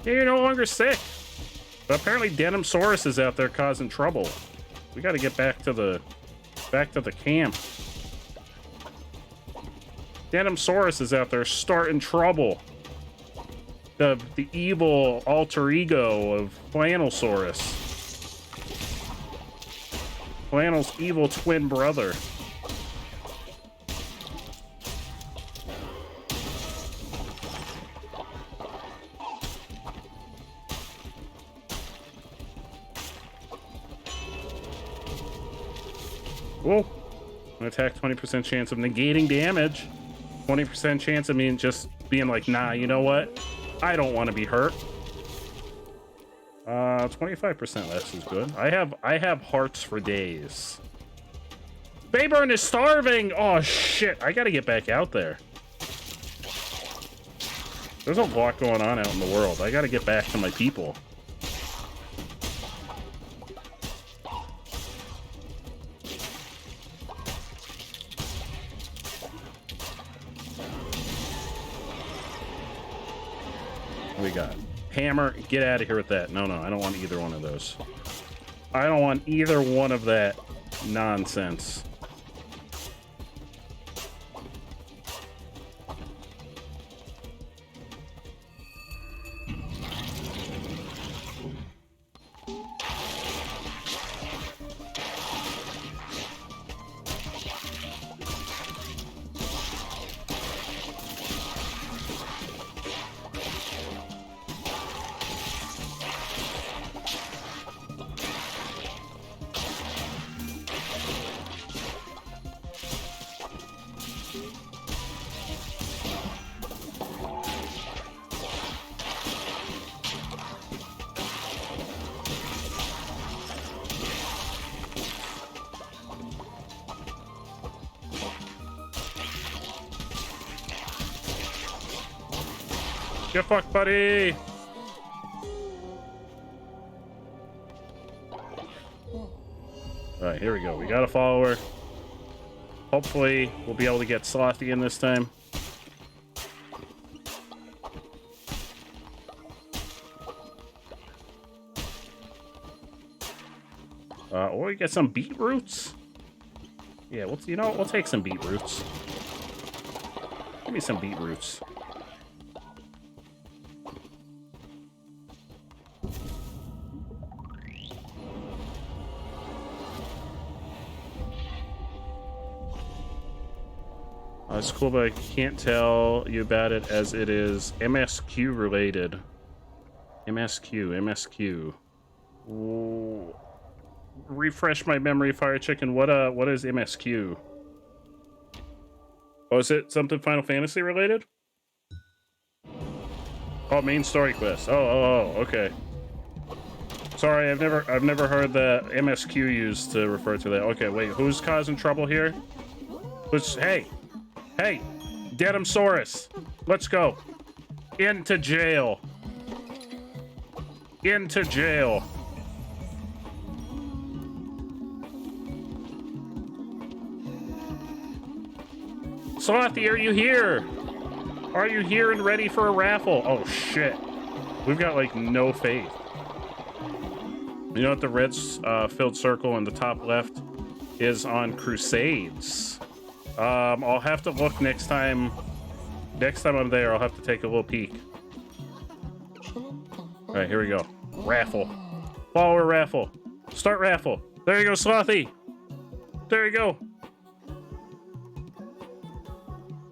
You're no longer sick. But apparently Denimsaurus is out there causing trouble. We got to get back to the camp. Denimsaurus is out there starting trouble. The evil alter ego of Flannelsaurus. Flannel's evil twin brother. Whoa. An attack, 20% chance of negating damage. 20% chance of me just being like, nah, you know what? I don't want to be hurt. 25% less is good. I have hearts for days. Bayburn is starving! Oh shit, I gotta get back out there. There's a lot going on out in the world. I gotta get back to my people. We got hammer. Get out of here with that. No, I don't want either one of those. I don't want either one of that nonsense. Get fucked, buddy! Alright, here we go. We got a follower. Hopefully, we'll be able to get Slothy in this time. Or we get some beetroots. Yeah, we'll take some beetroots. Give me some beetroots. It's cool, but I can't tell you about it as it is MSQ related. MSQ. Ooh. Refresh my memory, Fire Chicken. What is MSQ? Oh, is it something Final Fantasy related? Oh, main story quest. Oh, okay. Sorry, I've never heard the MSQ used to refer to that. Okay, wait, who's causing trouble here? Hey, Denimsaurus, let's go. Into jail. Into jail. Slothy, are you here? Are you here and ready for a raffle? Oh, shit. We've got, like, no faith. You know what the red filled circle in the top left is on Crusades. I'll have to look next time Next time I'm there, I'll have to take a little peek. All right, here we go. Raffle. Follower raffle. Start raffle. There you go, Slothy. There you go.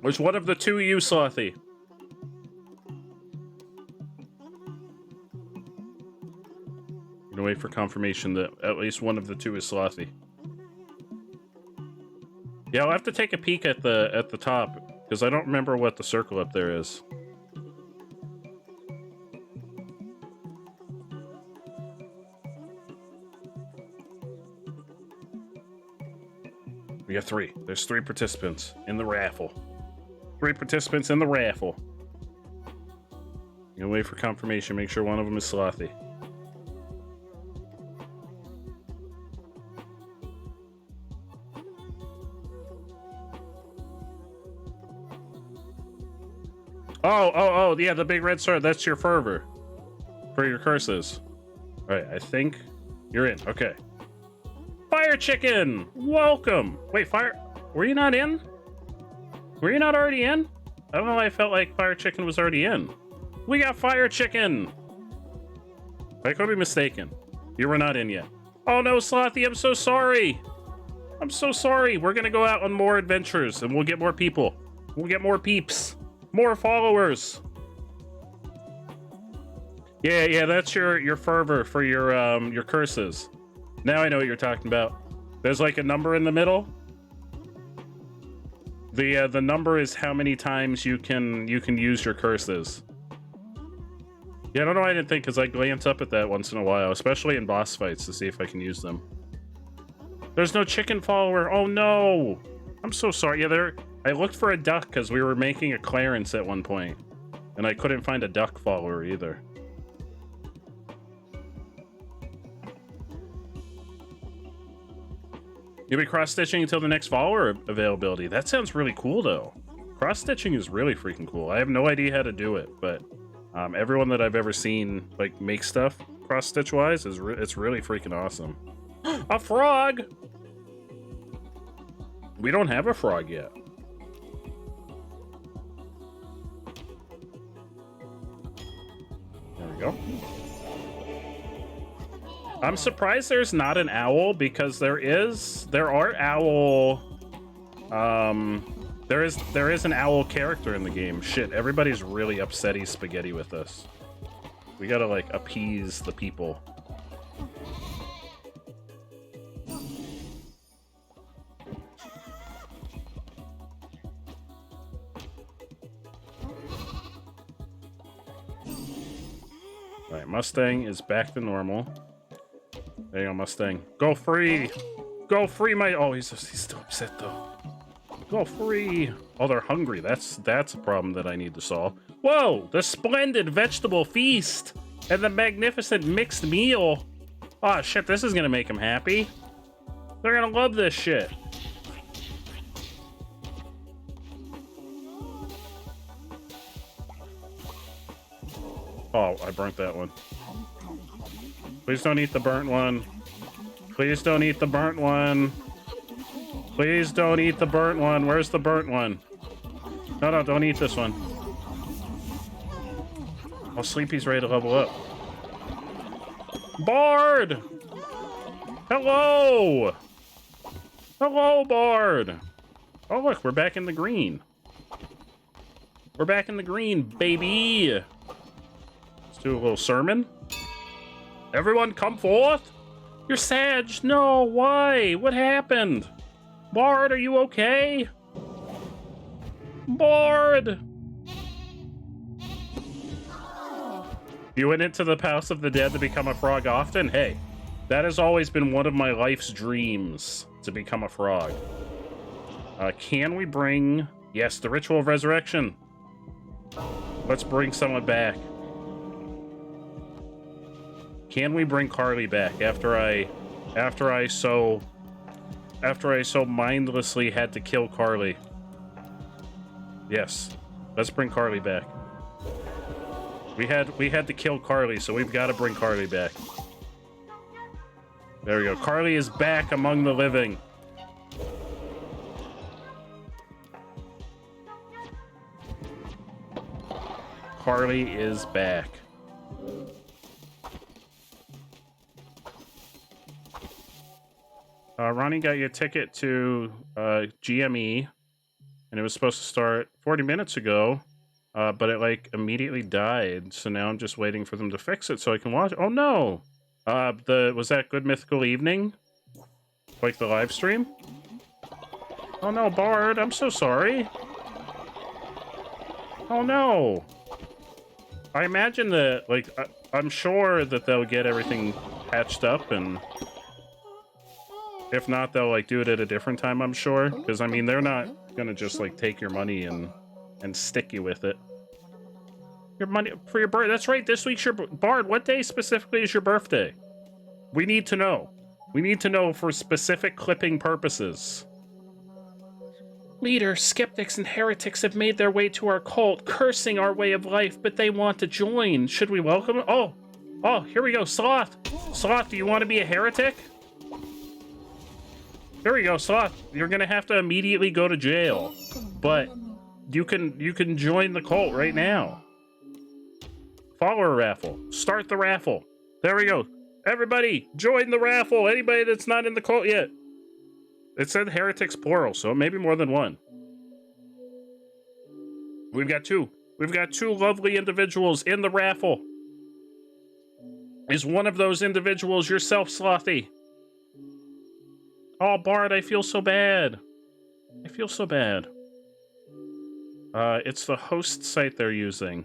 Which one of the two you, Slothy? I'm gonna wait for confirmation that at least one of the two is Slothy. Yeah, I'll have to take a peek at the top because I don't remember what the circle up there is. We got 3. There's 3 participants in the raffle. 3 participants in the raffle. Gonna wait for confirmation. Make sure one of them is Slothy. Oh, yeah, the big red sword. That's your fervor for your curses. All right, I think you're in. Okay. Fire Chicken, welcome. Wait, were you not in? Were you not already in? I don't know why I felt like Fire Chicken was already in. We got Fire Chicken. I could be mistaken. You were not in yet. Oh no, Slothy, I'm so sorry. I'm so sorry. We're gonna go out on more adventures and we'll get more people. We'll get more peeps. More followers. Yeah, that's your fervor for your curses. Now I know what you're talking about. There's like a number in the middle. The number is how many times you can use your curses. Yeah, I don't know why I didn't think, because I glance up at that once in a while, especially in boss fights to see if I can use them. There's no chicken follower. Oh no. I'm so sorry. Yeah, I looked for a duck because we were making a clearance at one point, and I couldn't find a duck follower either. You'll be cross-stitching until the next follower availability. That sounds really cool, though. Cross-stitching is really freaking cool. I have no idea how to do it, but everyone that I've ever seen like make stuff cross-stitch-wise it's really freaking awesome. A frog! We don't have a frog yet. There we go. I'm surprised there's not an owl because there are owl. There is an owl character in the game. Shit, everybody's really upsetty spaghetti with us. We gotta like appease the people. All right, Mustang is back to normal. There you go, Mustang. Go free! Go free, my... Oh, he's still upset, though. Go free! Oh, they're hungry. That's a problem that I need to solve. Whoa! The splendid vegetable feast! And the magnificent mixed meal! Oh, shit, this is gonna make them happy. They're gonna love this shit. Oh, I burnt that one. Please don't eat the burnt one. Please don't eat the burnt one. Please don't eat the burnt one. Where's the burnt one? No, don't eat this one. Oh, Sleepy's ready to level up. Bard! Hello! Hello, Bard! Oh, look, we're back in the green. We're back in the green, baby! Let's do a little sermon. Everyone come forth! You're sad. No, why? What happened? Bard, are you okay? Bard! You went into the House of the Dead to become a frog often? Hey, that has always been one of my life's dreams, to become a frog. Can we bring... Yes, the Ritual of Resurrection. Let's bring someone back. Can we bring Carly back after I so mindlessly had to kill Carly? Yes. Let's bring Carly back. We had to kill Carly, so we've got to bring Carly back. There we go. Carly is back among the living. Carly is back. Ronnie got you a ticket to GME, and it was supposed to start 40 minutes ago, but it like immediately died. So now I'm just waiting for them to fix it so I can watch. Oh no! Was that Good Mythical Evening? Like the live stream? Oh no, Bard! I'm so sorry. Oh no! I imagine that, like, I'm sure that they'll get everything patched up, and if not, they'll, like, do it at a different time, I'm sure. Because, I mean, they're not gonna just, like, take your money and stick you with it. Your money for your birthday. That's right, this week's your... Bard, what day specifically is your birthday? We need to know. We need to know for specific clipping purposes. Leader, skeptics and heretics have made their way to our cult, cursing our way of life, but they want to join. Should we welcome them? Oh, here we go. Sloth. Sloth, do you want to be a heretic? Here we go, Sloth. You're gonna have to immediately go to jail, but you can join the cult right now. Follower raffle. Start the raffle. There we go. Everybody, join the raffle. Anybody that's not in the cult yet. It said heretics plural, so maybe more than one. We've got two. We've got two lovely individuals in the raffle. Is one of those individuals yourself, Slothy? Oh, Bard, I feel so bad. I feel so bad. It's the host site they're using.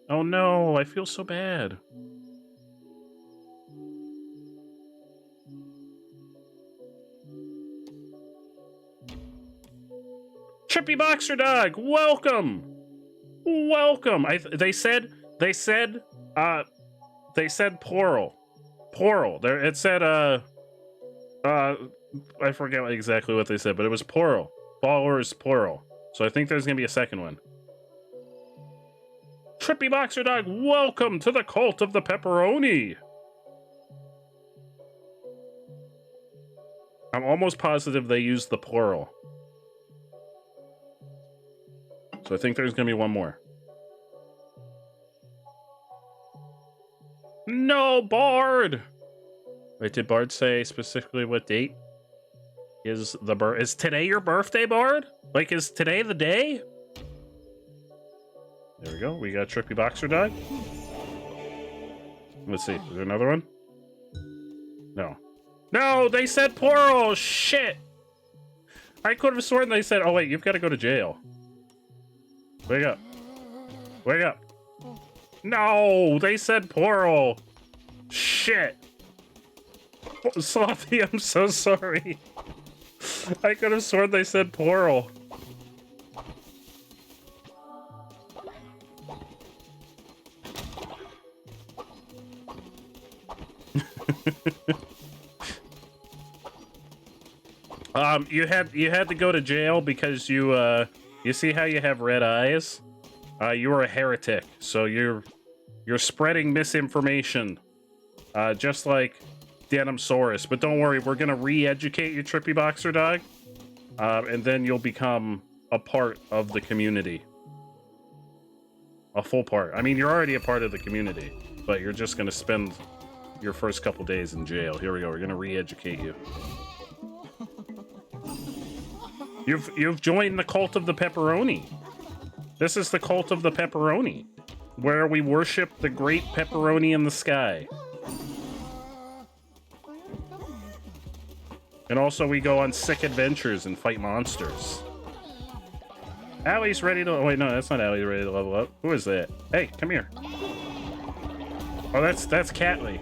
Oh no, I feel so bad. Trippy Boxer Dog, welcome! Welcome! They said plural. Plural. It said, I forget exactly what they said, but it was plural. Followers, plural. So I think there's gonna be a second one. Trippy Boxer Dog, welcome to the cult of the pepperoni! I'm almost positive they used the plural. So I think there's gonna be one more. No, Bard! Wait, did Bard say specifically what date is is today your birthday, Bard? Like, is today the day? There we go. We got Trippy Boxer Dog. Let's see. Is there another one? No. No, they said plural! Shit! I could have sworn they said, oh wait, you've got to go to jail. Wake up. Wake up. No, they said plural. Shit. Slothy, I'm so sorry. I could have sworn they said plural. You had to go to jail because you see how you have red eyes? You are a heretic, so you're spreading misinformation, just like Denimsaurus. But don't worry, we're gonna re-educate you, Trippy Boxer Dog, and then you'll become a part of the community, a full part. I mean, you're already a part of the community, but you're just gonna spend your first couple days in jail. Here we go. We're gonna re-educate you. You've joined the cult of the pepperoni. This is the cult of the pepperoni, where we worship the great pepperoni in the sky. And also we go on sick adventures and fight monsters. Allie's ready to... Oh, wait, no, that's not Allie ready to level up. Who is that? Hey, come here. Oh, that's Catley.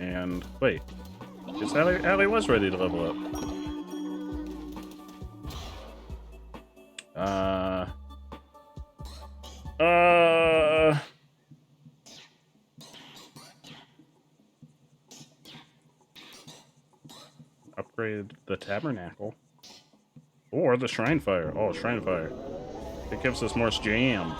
And, wait. Because Allie was ready to level up. Upgrade the tabernacle. Or the shrine fire. Oh, shrine fire. It gives us more jam.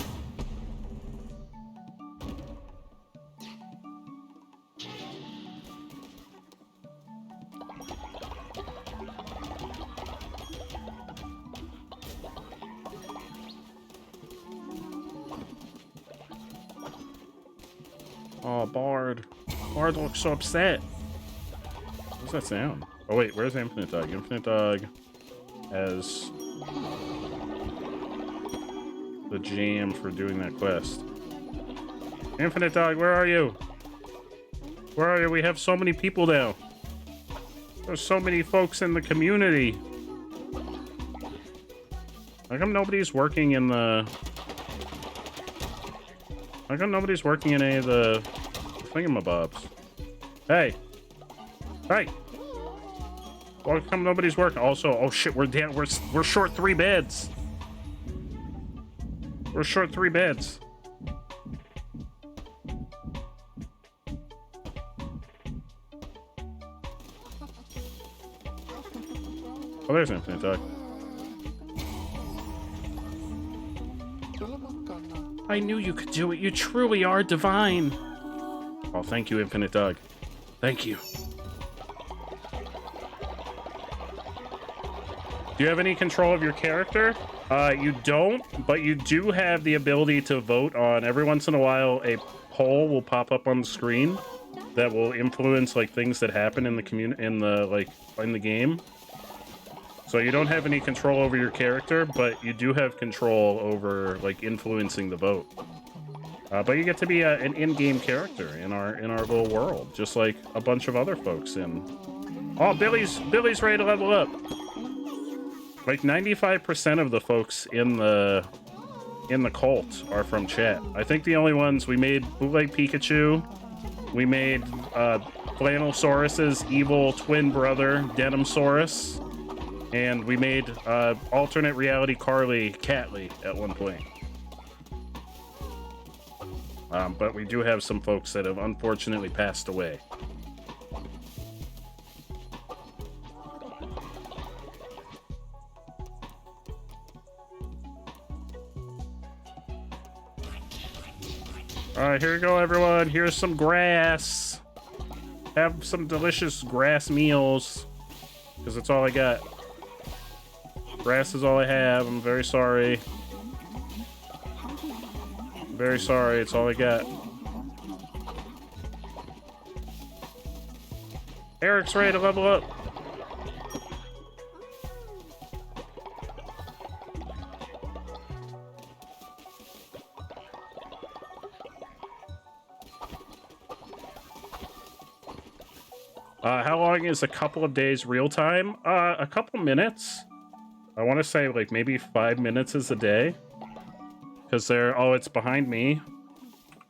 Oh, Bard. Bard looks so upset. What does that sound? Oh, wait, where's Infinite Dog? Infinite Dog has the jam for doing that quest. Infinite Dog, where are you? Where are you? We have so many people now. There's so many folks in the community. How come nobody's working in the... How come nobody's working in any of the thingamabobs? Hey! Hey! How come nobody's working? Also, oh shit, we're down. We're short 3 beds. We're short 3 beds. Oh, there's Infinite Dog. I knew you could do it. You truly are divine. Oh, thank you, Infinite Dog. Thank you. Do you have any control of your character? You don't, but you do have the ability to vote on. Every once in a while, a poll will pop up on the screen that will influence like things that happen in the in the game. So you don't have any control over your character, but you do have control over like influencing the vote. But you get to be an in-game character in our little world, just like a bunch of other folks in. Oh, Billy's ready to level up. Like 95% of the folks in the cult are from chat. I think the only ones we made Bootleg Pikachu, we made Flannelsaurus's evil twin brother Denimsaurus, and we made alternate reality Carly Catley at one point. But we do have some folks that have unfortunately passed away. Alright, here we go, everyone. Here's some grass. Have some delicious grass meals. Because that's all I got. Grass is all I have. I'm very sorry. Very sorry. It's all I got. Eric's ready to level up. How long is a couple of days real time? A couple minutes. I want to say like maybe 5 minutes is a day. Because it's behind me.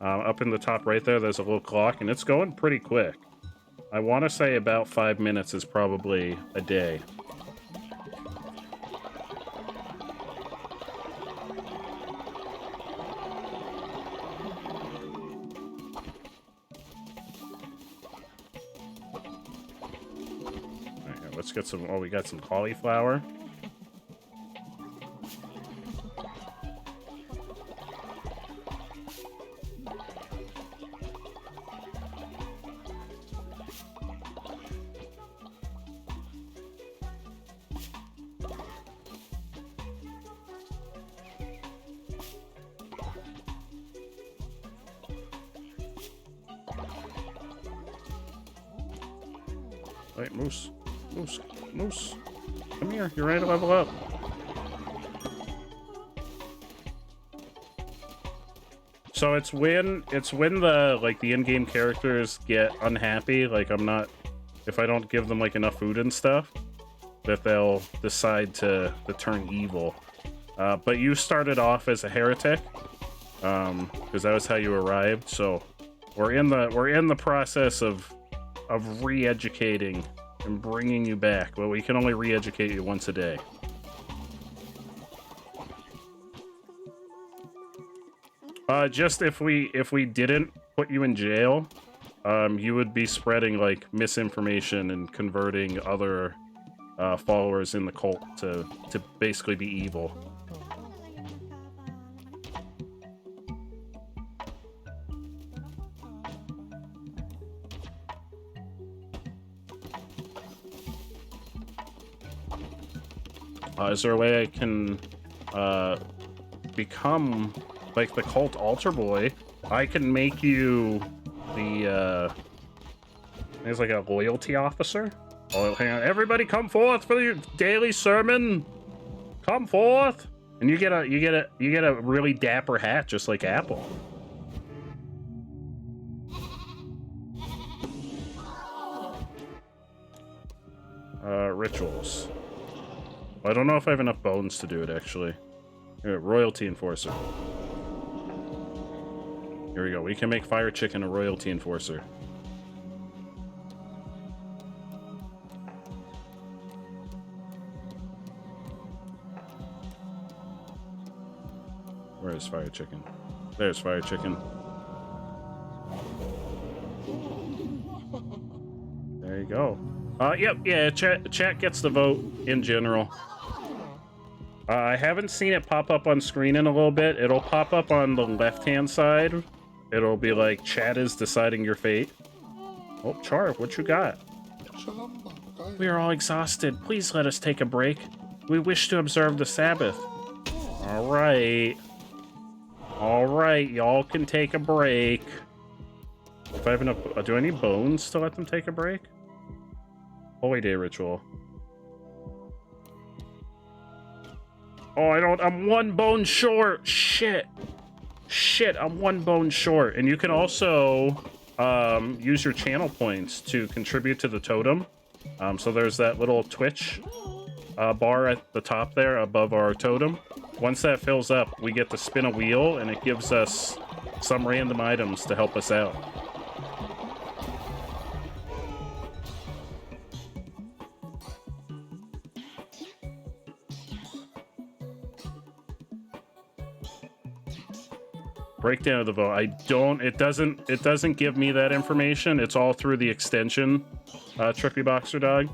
Up in the top right there, there's a little clock, and it's going pretty quick. I want to say about 5 minutes is probably a day. Let's get some. Oh, we got some cauliflower. Wait, Moose. Moose. Come here. You're ready to level up. So it's when the in-game characters get unhappy, like if I don't give them like enough food and stuff, that they'll decide to turn evil. But you started off as a heretic, because that was how you arrived. So we're in the process of re-educating and bringing you back, but we can only re-educate you once a day. Just if we didn't put you in jail, you would be spreading like misinformation and converting other followers in the cult to basically be evil. Is there a way I can become like the cult altar boy? I can make you there's like a loyalty officer. Oh, hang on. Everybody come forth for your daily sermon. Come forth. And you get a really dapper hat, just like Apple. Rituals. Well, I don't know if I have enough bones to do it, actually. Here, royalty enforcer. Here we go. We can make Fire Chicken a royalty enforcer. Where is Fire Chicken? There's Fire Chicken. There you go. Yep, yeah, chat gets the vote in general. I haven't seen it pop up on screen in a little bit. It'll pop up on the left-hand side. It'll be like, chat is deciding your fate. Oh, Charv, what you got? We are all exhausted. Please let us take a break. We wish to observe the Sabbath. All right. All right, y'all can take a break. If I have enough... do I need bones to let them take a break? Holy Day Ritual. Oh, I don't... I'm one bone short! Shit! Shit, I'm one bone short. And you can also use your channel points to contribute to the totem. So there's that little Twitch bar at the top there above our totem. Once that fills up, we get to spin a wheel, and it gives us some random items to help us out. Breakdown of the vote. It doesn't give me that information. It's all through the extension, Trippy Boxer Dog.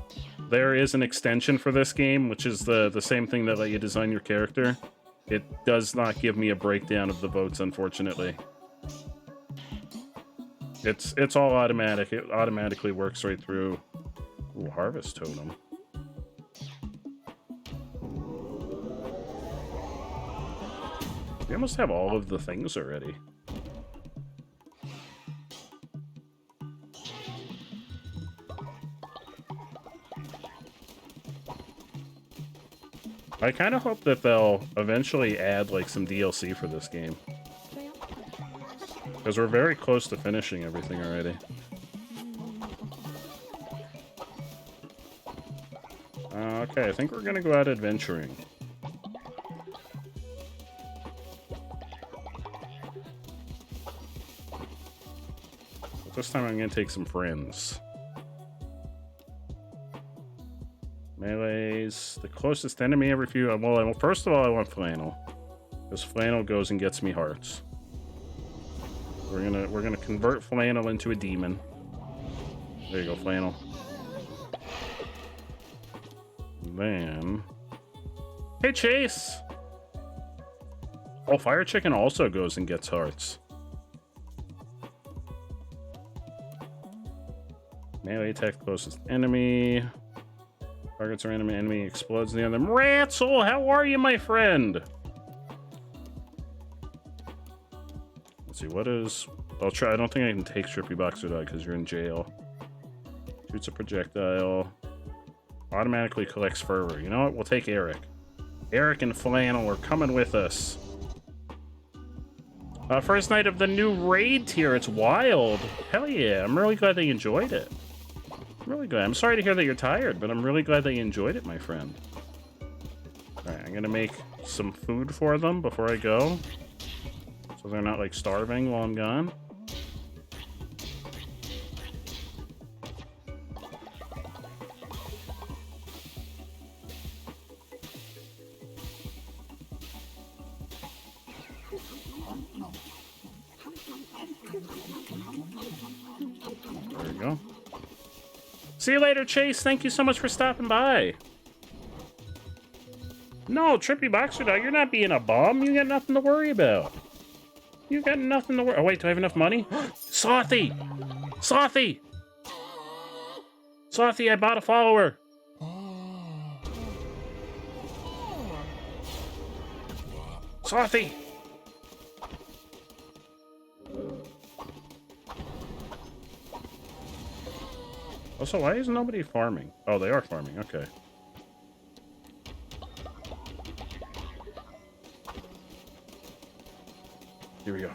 There is an extension for this game, which is the same thing that let you design your character. It does not give me a breakdown of the votes, unfortunately. It's all automatic. It automatically works right through. Ooh, Harvest Totem. We almost have all of the things already. I kind of hope that they'll eventually add like some DLC for this game. Because we're very close to finishing everything already. Okay, I think we're gonna go out adventuring. This time I'm gonna take some friends. Melees. The closest enemy every few. Well, first of all, I want Flannel, because Flannel goes and gets me hearts. We're gonna convert Flannel into a demon. There you go, Flannel. Then, hey Chase. Oh, Fire Chicken also goes and gets hearts. Melee attack closest enemy. Targets are enemy explodes near them. Ransel, how are you, my friend? Let's see, what is... I'll try. I don't think I can take Trippy Boxer Dog because you're in jail. Shoots a projectile. Automatically collects fervor. You know what? We'll take Eric. Eric and Flannel are coming with us. First night of the new raid tier. It's wild. Hell yeah. I'm really glad they enjoyed it. Really glad. I'm sorry to hear that you're tired, but I'm really glad that you enjoyed it, my friend. Alright, I'm gonna make some food for them before I go, so they're not like starving while I'm gone. There we go. See you later, Chase. Thank you so much for stopping by. No, Trippy Boxer Dog, you're not being a bum. You got nothing to worry about. You got nothing to worry. Oh, wait, do I have enough money? Slothy! Slothy! Slothy, I bought a follower. Slothy! Also, why is nobody farming? Oh, they are farming. Okay. Here we go.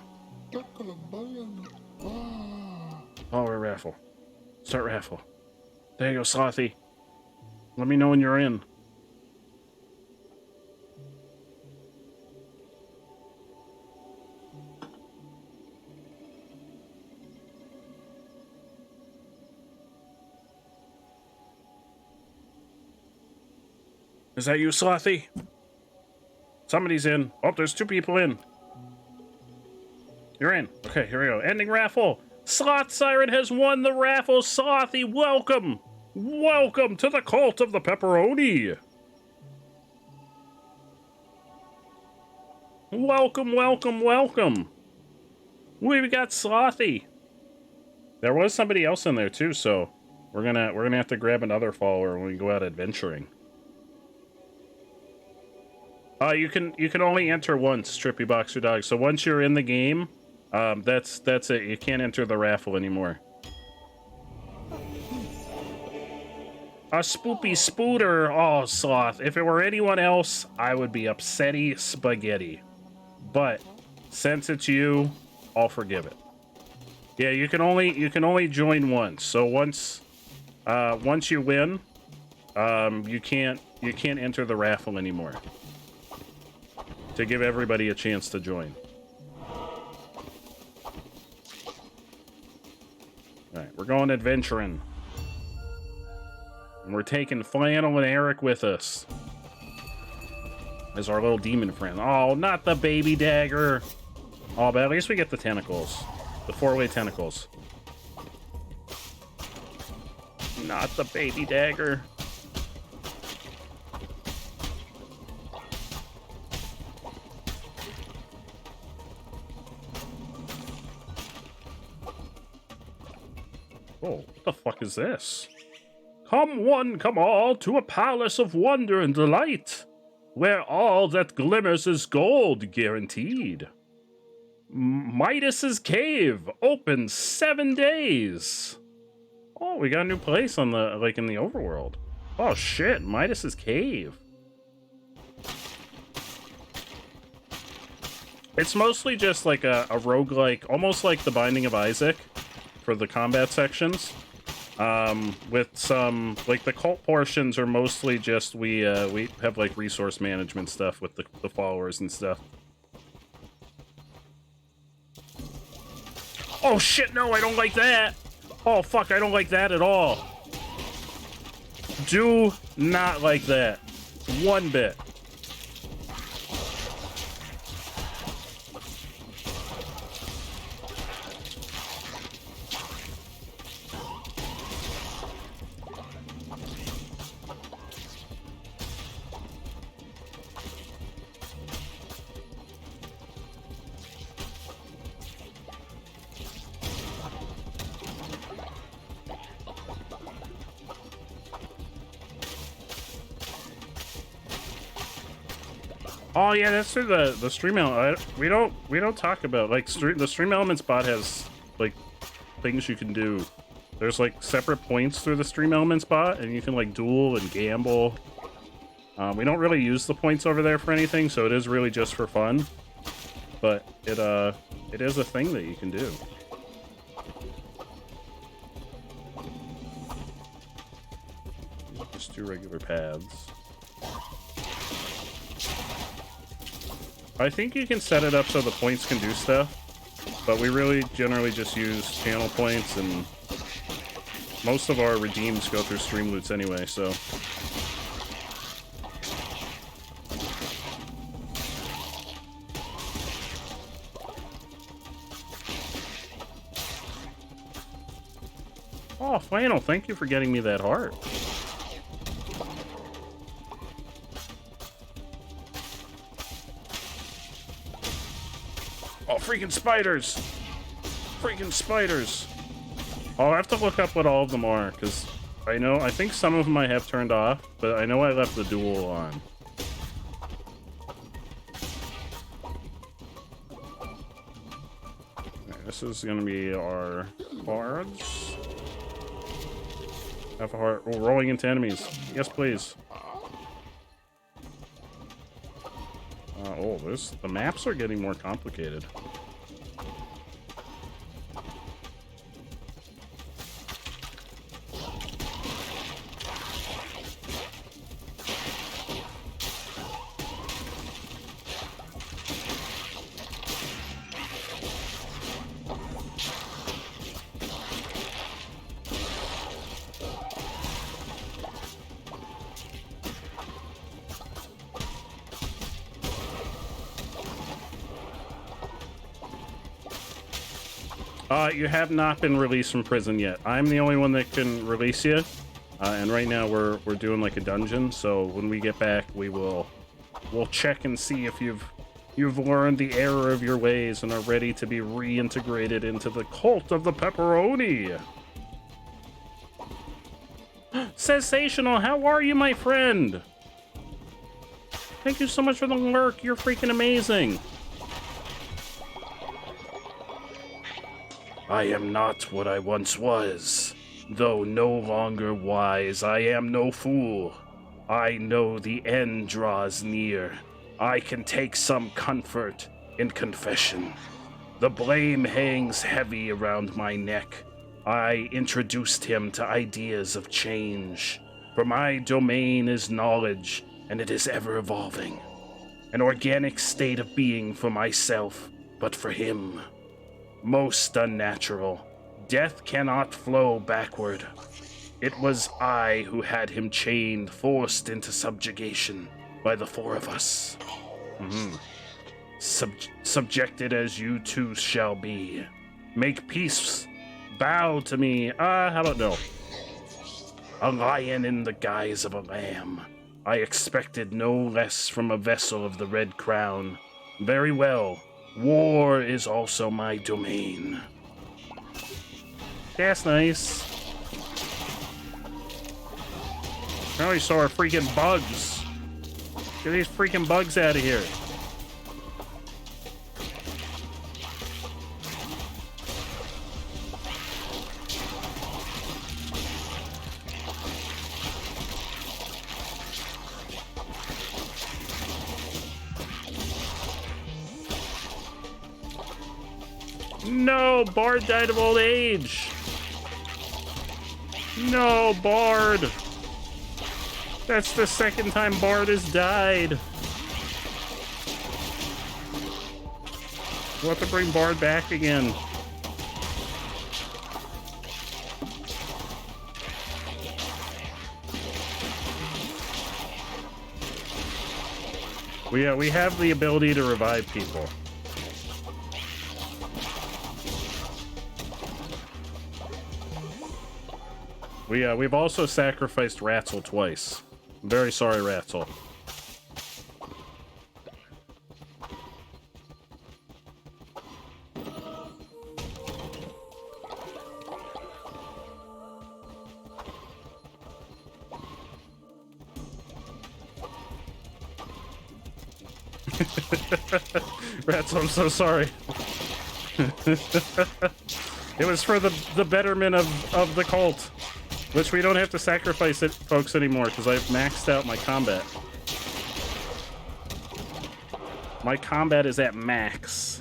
Oh, we're raffle. Start raffle. There you go, Slothy. Let me know when you're in. Is that you, Slothy? Somebody's in. Oh, there's 2 people in. You're in. Okay, here we go. Ending raffle. Sloth Siren has won the raffle. Slothy, welcome. Welcome to the cult of the pepperoni. Welcome, welcome, welcome. We've got Slothy. There was somebody else in there too, so we're gonna have to grab another follower when we go out adventuring. You can only enter once, Trippy Boxer Dog. So once you're in the game, that's it. You can't enter the raffle anymore. A spoopy spooter. Oh, Sloth. If it were anyone else, I would be upsetty spaghetti. But since it's you, I'll forgive it. Yeah, you can only join once. So once you win, you can't enter the raffle anymore. To give everybody a chance to join. Alright, we're going adventuring. And we're taking Flannel and Eric with us. As our little demon friend. Oh, not the baby dagger. Oh, but at least we get the tentacles. The 4-way tentacles. Not the baby dagger. Oh, what the fuck is this? Come one, come all, to a palace of wonder and delight, where all that glimmers is gold, guaranteed. Midas's Cave, open 7 days. Oh, we got a new place on the, like, in the overworld. Oh shit, Midas's Cave. It's mostly just like a roguelike, almost like the Binding of Isaac for the combat sections. With some, like, the cult portions are mostly just we have like resource management stuff with the followers and stuff. Oh shit, no, I don't like that. Oh fuck, I don't like that at all. Do not like that. One bit. Oh yeah, that's through the stream element. We don't talk about, like, the stream elements bot has like things you can do. There's like separate points through the stream elements bot, and you can like duel and gamble. We don't really use the points over there for anything, so it is really just for fun. But it is a thing that you can do. Just do regular paths. I think you can set it up so the points can do stuff, but we really generally just use channel points, and most of our redeems go through stream loots anyway, so. Oh, Flannel, thank you for getting me that heart. Oh, freaking spiders! Freaking spiders! I'll have to look up what all of them are, because I think some of them I have turned off, but I know I left the duel on. Okay, this is going to be our cards. Have a heart. Oh, rolling into enemies. Yes, please. Oh, the maps are getting more complicated. You have not been released from prison yet. I'm the only one that can release you, and right now we're doing like a dungeon. So when we get back, we'll check and see if you've learned the error of your ways and are ready to be reintegrated into the cult of the pepperoni. Sensational, how are you, my friend? Thank you so much for the lurk. You're freaking amazing. I am not what I once was. Though no longer wise, I am no fool. I know the end draws near. I can take some comfort in confession. The blame hangs heavy around my neck. I introduced him to ideas of change. For my domain is knowledge, and it is ever evolving. An organic state of being for myself, but for him. Most unnatural. Death cannot flow backward. It was I who had him chained, forced into subjugation by the four of us. Subjected as you two shall be. Make peace. Bow to me. How about no? A lion in the guise of a lamb. I expected no less from a vessel of the Red Crown. Very well. War is also my domain. That's nice. Now we saw our freaking bugs. Get these freaking bugs out of here. No, Bard died of old age. No, Bard. That's the second time Bard has died. We'll have to bring Bard back again. We have the ability to revive people. We've also sacrificed Ratzel twice. I'm very sorry, Ratzel. Ratzel, I'm so sorry. It was for the betterment of the cult. Which we don't have to sacrifice it, folks, anymore, because I've maxed out my combat. My combat is at max.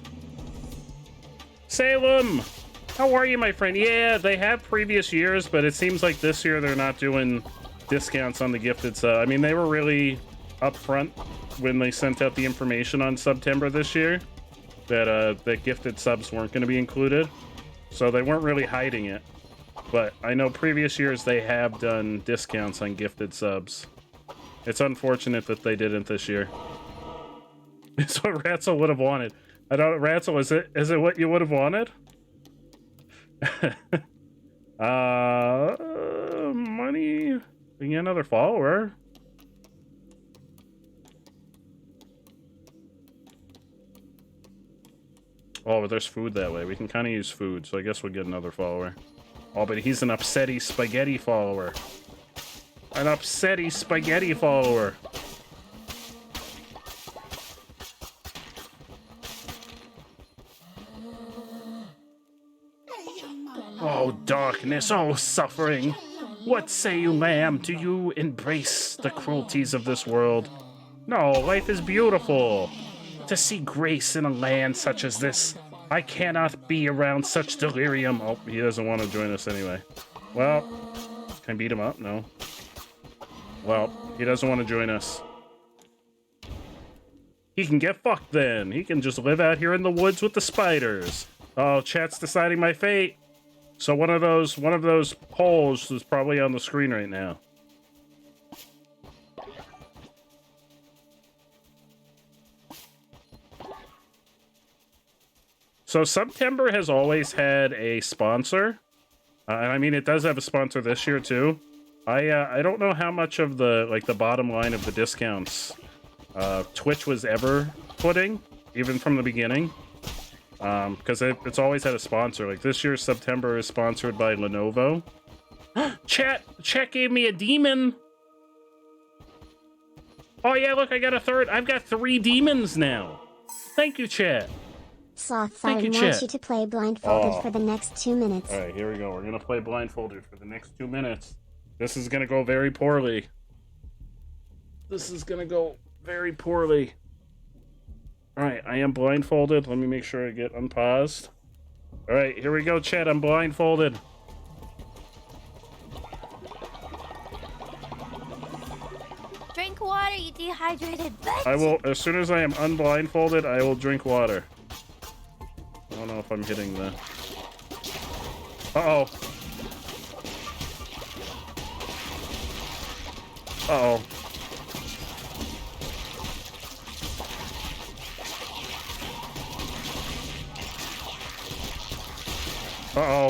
Salem! How are you, my friend? Yeah, they have previous years, but it seems like this year they're not doing discounts on the gifted sub. I mean, they were really upfront when they sent out the information on September this year that gifted subs weren't going to be included. So they weren't really hiding it. But I know previous years they have done discounts on gifted subs. It's unfortunate that they didn't this year. It's what Ratzel would have wanted. I don't, Ratzel, is it what you would have wanted? Money. We get another follower. Oh, but there's food that way. We can kind of use food, so I guess we'll get another follower. Oh, but he's an upsetty spaghetti follower. An upsetty spaghetti follower. Oh, darkness. Oh, suffering. What say you, lamb? Do you embrace the cruelties of this world? No, life is beautiful. To see grace in a land such as this, I cannot be around such delirium. Oh, he doesn't want to join us anyway. Well, can I beat him up? No. Well, he doesn't want to join us. He can get fucked then. He can just live out here in the woods with the spiders. Oh, chat's deciding my fate. So one of those polls is probably on the screen right now. So September has always had a sponsor. And I mean, it does have a sponsor this year too. I don't know how much of the bottom line of the discounts Twitch was ever putting, even from the beginning. Because it's always had a sponsor. Like this year's September is sponsored by Lenovo. Chat gave me a demon. Oh yeah, look, I got a third. I've got 3 demons now. Thank you, chat. Slothfire wants you to play blindfolded for the next 2 minutes. All right, here we go. We're gonna play blindfolded for the next 2 minutes. This is gonna go very poorly. This is gonna go very poorly. All right, I am blindfolded. Let me make sure I get unpaused. All right, here we go, chat. I'm blindfolded. Drink water, you dehydrated bitch. I will, as soon as I am unblindfolded, I will drink water. I don't know if I'm hitting the... Uh-oh. Uh-oh. Uh-oh.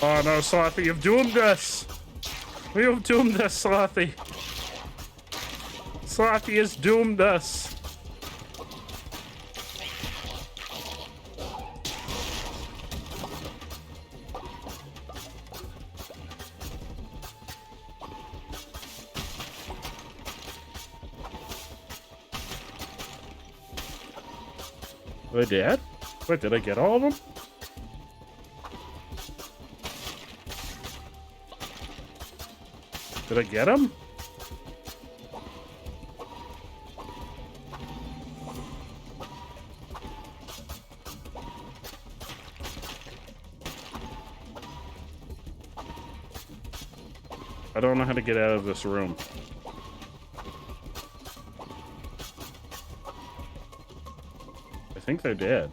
Oh no, Slothy, you've doomed us! You've doomed us, Slothy! Slothy has doomed us! I did? Wait, did I get all of them? Did I get them? I don't know how to get out of this room. I think they're dead.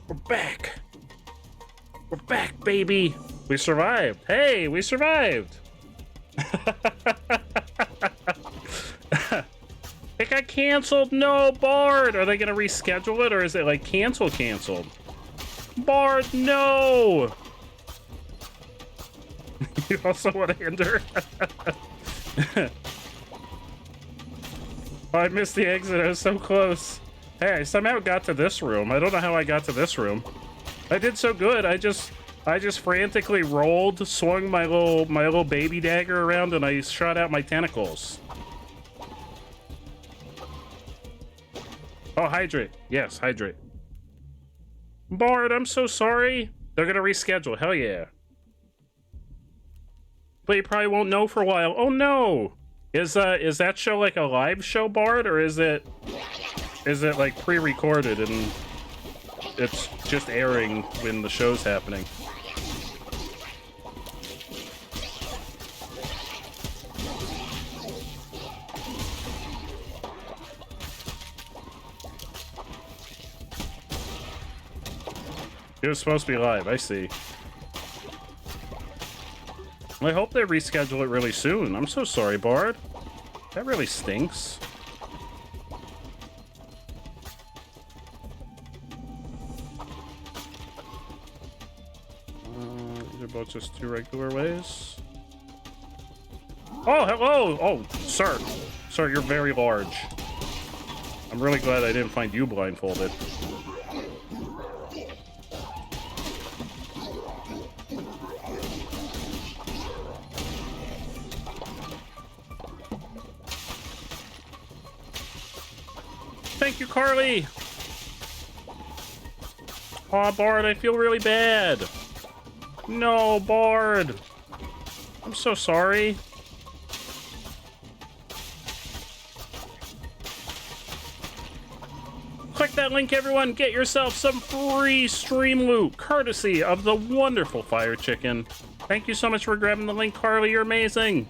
We're back. We're back, baby. We survived. Hey, we survived. It got canceled. No, Bard. Are they gonna reschedule it, or is it like canceled? Bard, no. You also want to enter? Oh, I missed the exit. I was so close. Hey, I somehow got to this room. I don't know how I got to this room. I did so good. I just frantically rolled, swung my little baby dagger around, and I shot out my tentacles. Oh, hydrate. Yes, hydrate. Bard, I'm so sorry. They're gonna reschedule. Hell yeah. But you probably won't know for a while. Oh no! Is that show like a live show, Bard, or is it like pre-recorded and it's just airing when the show's happening? It was supposed to be live, I see. I hope they reschedule it really soon. I'm so sorry, Bard. That really stinks. These are both just 2 regular ways. Oh, hello! Oh, sir. Sir, you're very large. I'm really glad I didn't find you blindfolded. Thank you, Carly! Aw, Bard, I feel really bad. No, Bard. I'm so sorry. Click that link, everyone. Get yourself some free stream loot, courtesy of the wonderful Fire Chicken. Thank you so much for grabbing the link, Carly. You're amazing.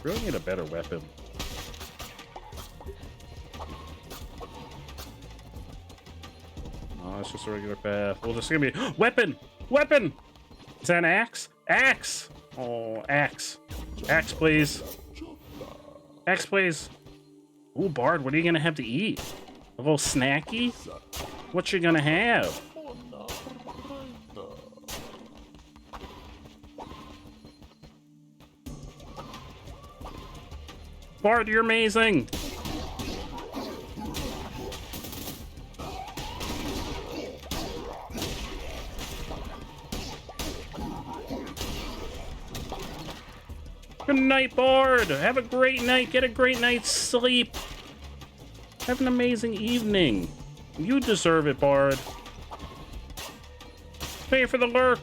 Really need a better weapon. Oh, it's just a regular path. Well, this is gonna be weapon! Weapon! Is that an axe? Axe! Oh, axe. Axe, please. Axe, please. Ooh, Bard, what are you gonna have to eat? A little snacky? What you gonna have? Bard, you're amazing. Good night, Bard. Have a great night. Get a great night's sleep. Have an amazing evening. You deserve it, Bard. Pay for the lurk.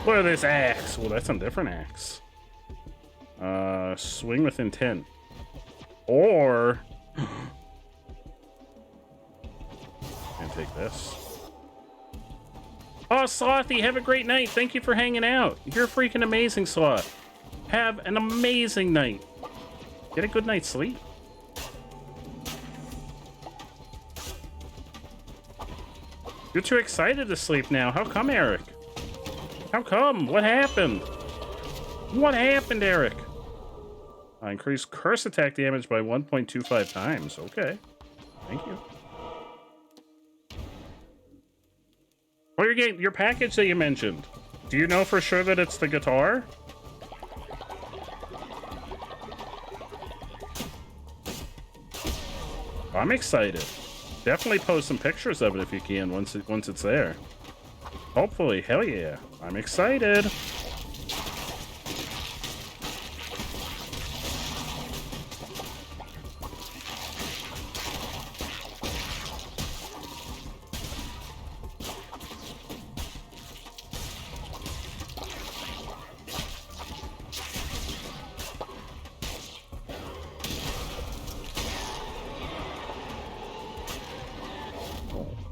Look at this axe. Well, that's a different axe. Swing with intent. Or... Can't take this. Oh, Slothy, have a great night. Thank you for hanging out. You're freaking amazing, Sloth. Have an amazing night. Get a good night's sleep. You're too excited to sleep now. How come, Eric? How come? What happened? What happened, Eric? I increased curse attack damage by 1.25 times. Okay. Thank you. Oh, you're getting your package that you mentioned. Do you know for sure that it's the guitar? I'm excited. Definitely post some pictures of it if you can once it's there. Hopefully, hell yeah. I'm excited.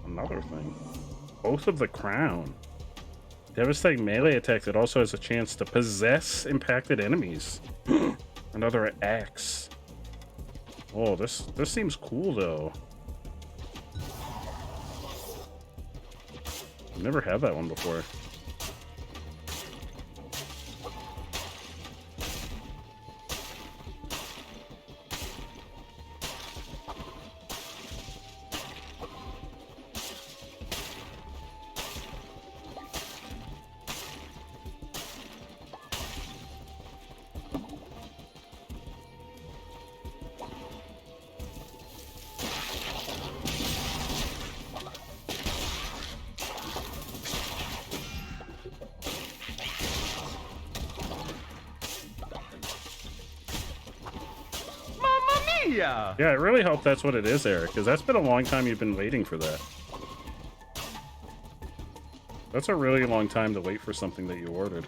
Another thing. Oath of the Crown. Devastating melee attack that also has a chance to possess impacted enemies. Another axe. Oh, this seems cool though. I've never had that one before. Yeah, I really hope that's what it is, Eric, because that's been a long time you've been waiting for that. That's a really long time to wait for something that you ordered.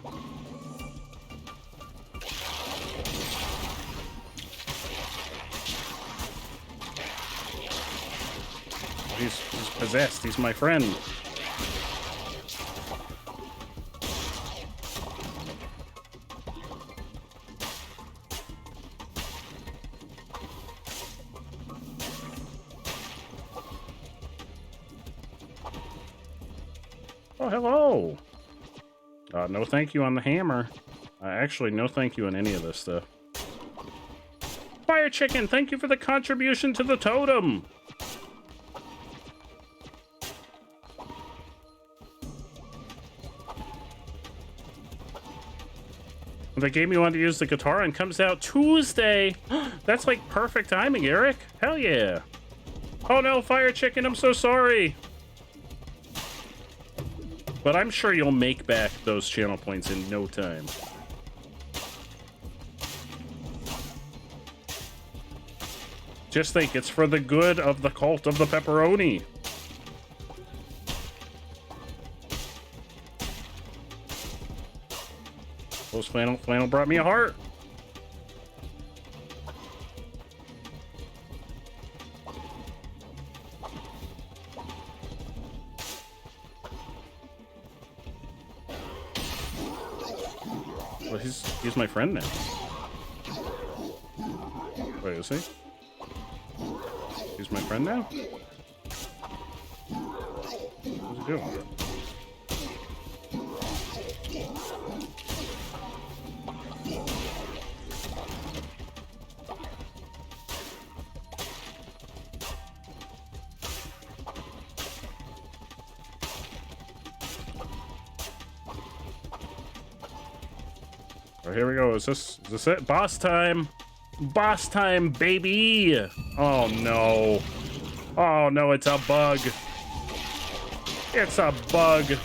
He's possessed. He's my friend. Oh, hello. No thank you on the hammer. Actually, no thank you on any of this stuff. Fire Chicken, thank you for the contribution to the totem. The game you want to use the guitar on comes out Tuesday. That's like perfect timing, Eric. Hell yeah. Oh no, Fire Chicken, I'm so sorry. But I'm sure you'll make back those channel points in no time. Just think, it's for the good of the cult of the pepperoni. Those flannel brought me a heart. Well, he's my friend now. Wait, is he? He's my friend now? What's he doing? Oh, here we go. Is this it? Boss time! Boss time, baby! Oh no. Oh no, it's a bug. It's a bug.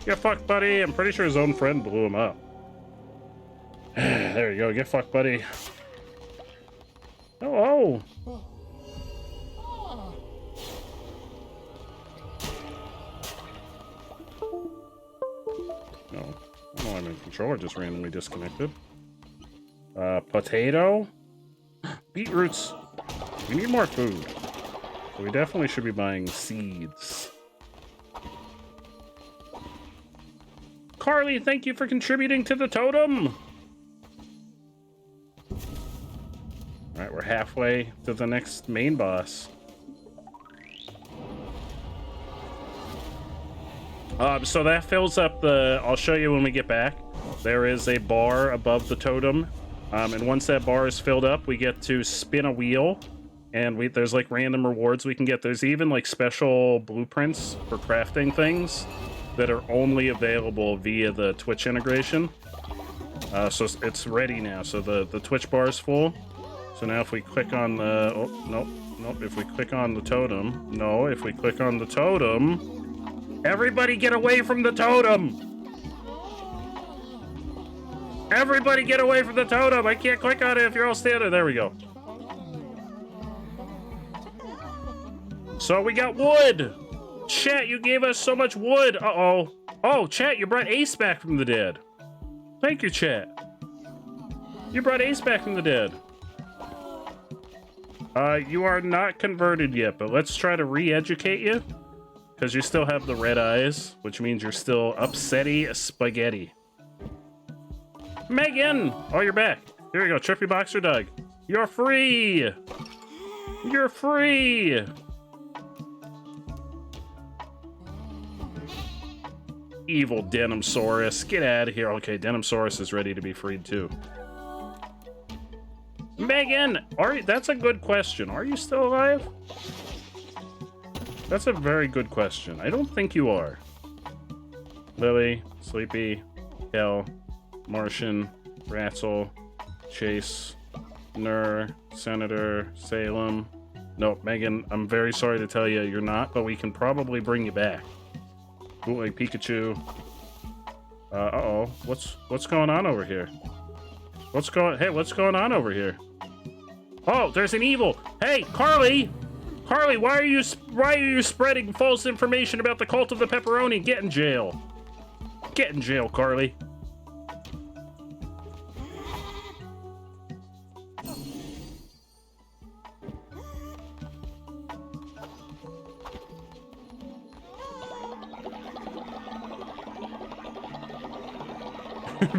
Get fucked, buddy. I'm pretty sure his own friend blew him up. There you go. Get fucked, buddy. Oh, oh. No. Oh, I'm in controller just randomly disconnected. Potato? Beetroots. We need more food. So we definitely should be buying seeds. Carly, thank you for contributing to the totem. Alright, we're halfway to the next main boss. So that fills up the... I'll show you when we get back. There is a bar above the totem. And once that bar is filled up, we get to spin a wheel. And there's like random rewards we can get. There's even like special blueprints for crafting things that are only available via the Twitch integration. So it's ready now. So the Twitch bar is full. So now if we click on the... Oh, nope. If we click on the totem... No, if we click on the totem... Everybody get away from the totem! Everybody get away from the totem! I can't click on it if you're all standing. There we go. So we got wood! Chat, you gave us so much wood! Uh-oh. Oh, chat, you brought Ace back from the dead. Thank you, chat. You brought Ace back from the dead. You are not converted yet, but let's try to re-educate you. Because you still have the red eyes, which means you're still upsetty spaghetti. Megan! Oh, you're back. Here we go, Trippy Boxer Dog. You're free! You're free! Evil Denimsaurus, get out of here. Okay, Denimsaurus is ready to be freed too. Megan, that's a good question. Are you still alive? That's a very good question. I don't think you are. Lily, Sleepy, Kel, Martian, Ratzel, Chase, Nur, Senator, Salem. Nope, Megan, I'm very sorry to tell you you're not, but we can probably bring you back. Bootleg Pikachu. Uh-oh. What's going on over here? What's going on over here? Oh, there's an evil. Hey, Carly! Carly, why are you spreading false information about the cult of the pepperoni? Get in jail. Get in jail, Carly.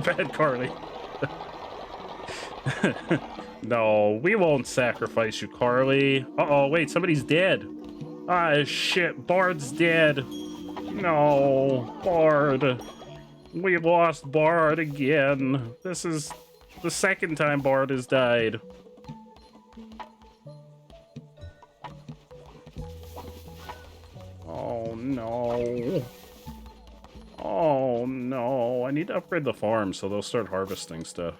Bad Carly. No, we won't sacrifice you, Carly. Uh-oh, wait, somebody's dead. Ah, shit, Bard's dead. No, Bard. We lost Bard again. This is the second time Bard has died. Oh, no. Oh, no. I need to upgrade the farm so they'll start harvesting stuff.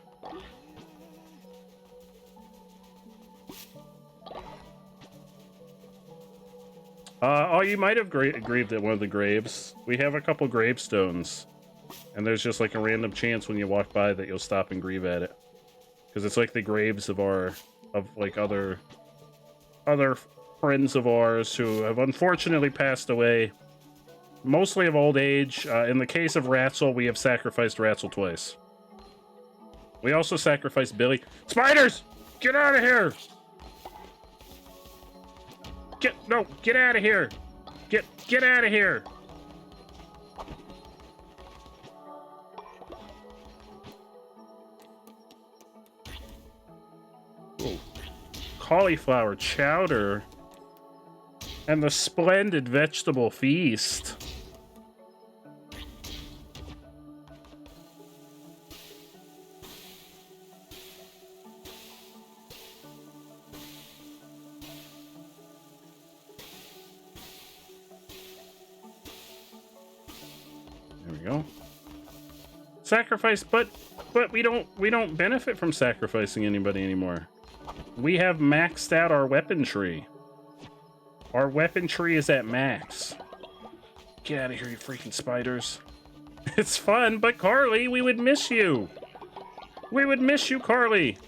Oh, you might have grieved at one of the graves. We have a couple gravestones. And there's just like a random chance when you walk by that you'll stop and grieve at it. Because it's like the graves of other friends of ours who have unfortunately passed away. Mostly of old age. In the case of Ratzel, we have sacrificed Ratzel twice. We also sacrificed Billy. Spiders! Get out of here! Get out of here! Get out of here! Ooh. Cauliflower chowder and the splendid vegetable feast. There we go. Sacrifice, but we don't benefit from sacrificing anybody anymore. We have maxed out our weapon tree. Our weapon tree is at max. Get out of here, you freaking spiders. It's fun, but Carly, we would miss you. We would miss you, Carly.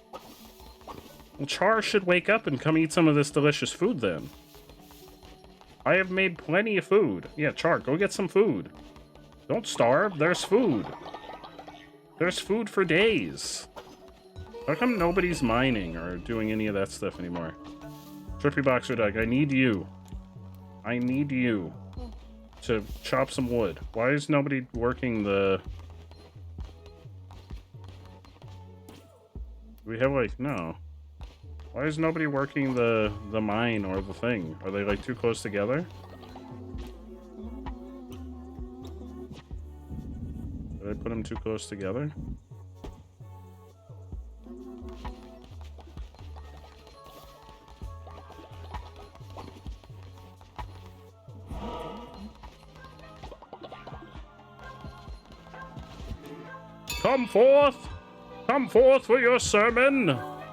Well, Char should wake up and come eat some of this delicious food then. I have made plenty of food. Yeah, Char, go get some food. Don't starve, there's food. There's food for days. How come nobody's mining or doing any of that stuff anymore? Trippy Boxer Dog, I need you. I need you to chop some wood. Why is nobody working the... We have like, no. Why is nobody working the mine or the thing? Are they like too close together? Did I put them too close together? Come forth! Come forth for your sermon! Alright,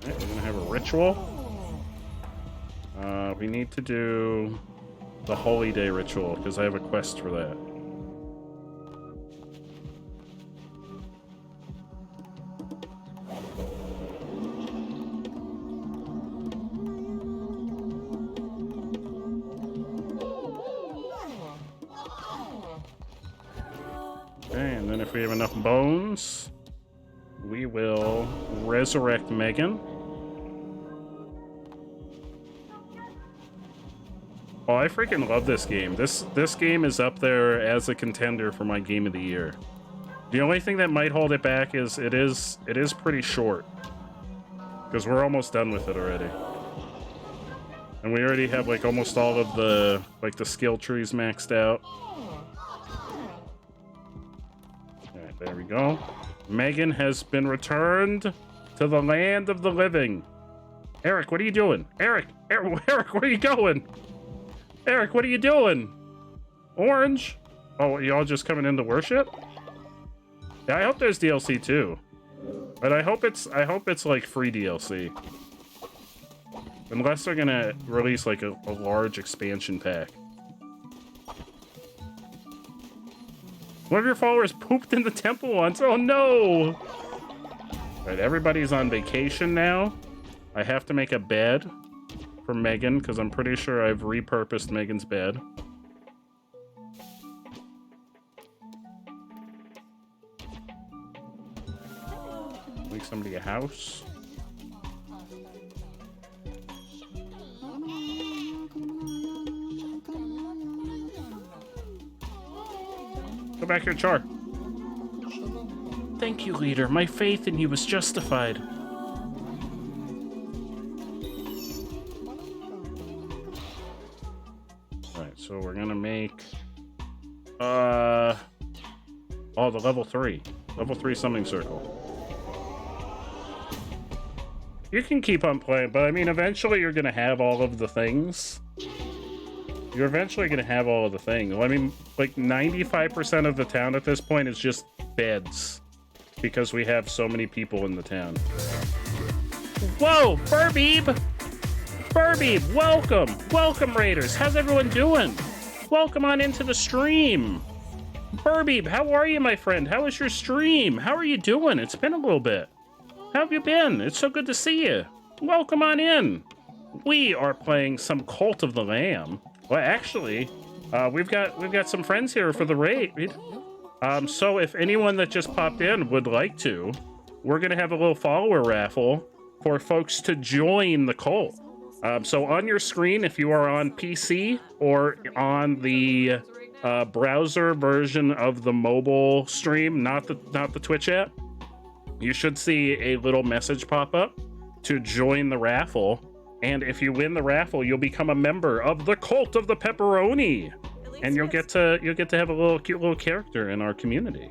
we're gonna have a ritual. We need to do the Holy Day ritual, because I have a quest for that. Okay, and then if we have enough bones, we will resurrect Megan. Oh, I freaking love this game. This game is up there as a contender for my game of the year. The only thing that might hold it back is it is pretty short. Because we're almost done with it already. And we already have like almost all of the skill trees maxed out. Alright, there we go. Megan has been returned to the land of the living. Eric, what are you doing? Eric, Eric, where are you going? Eric, what are you doing? Orange? Oh, y'all just coming into worship? Yeah, I hope there's DLC too. But I hope it's like free DLC. Unless they're gonna release like a large expansion pack. One of your followers pooped in the temple once. Oh no! Alright, everybody's on vacation now. I have to make a bed for Megan because I'm pretty sure I've repurposed Megan's bed. Make somebody a house. Go back here, Char. Thank you, leader. My faith in you was justified. Alright, so we're gonna make oh, the level 3 summoning circle. You can keep on playing, but I mean eventually you're gonna have all of the things. You're eventually gonna have all of the things. I mean, like 95% of the town at this point is just beds because we have so many people in the town. Whoa, Burbeeb! Burbeeb, welcome! Welcome, Raiders! How's everyone doing? Welcome on into the stream! Burbeeb, how are you, my friend? How was your stream? How are you doing? It's been a little bit. How have you been? It's so good to see you. Welcome on in. We are playing some Cult of the Lamb. Well, actually, we've got some friends here for the raid. So if anyone that just popped in would like to, we're gonna have a little follower raffle for folks to join the cult. So on your screen, if you are on PC or on the browser version of the mobile stream, not the Twitch app, you should see a little message pop up to join the raffle. And if you win the raffle, you'll become a member of the Cult of the Pepperoni, and you'll get to have a cute little character in our community.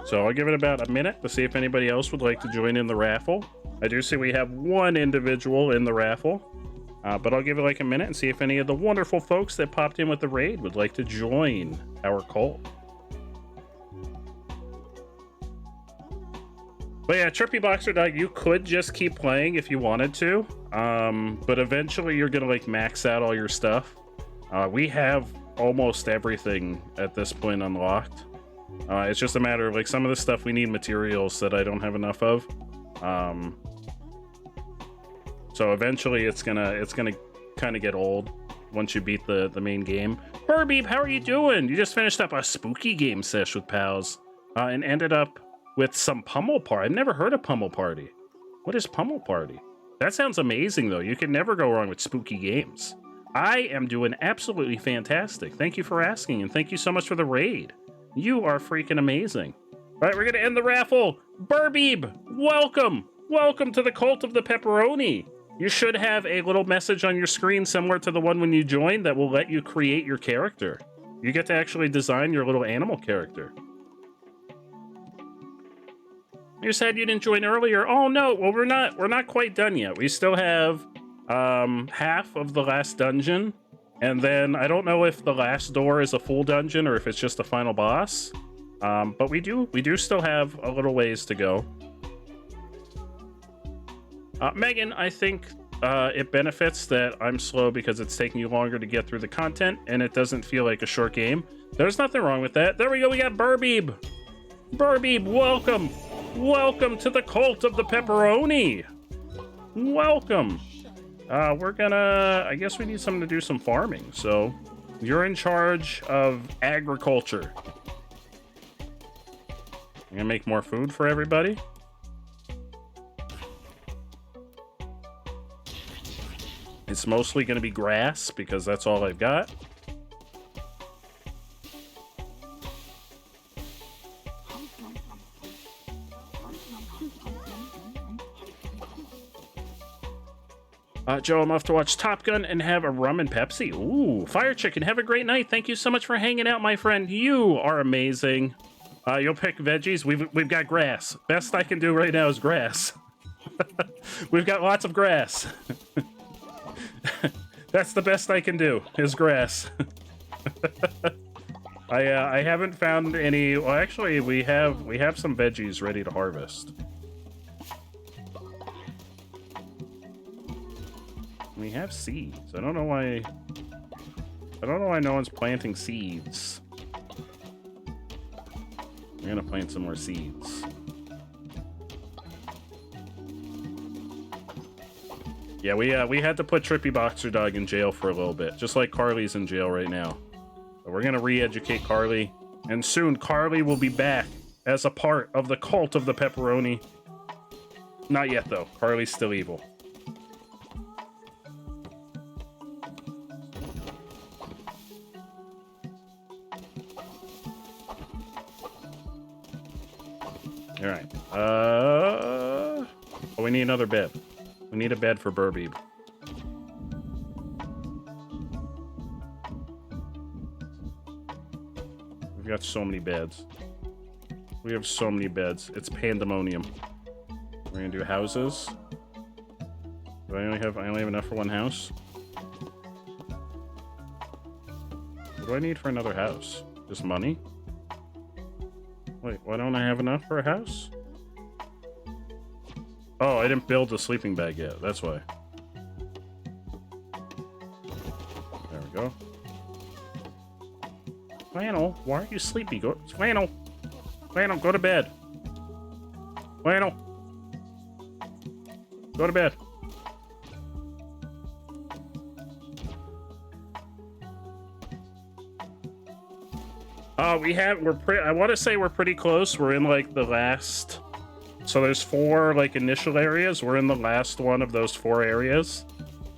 So I'll give it about a minute to see if anybody else would like to join in the raffle. I do see we have one individual in the raffle, but I'll give it like a minute and see if any of the wonderful folks that popped in with the raid would like to join our cult. But yeah, Trippy Boxer Dog, you could just keep playing if you wanted to, but eventually you're gonna like max out all your stuff. We have almost everything at this point unlocked. It's just a matter of like some of the stuff we need materials that I don't have enough of. So eventually it's gonna kind of get old once you beat the main game. Burbeeb, how are you doing? You just finished up a spooky game sesh with pals and ended up with some Pummel Party. I've never heard of Pummel Party. What is Pummel Party? That sounds amazing, though. You can never go wrong with spooky games. I am doing absolutely fantastic. Thank you for asking, and thank you so much for the raid. You are freaking amazing. All right, we're going to end the raffle. Burbeeb, welcome. Welcome to the Cult of the Pepperoni. You should have a little message on your screen similar to the one when you joined that will let you create your character. You get to actually design your little animal character. You said you didn't join earlier. Oh no, well we're not quite done yet. We still have half of the last dungeon, and then I don't know if the last door is a full dungeon or if it's just the final boss. But we do still have a little ways to go. Megan, I think it benefits that I'm slow because it's taking you longer to get through the content and it doesn't feel like a short game. There's nothing wrong with that. There we go, we got Burbeeb. Burbeeb, welcome. Welcome to the Cult of the Pepperoni. Welcome. I guess we need someone to do some farming. So you're in charge of agriculture. I'm gonna make more food for everybody. It's mostly gonna be grass because that's all I've got. Joe, I'm off to watch Top Gun and have a rum and Pepsi. Ooh, Fire Chicken, have a great night. Thank you so much for hanging out, my friend. You are amazing. You'll pick veggies. We've got grass. Best I can do right now is grass. We've got lots of grass. That's the best I can do, is grass. I haven't found any. Well, actually, we have some veggies ready to harvest. We have seeds. I don't know why no one's planting seeds. We're gonna plant some more seeds. Yeah, we had to put Trippy Boxer Dog in jail for a little bit, just like Carly's in jail right now. But we're gonna re-educate Carly, and soon Carly will be back as a part of the cult of the pepperoni. Not yet, though. Carly's still evil. All right. Oh, we need another bed. We need a bed for Burbeeb. We've got so many beds. We have so many beds. It's pandemonium. We're gonna do houses. Do I only have enough for one house? What do I need for another house? Just money? Wait, why don't I have enough for a house? Oh, I didn't build the sleeping bag yet. That's why. There we go. Flannel, why are you sleepy? Go, Flannel. Flannel, go to bed. Flannel. Go to bed. I want to say we're pretty close. We're in like the last. So there's 4 like initial areas. We're in the last one of those 4 areas.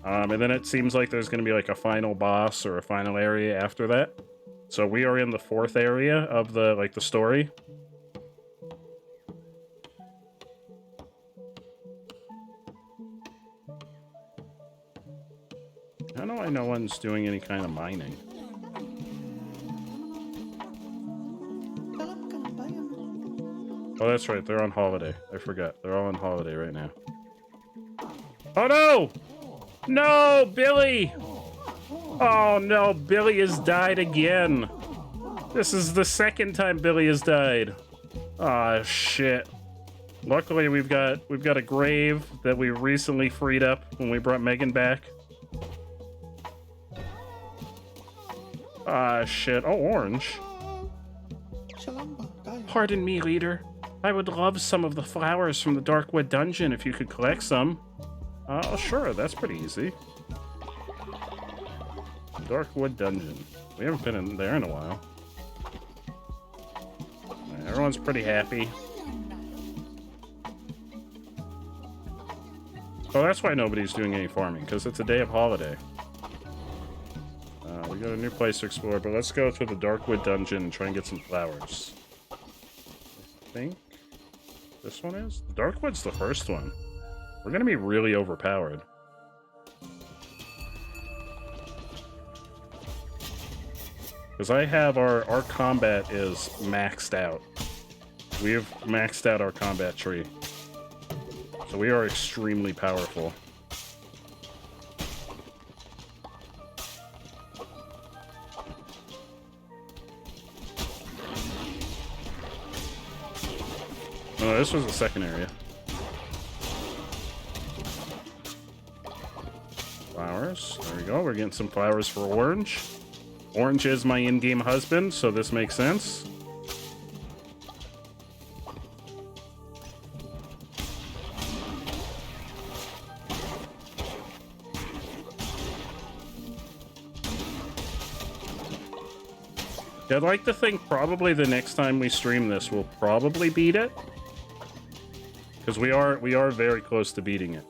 And then it seems like there's going to be like a final boss or a final area after that. So we are in the 4th area of the story. How do I know one's doing any kind of mining? Oh, that's right. They're on holiday. I forgot. They're all on holiday right now. Oh, no! No, Billy! Oh, no. Billy has died again. This is the 2nd time Billy has died. Ah, shit. Luckily, we've got a grave that we recently freed up when we brought Megan back. Ah, shit. Oh, orange. Pardon me, leader. I would love some of the flowers from the Darkwood Dungeon if you could collect some. Oh, sure, that's pretty easy. Darkwood Dungeon. We haven't been in there in a while. Right, everyone's pretty happy. Oh, that's why nobody's doing any farming, because it's a day of holiday. We got a new place to explore, but let's go to the Darkwood Dungeon and try and get some flowers. I think this one is? Darkwood's the first one. We're gonna be really overpowered. Because I have our combat is maxed out. We have maxed out our combat tree. So we are extremely powerful. Oh, this was the 2nd area. Flowers. There we go. We're getting some flowers for Orange. Orange is my in-game husband, so this makes sense. I'd like to think probably the next time we stream this, we'll probably beat it. Because we are very close to beating it.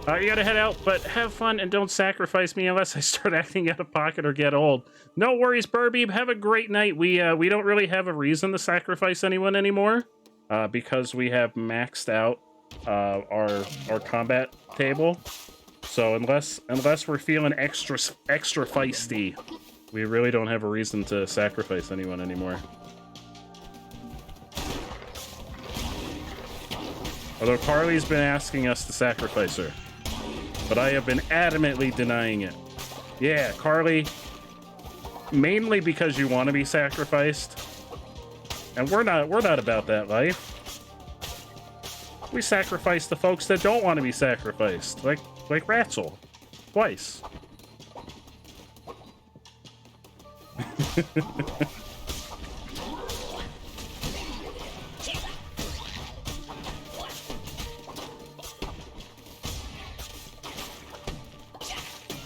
You gotta head out, but have fun and don't sacrifice me unless I start acting out of pocket or get old. No worries, Burbeeb. Have a great night. We don't really have a reason to sacrifice anyone anymore, because we have maxed out our combat table. So unless we're feeling extra feisty, we really don't have a reason to sacrifice anyone anymore. Although Carly's been asking us to sacrifice her, but I have been adamantly denying it. Yeah, Carly, mainly because you want to be sacrificed, and we're not about that life. We sacrifice the folks that don't want to be sacrificed, like Ratzel, twice.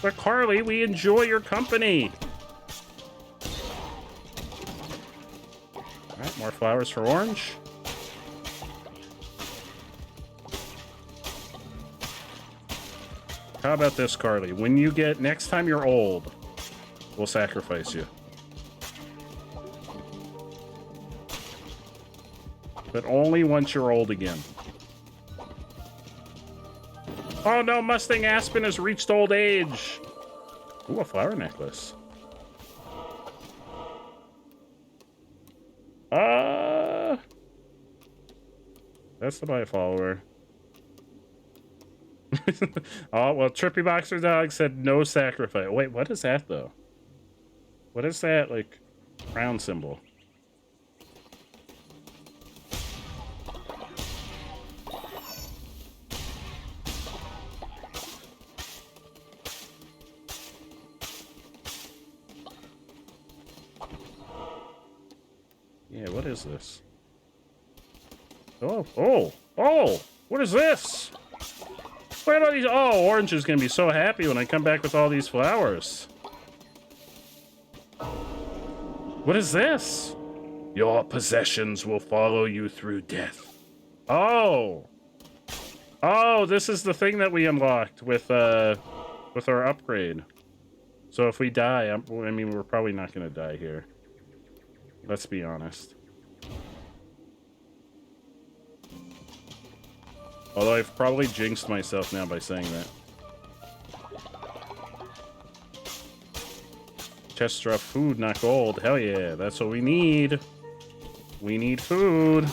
But Carly, we enjoy your company. All right, more flowers for Orange. How about this, Carly? When you get, next time you're old, we'll sacrifice you. But only once you're old again. Oh no, Mustang Aspen has reached old age. Ooh, a flower necklace. That's the buy follower. Oh, well, Trippy Boxer Dog said no sacrifice. Wait, what is that, though? What is that, like, crown symbol? Yeah, what is this? Oh, what is this? Where are these? Oh, Orange is going to be so happy when I come back with all these flowers. What is this? Your possessions will follow you through death. Oh, this is the thing that we unlocked with our upgrade. So if we die, I mean, we're probably not going to die here. Let's be honest. Although I've probably jinxed myself now by saying that. Chest stuff, food, not gold. Hell yeah, that's what we need. We need food.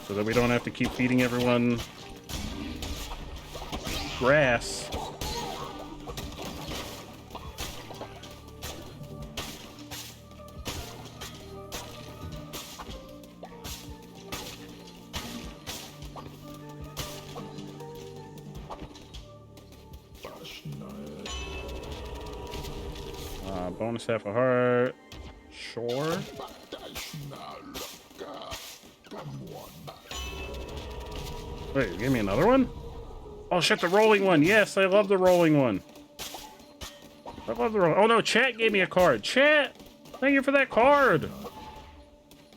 So that we don't have to keep feeding everyone grass. Bonus half a heart. Sure. Wait, give me another one? Oh shit, the rolling one. Yes, I love the rolling one. I love the rolling. Oh no, chat gave me a card. Chat! Thank you for that card.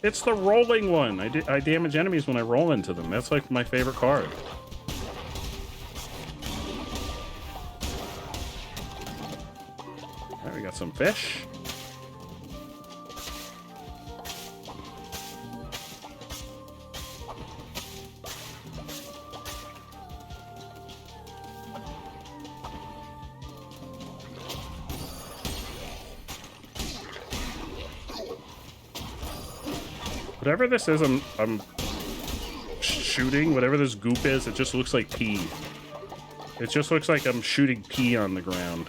It's the rolling one. I damage enemies when I roll into them. That's like my favorite card. Alright, we got some fish. Whatever this is, I'm shooting. Whatever this goop is, it just looks like pee. It just looks like I'm shooting pee on the ground.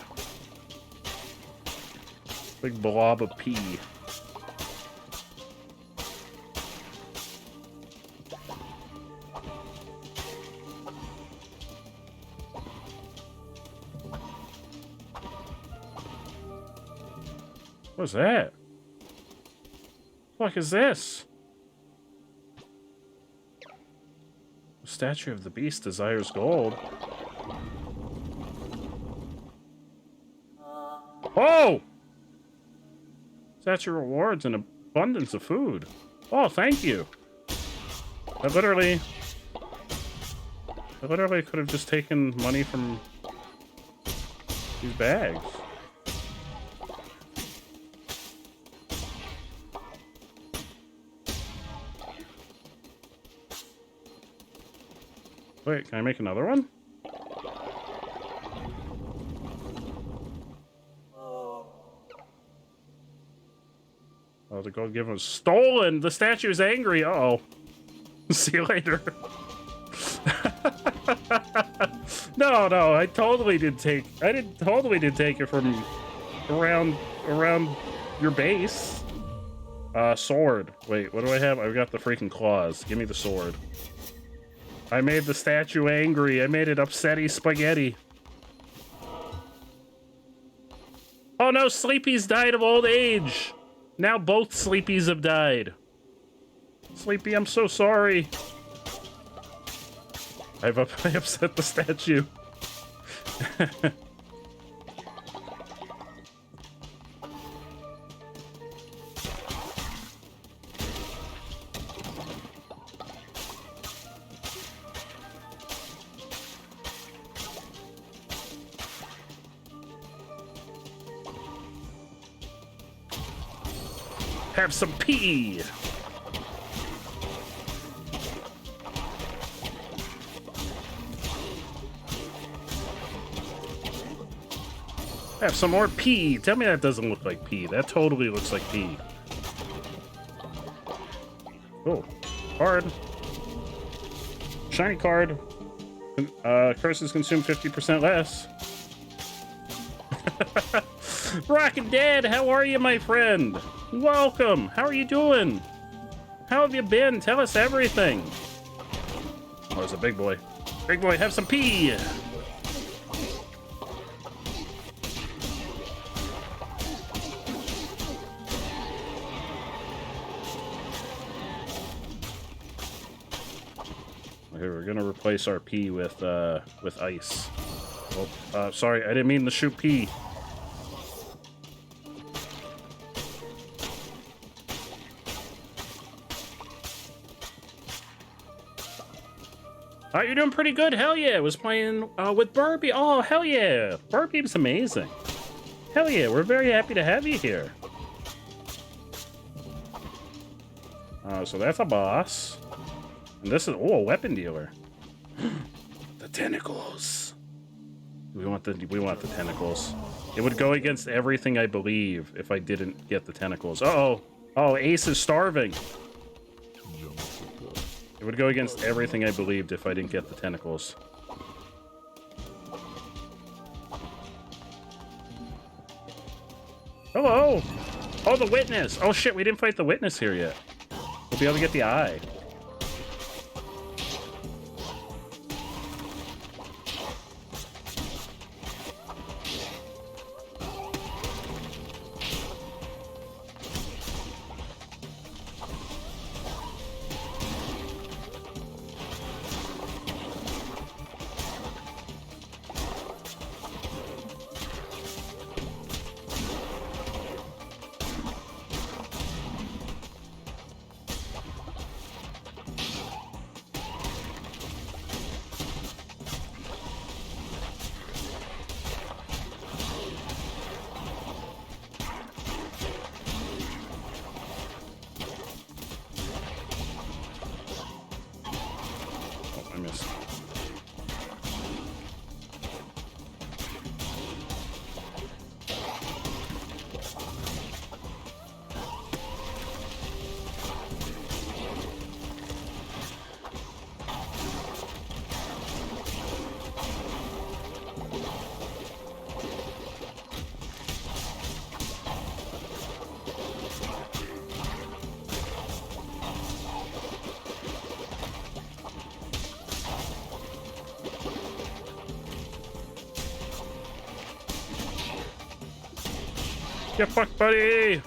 Big blob of pee. What's that? What the fuck is this? The statue of the beast desires gold. Oh! Statue rewards an abundance of food. Oh, thank you. I literally could have just taken money from these bags. Wait, can I make another one? Oh, to go give him stolen. The statue's angry. Uh-oh. See you later. No, I totally did take it from around your base. Sword. Wait, what do I have? I've got the freaking claws. Give me the sword. I made the statue angry. I made it upsetty spaghetti. Oh no, Sleepy's died of old age. Now both Sleepies have died. Sleepy, I'm so sorry. I upset the statue. Have some pee. Have some more pee. Tell me that doesn't look like pee. That totally looks like pee. Oh, card. Shiny card. Curses consume 50% less. Rockin' Dad, how are you, my friend? Welcome. How are you doing? How have you been? Tell us everything. Oh, there's a big boy. Big boy, have some pee. Okay, we're gonna replace our pee with ice. Oh, sorry, I didn't mean to shoot pee. You're doing pretty good. Hell yeah. I was playing with Burby. Oh, hell yeah. Burby was amazing. Hell yeah. We're very happy to have you here. So that's a boss. And this is, oh, a weapon dealer. The tentacles. We want the tentacles. It would go against everything I believe if I didn't get the tentacles. Uh-oh. Oh, Ace is starving. It would go against everything I believed if I didn't get the tentacles. Hello! Oh, the witness! Oh shit, we didn't fight the witness here yet. We'll be able to get the eye. Get fucked, buddy!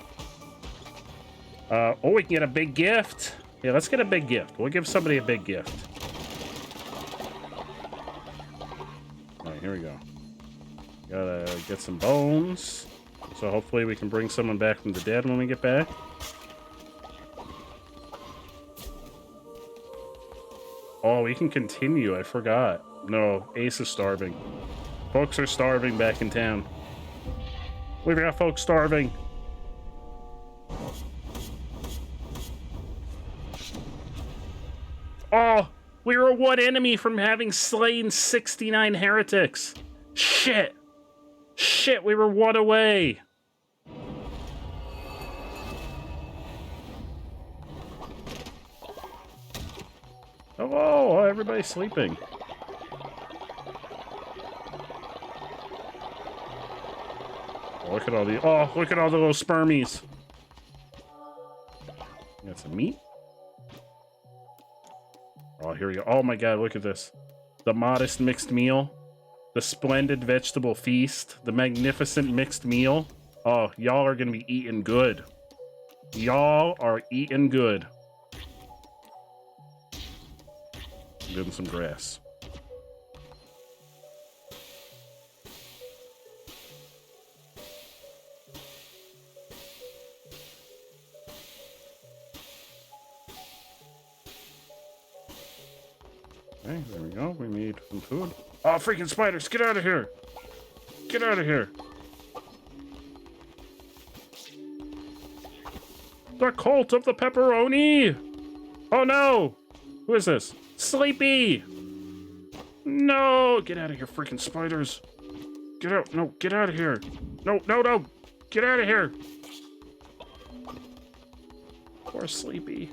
Oh, we can get a big gift. Yeah, let's get a big gift. We'll give somebody a big gift. Alright, here we go. Gotta get some bones. So hopefully we can bring someone back from the dead when we get back. Oh, we can continue. I forgot. No, Ace is starving. Folks are starving back in town. We've got folks starving. Oh, We were one enemy from having slain 69 heretics. Shit. Shit, we were one away. Oh, everybody's sleeping. Oh, look at all the look at all the little spermies. Got some meat. Oh, here we go. Oh my god, look at this. The modest mixed meal. The splendid vegetable feast. The magnificent mixed meal. Oh, y'all are gonna be eating good. Y'all are eating good. Give them some grass. Okay, there we go. We need some food. Oh, freaking spiders! Get out of here! Get out of here! The cult of the pepperoni! Oh no! Who is this? Sleepy! No! Get out of here, freaking spiders! Get out! No, get out of here! No, no, no! Get out of here! Poor Sleepy.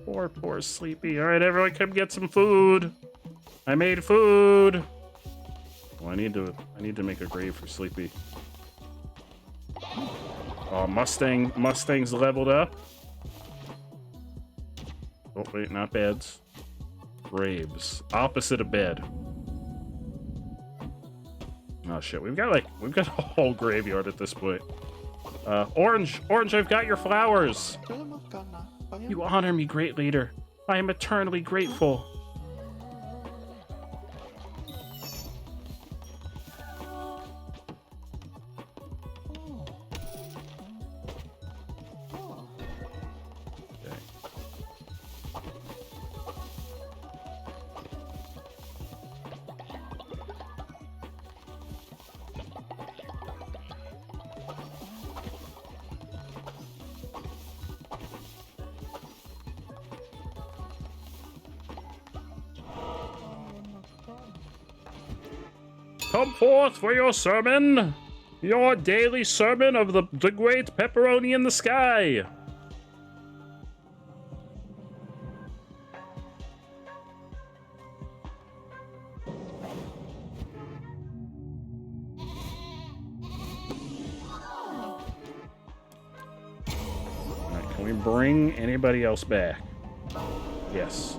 Poor Sleepy. Alright, everyone come get some food. I made food. Well, I need to make a grave for Sleepy. Oh, Mustang's leveled up. Oh wait, not beds. Graves. Opposite of bed. Oh shit, we've got a whole graveyard at this point. Orange, I've got your flowers. You honor me, great leader. I am eternally grateful. Come forth for your sermon! Your daily sermon of the great pepperoni in the sky! Alright, can we bring anybody else back? Yes.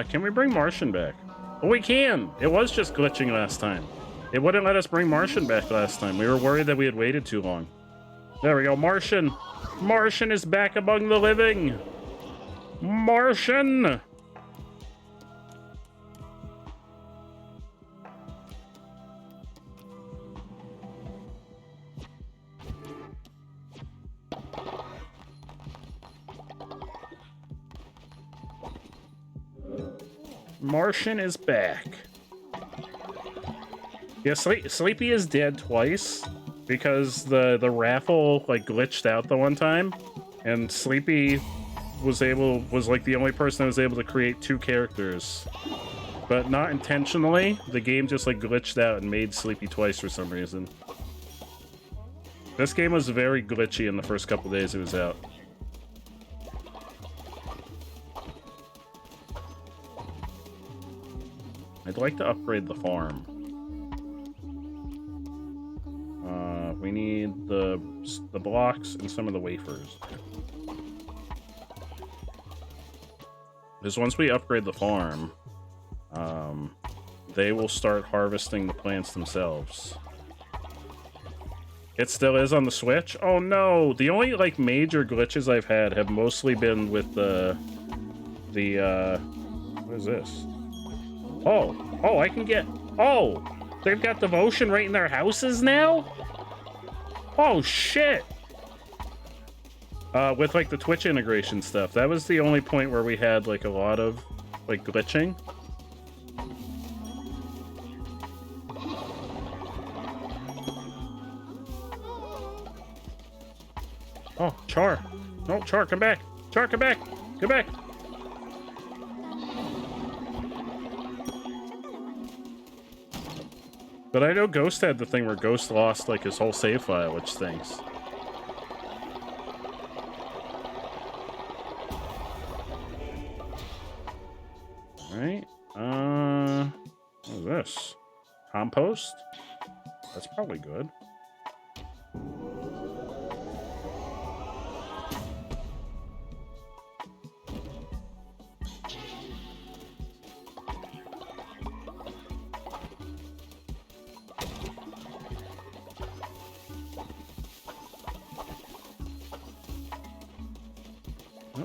Can we bring Martian back? Oh, we can! It was just glitching last time. It wouldn't let us bring Martian back last time. We were worried that we had waited too long. There we go, Martian! Martian is back among the living! Martian! Martian is back. Yeah, Sleepy is dead twice because the raffle like glitched out the one time, and Sleepy was like the only person that was able to create 2 characters, but not intentionally. The game just like glitched out and made Sleepy twice for some reason. This game was very glitchy in the first couple days it was out. I'd like to upgrade the farm. We need the blocks and some of the wafers. Because once we upgrade the farm, they will start harvesting the plants themselves. It still is on the Switch? Oh no! The only like major glitches I've had have mostly been with the what is this? Oh, I can get... Oh, they've got devotion right in their houses now? Oh, shit. With, like, the Twitch integration stuff. That was the only point where we had, like, a lot of, like, glitching. Oh, Char. No, Char, come back. Char, come back. Come back. But I know Ghost had the thing where Ghost lost like his whole save file, which stinks. Alright. What is this? Compost? That's probably good.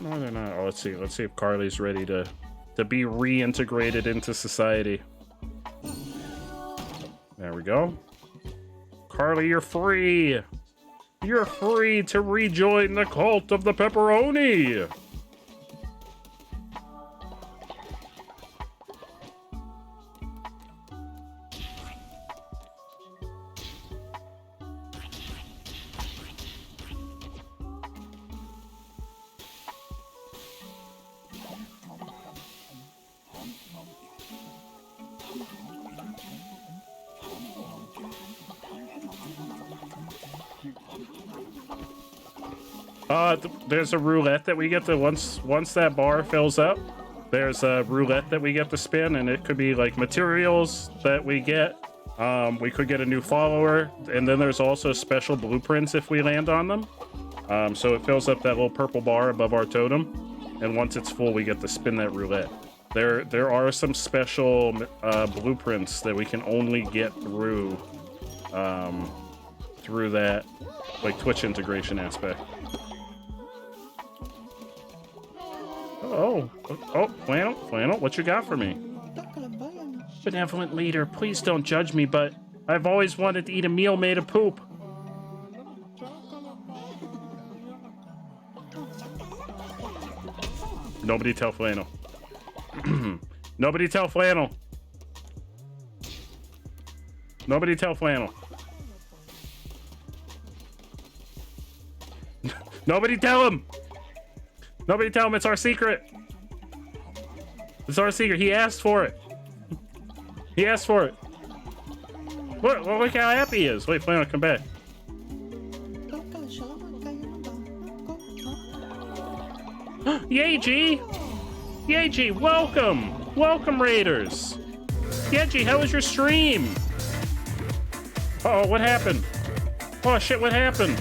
No, they're not. Oh, let's see. Let's see if Carly's ready to be reintegrated into society. There we go. Carly, you're free. You're free to rejoin the cult of the pepperoni. There's a roulette that we get to once that bar fills up. There's a roulette that we get to spin, and it could be like materials that we get. We could get a new follower, and then there's also special blueprints if we land on them. So it fills up that little purple bar above our totem, and once it's full, we get to spin that roulette. There are some special blueprints that we can only get through that like Twitch integration aspect. Oh, Flannel, what you got for me? Benevolent leader, please don't judge me, but I've always wanted to eat a meal made of poop. Nobody tell Flannel. Nobody tell Flannel. Nobody tell Flannel. Nobody tell him! Nobody tell him, it's our secret! It's our secret, he asked for it! He asked for it! Look how happy he is! Wait, Flannel, come back. Yeji! Yeji, welcome! Welcome, Raiders! Yeji, how was your stream? Uh-oh, what happened? Oh shit, what happened?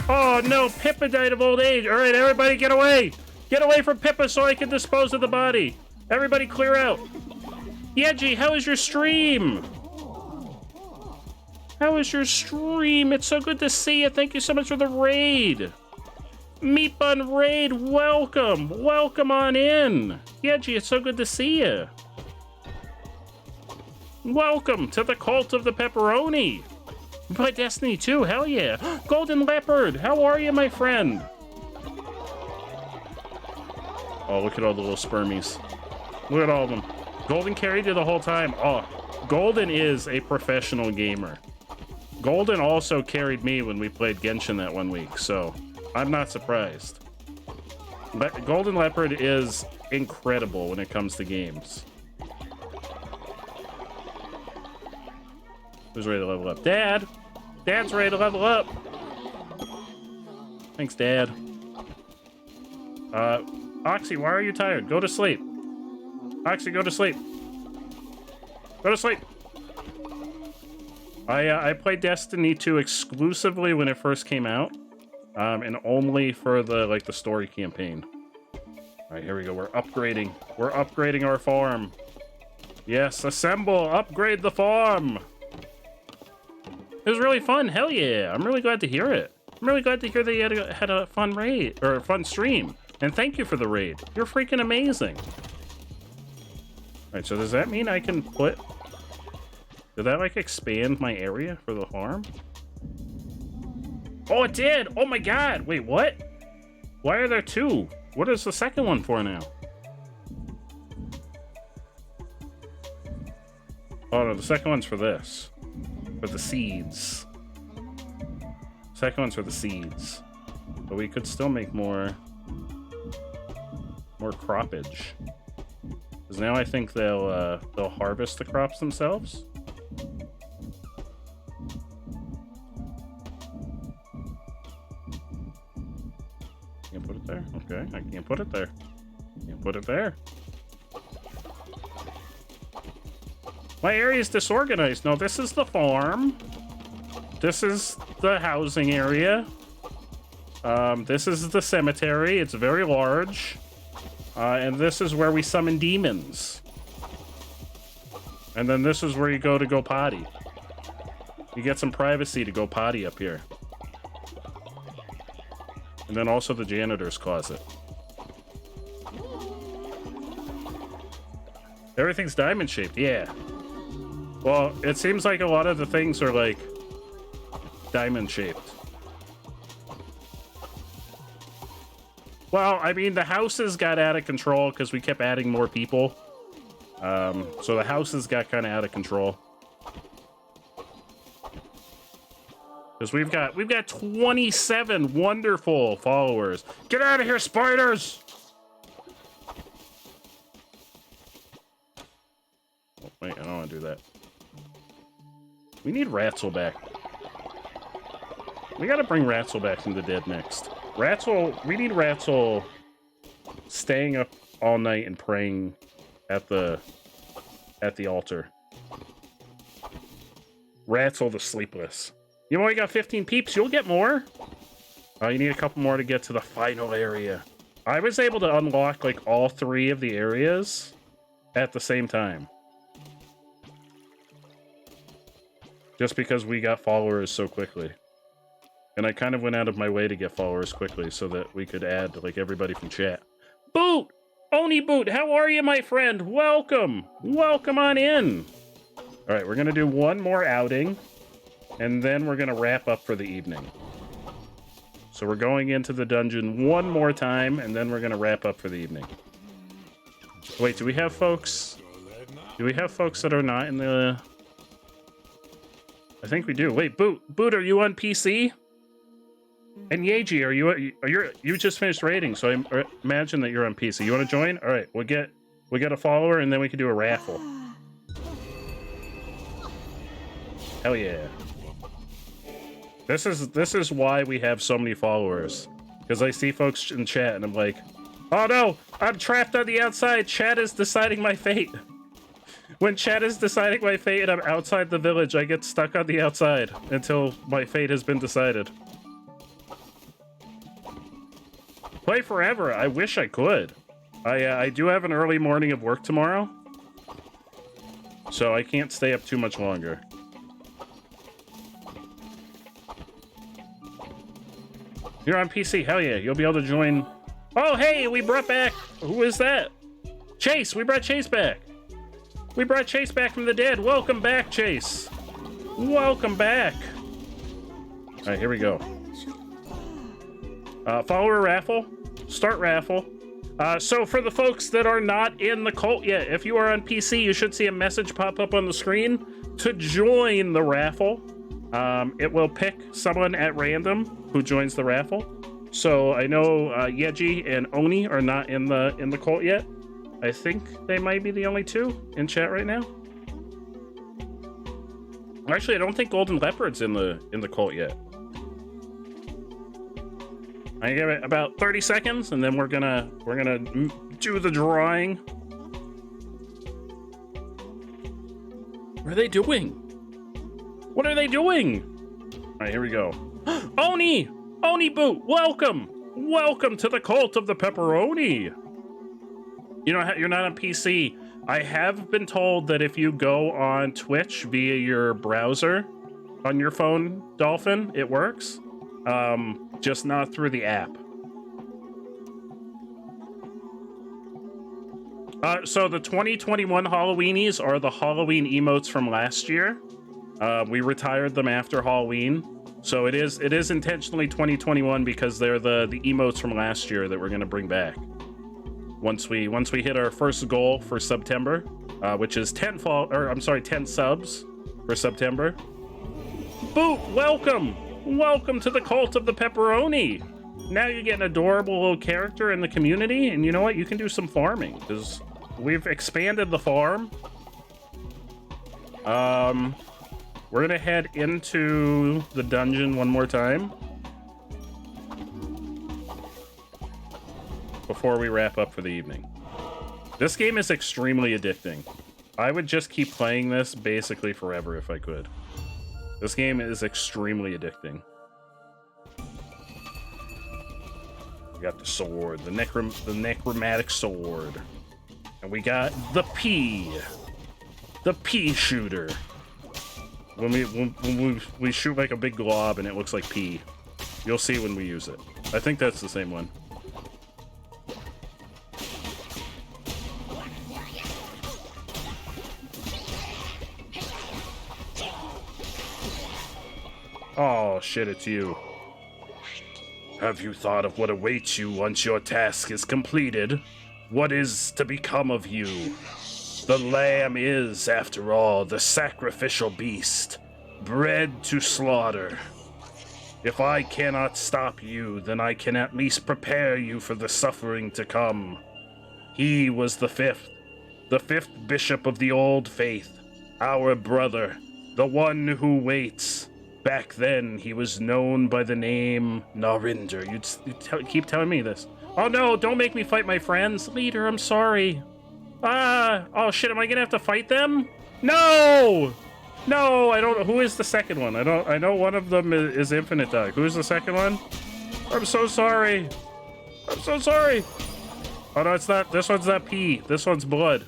Oh no, Pippa died of old age. Alright, everybody get away! Get away from Pippa so I can dispose of the body. Everybody clear out. Yeji, how is your stream? How is your stream? It's so good to see you. Thank you so much for the raid. Meat Bun Raid, welcome. Welcome on in. Yeji, it's so good to see you. Welcome to the cult of the pepperoni. You play Destiny 2, hell yeah. Golden Leopard, how are you, my friend? Oh, look at all the little spermies. Look at all of them. Golden carried you the whole time. Oh, Golden is a professional gamer. Golden also carried me when we played Genshin that one week, so I'm not surprised. But Golden Leopard is incredible when it comes to games. Who's ready to level up? Dad! Dad's ready to level up! Thanks, Dad. Oxy, why are you tired? Go to sleep. Oxy, go to sleep. Go to sleep. I played Destiny 2 exclusively when it first came out. And only for the story campaign. Alright, here we go. We're upgrading. We're upgrading our farm. Yes, assemble! Upgrade the farm! It was really fun. Hell yeah. I'm really glad to hear it. I'm really glad to hear that you had a fun raid, or a fun stream. And thank you for the raid. You're freaking amazing. Alright, so does that mean I can put... Did that, like, expand my area for the farm? Oh, it did! Oh my god! Wait, what? Why are there two? What is the second one for now? Oh no, the second one's for this. For the seeds. Second one's for the seeds. But we could still make more croppage. Because now I think they'll harvest the crops themselves. Can't put it there. Okay, I can't put it there. Can't put it there. My area is disorganized. No, this is the farm. This is the housing area. This is the cemetery. It's very large. And this is where we summon demons. And then this is where you go potty. You get some privacy to go potty up here. And then also the janitor's closet. Everything's diamond shaped, yeah. Well, it seems like a lot of the things are like diamond shaped. Well, I mean, the houses got out of control because we kept adding more people. So the houses got kind of out of control. Because we've got 27 wonderful followers. Get out of here, spiders! Oh, wait, I don't want to do that. We need Ratzel back. We gotta bring Ratzel back from the dead next. We need Ratzel staying up all night and praying at the altar. Ratzel the Sleepless. You only got 15 peeps, you'll get more. You need a couple more to get to the final area. I was able to unlock like all 3 of the areas at the same time. Just because we got followers so quickly. And I kind of went out of my way to get followers quickly so that we could add like everybody from chat. Boot! Oni Boot, how are you, my friend? Welcome! Welcome on in! Alright, we're gonna do one more outing. And then we're gonna wrap up for the evening. So we're going into the dungeon one more time, and then we're gonna wrap up for the evening. Wait, do we have folks? Do we have folks that are not in the... I think we do. Wait, Boot, are you on PC? And Yeji, you just finished raiding, so I imagine that you're on PC. You want to join? All right, we get a follower, and then we can do a raffle. Hell yeah! This is why we have so many followers, because I see folks in chat, and I'm like, oh no, I'm trapped on the outside. Chat is deciding my fate. When chat is deciding my fate and I'm outside the village, I get stuck on the outside until my fate has been decided. Play forever. I wish I could. I do have an early morning of work tomorrow, so I can't stay up too much longer. You're on PC. Hell yeah. You'll be able to join. Oh, hey, we brought back... Who is that? Chase. We brought Chase back. We brought Chase back from the dead. Welcome back, Chase. Welcome back. All right, here we go. Follower raffle. Start raffle. So for the folks that are not in the cult yet, if you are on PC, you should see a message pop up on the screen to join the raffle. It will pick someone at random who joins the raffle. So I know Yeji and Oni are not in the cult yet. I think they might be the only 2 in chat right now. Actually, I don't think Golden Leopard's in the cult yet. I give it about 30 seconds, and then we're gonna do the drawing. What are they doing? What are they doing? All right, here we go. Oni Boot, welcome to the cult of the pepperoni. You know, you're not on PC. I have been told that if you go on Twitch via your browser on your phone, Dolphin, it works. Just not through the app. So the 2021 Halloweenies are the Halloween emotes from last year. We retired them after Halloween. So it is intentionally 2021 because they're the emotes from last year that we're going to bring back. Once we hit our first goal for September, which is 10 subs for September. Boot, welcome to the cult of the pepperoni. now you get an adorable little character in the community, and you know what? You can do some farming, because we've expanded the farm. We're gonna head into the dungeon one more time before we wrap up for the evening. This game is extremely addicting. I would just keep playing this basically forever if I could. This game is extremely addicting. We got the sword, the necromantic sword. And we got the pea shooter. When we shoot like a big glob and it looks like pea. You'll see when we use it. I think that's the same one. Oh shit, it's you. Have you thought of what awaits you once your task is completed? What is to become of you? The lamb is, after all, the sacrificial beast, bred to slaughter. If I cannot stop you, then I can at least prepare you for the suffering to come. He was the fifth bishop of the old faith, our brother, the one who waits. Back then, he was known by the name Narinder. You keep telling me this. Oh no, don't make me fight my friends. Leader, I'm sorry. Oh shit, am I gonna have to fight them? No! No, I don't. Who is the second one? I know one of them is Infinite Dog. Who's the second one? I'm so sorry. I'm so sorry. Oh no, it's not. This one's not pee. This one's blood.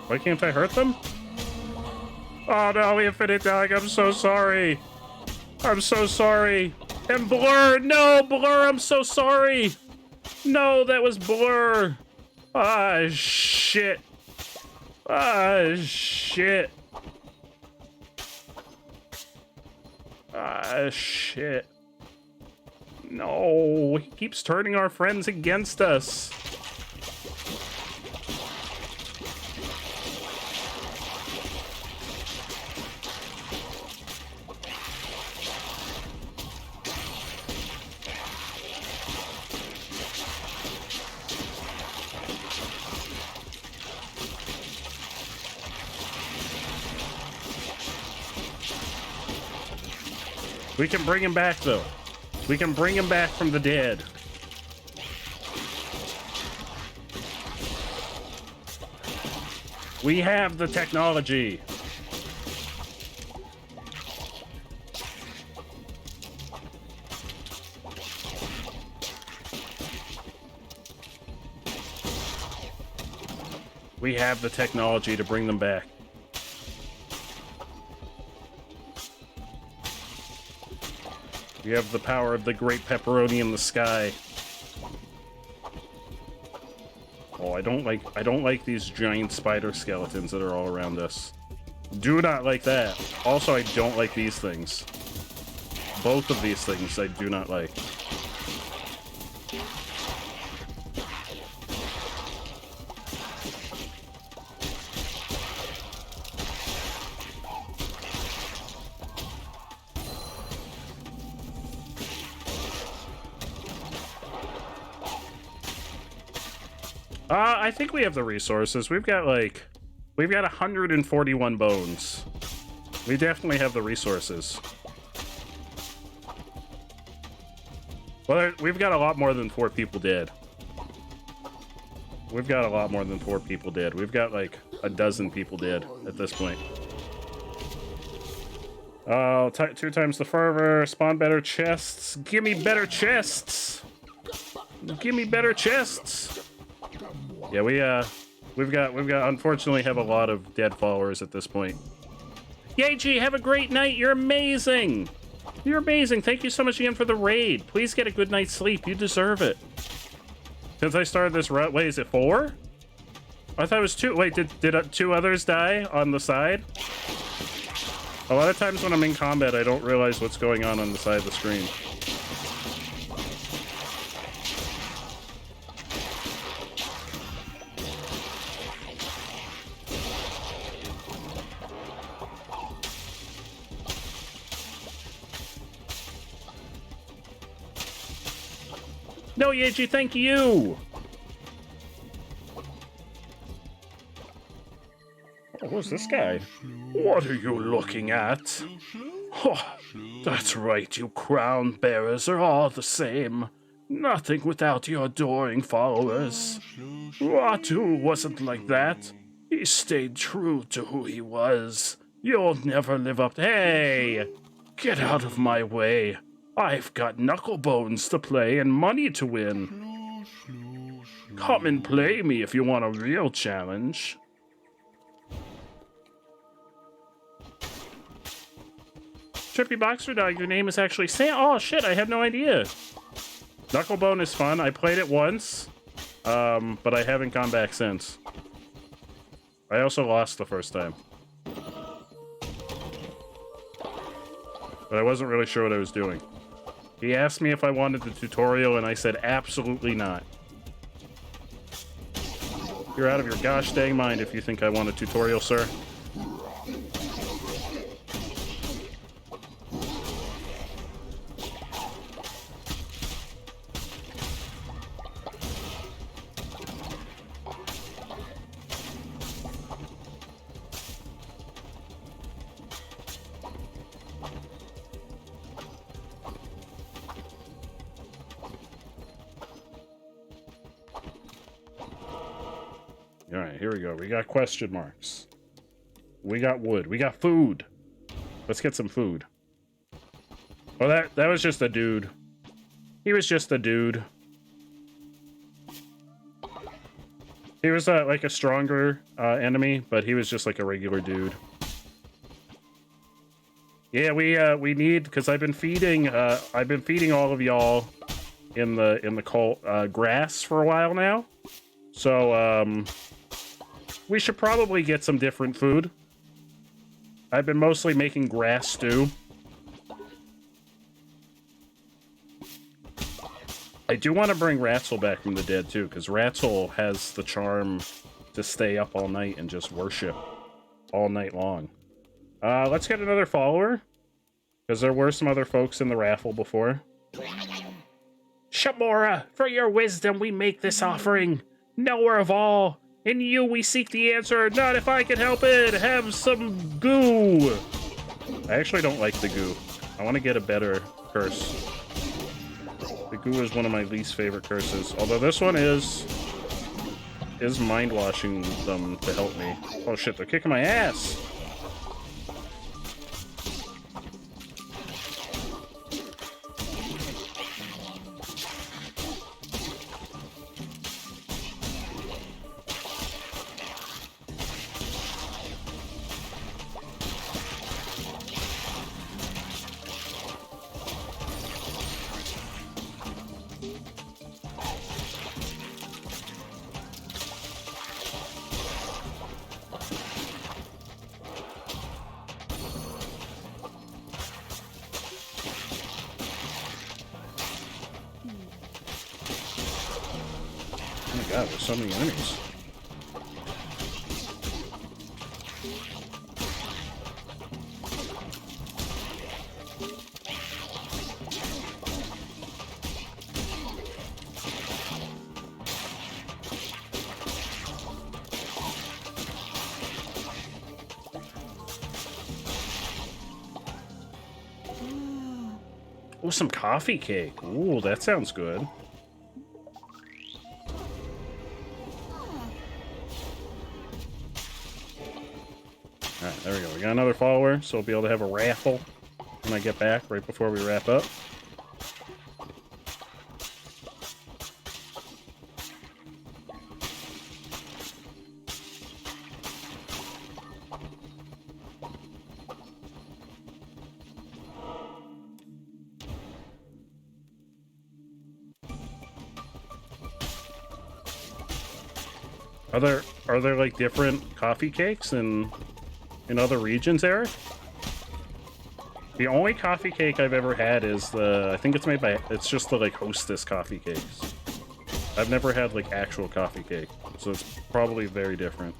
Why can't I hurt them? Oh no, Infinite Dog, I'm so sorry. I'm so sorry. And Blur, no, Blur, I'm so sorry. No, that was Blur. Ah, shit. Ah, shit. Ah, shit. No, he keeps turning our friends against us. We can bring him back, though. We can bring him back from the dead. We have the technology. We have the technology to bring them back. We have the power of the great pepperoni in the sky. Oh, I don't like these giant spider skeletons that are all around us. Do not like that. Also, I don't like these things. Both of these things I do not like. I think we have the resources. We've got 141 bones. We definitely have the resources. Well, we've got a lot more than 4 people dead. We've got a lot more than 4 people dead. We've got like a dozen people dead at this point. Oh, 2 times the fervor. Spawn better chests. Give me better chests. Give me better chests. Yeah, we've got unfortunately have a lot of dead followers at this point. Yeji, have a great night. You're amazing. You're amazing. Thank you so much again for the raid. Please get a good night's sleep. You deserve it. Since I started this run, wait, is it 4? I thought it was 2. Wait, did 2 others die on the side? A lot of times when I'm in combat, I don't realize what's going on the side of the screen. No, Yeji, thank you. Oh, who's this guy? What are you looking at? Oh, that's right, you crown bearers are all the same. Nothing without your adoring followers. Ratu wasn't like that. He stayed true to who he was. You'll never live up to... Hey! Get out of my way. I've got knuckle bones to play and money to win. Come and play me if you want a real challenge. Trippy Boxer Dog, your name is actually Sam. Oh shit, I had no idea. Knucklebone is fun. I played it once, but I haven't gone back since. I also lost the first time. But I wasn't really sure what I was doing. He asked me if I wanted the tutorial, and I said absolutely not. You're out of your gosh dang mind if you think I want a tutorial, sir. Alright, here we go. We got question marks. We got wood. We got food. Let's get some food. Oh, that was just a dude. He was just a dude. He was like a stronger enemy, but he was just like a regular dude. Yeah, we need, because I've been feeding all of y'all in the cult grass for a while now. So we should probably get some different food. I've been mostly making grass stew. I do want to bring Ratzel back from the dead too, because Ratzel has the charm to stay up all night and just worship all night long. Let's get another follower, because there were some other folks in the raffle before. Shamora, for your wisdom we make this offering. Knower of all, in you we seek the answer, not if I can help it. Have some goo. I actually don't like the goo. I want to get a better curse. The goo is one of my least favorite curses. Although this one is mind-washing them to help me. Oh shit, they're kicking my ass! God, there's so many enemies. Oh, some coffee cake. Ooh, that sounds good. Alright, there we go. We got another follower, so we'll be able to have a raffle when I get back, right before we wrap up. Are there like different coffee cakes in other regions, Eric? The only coffee cake I've ever had is I think it's made by, it's just the like Hostess coffee cakes. I've never had like actual coffee cake, so it's probably very different.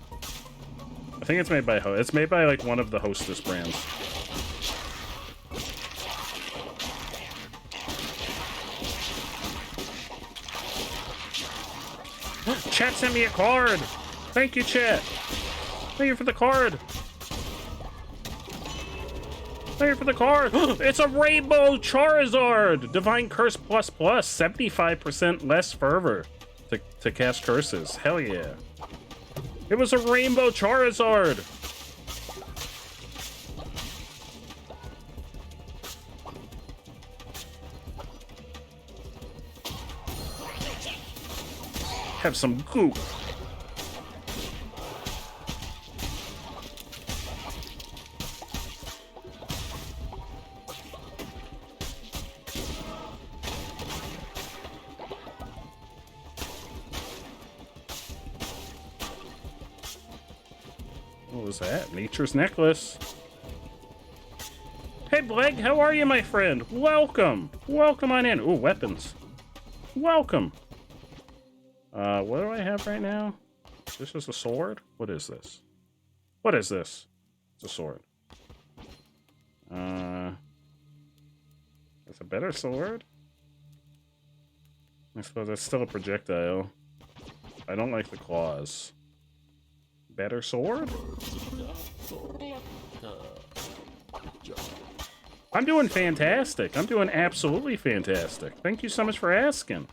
I think it's made by it's made by like one of the Hostess brands. Chat sent me a card. Thank you, chat. Thank you for the card. Thank you for the card. It's a Rainbow Charizard. Divine Curse plus plus. 75% less fervor to cast curses. Hell yeah. It was a Rainbow Charizard. Have some goop. What was that? Nature's Necklace. Hey, Bleg, how are you, my friend? Welcome. Welcome on in. Ooh, weapons. Welcome. What do I have right now? This is a sword? What is this? What is this? It's a sword. It's a better sword? I suppose it's still a projectile. I don't like the claws. Better sword? I'm doing fantastic. I'm doing absolutely fantastic. Thank you so much for asking.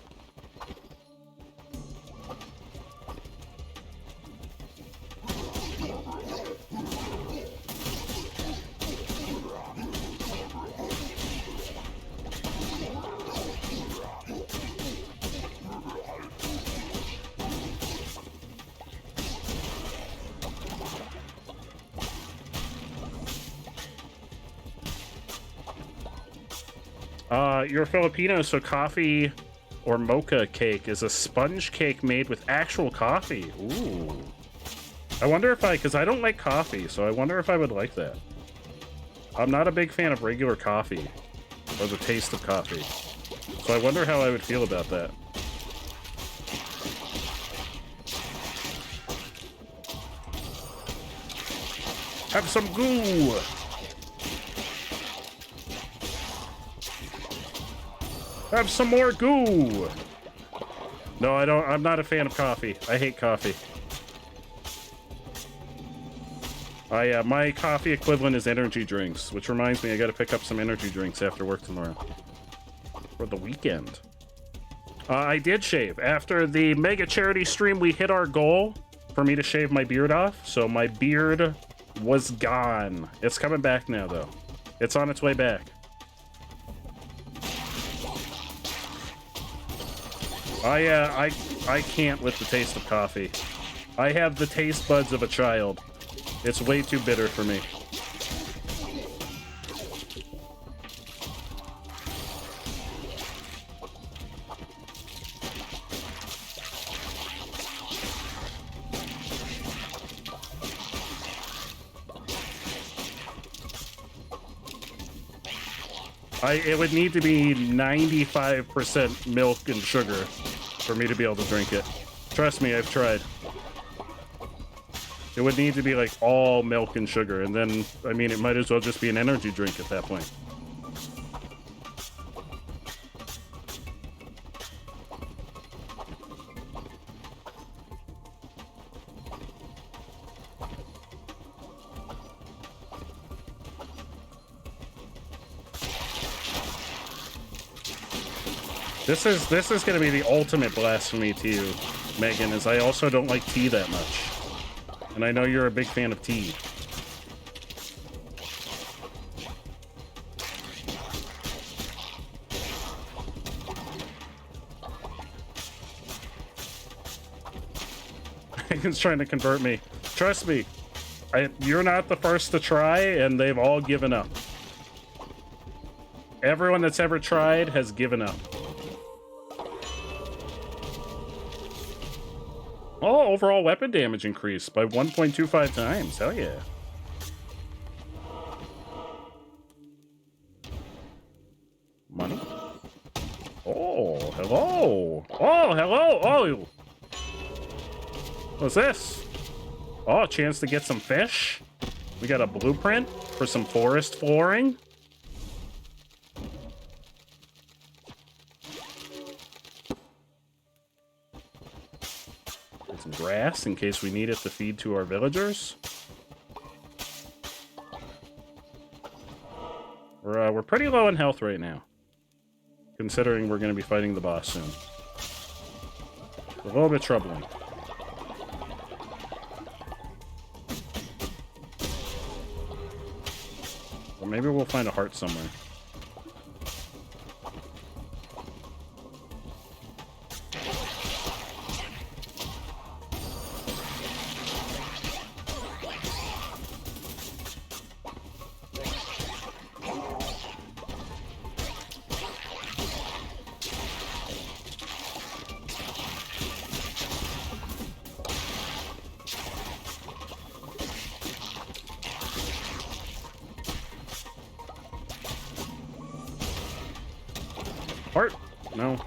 You're Filipino, so coffee or mocha cake is a sponge cake made with actual coffee. Ooh. I wonder if because I don't like coffee, so I wonder if I would like that. I'm not a big fan of regular coffee, or the taste of coffee. So I wonder how I would feel about that. Have some goo! Have some more goo! No, I don't. I'm not a fan of coffee. I hate coffee. My coffee equivalent is energy drinks, which reminds me I gotta pick up some energy drinks after work tomorrow. For the weekend. I did shave. After the mega charity stream, we hit our goal for me to shave my beard off, so my beard was gone. It's coming back now, though. It's on its way back. I can't with the taste of coffee. I have the taste buds of a child. It's way too bitter for me. It would need to be 95% milk and sugar for me to be able to drink it. Trust me, I've tried. It would need to be like all milk and sugar, and then, I mean, it might as well just be an energy drink at that point. This is gonna be the ultimate blasphemy to you, Megan, as I also don't like tea that much. And I know you're a big fan of tea. Megan's trying to convert me. Trust me, you're not the first to try, and they've all given up. Everyone that's ever tried has given up. Oh, overall weapon damage increased by 1.25 times. Hell yeah. Money? Oh, hello. Oh, hello. Oh. What's this? Oh, a chance to get some fish. We got a blueprint for some forest flooring. grass in case we need it to feed to our villagers. We're pretty low in health right now, considering we're going to be fighting the boss soon. A little bit troubling. Well, maybe we'll find a heart somewhere. Heart? No.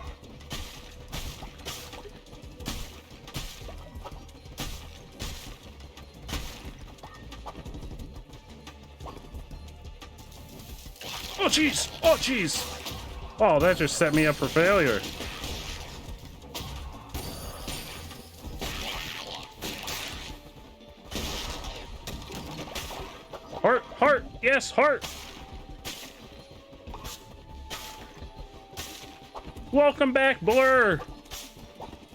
Oh, jeez! Oh, jeez! Oh, that just set me up for failure. Heart! Heart! Yes, heart! Welcome back, Blur!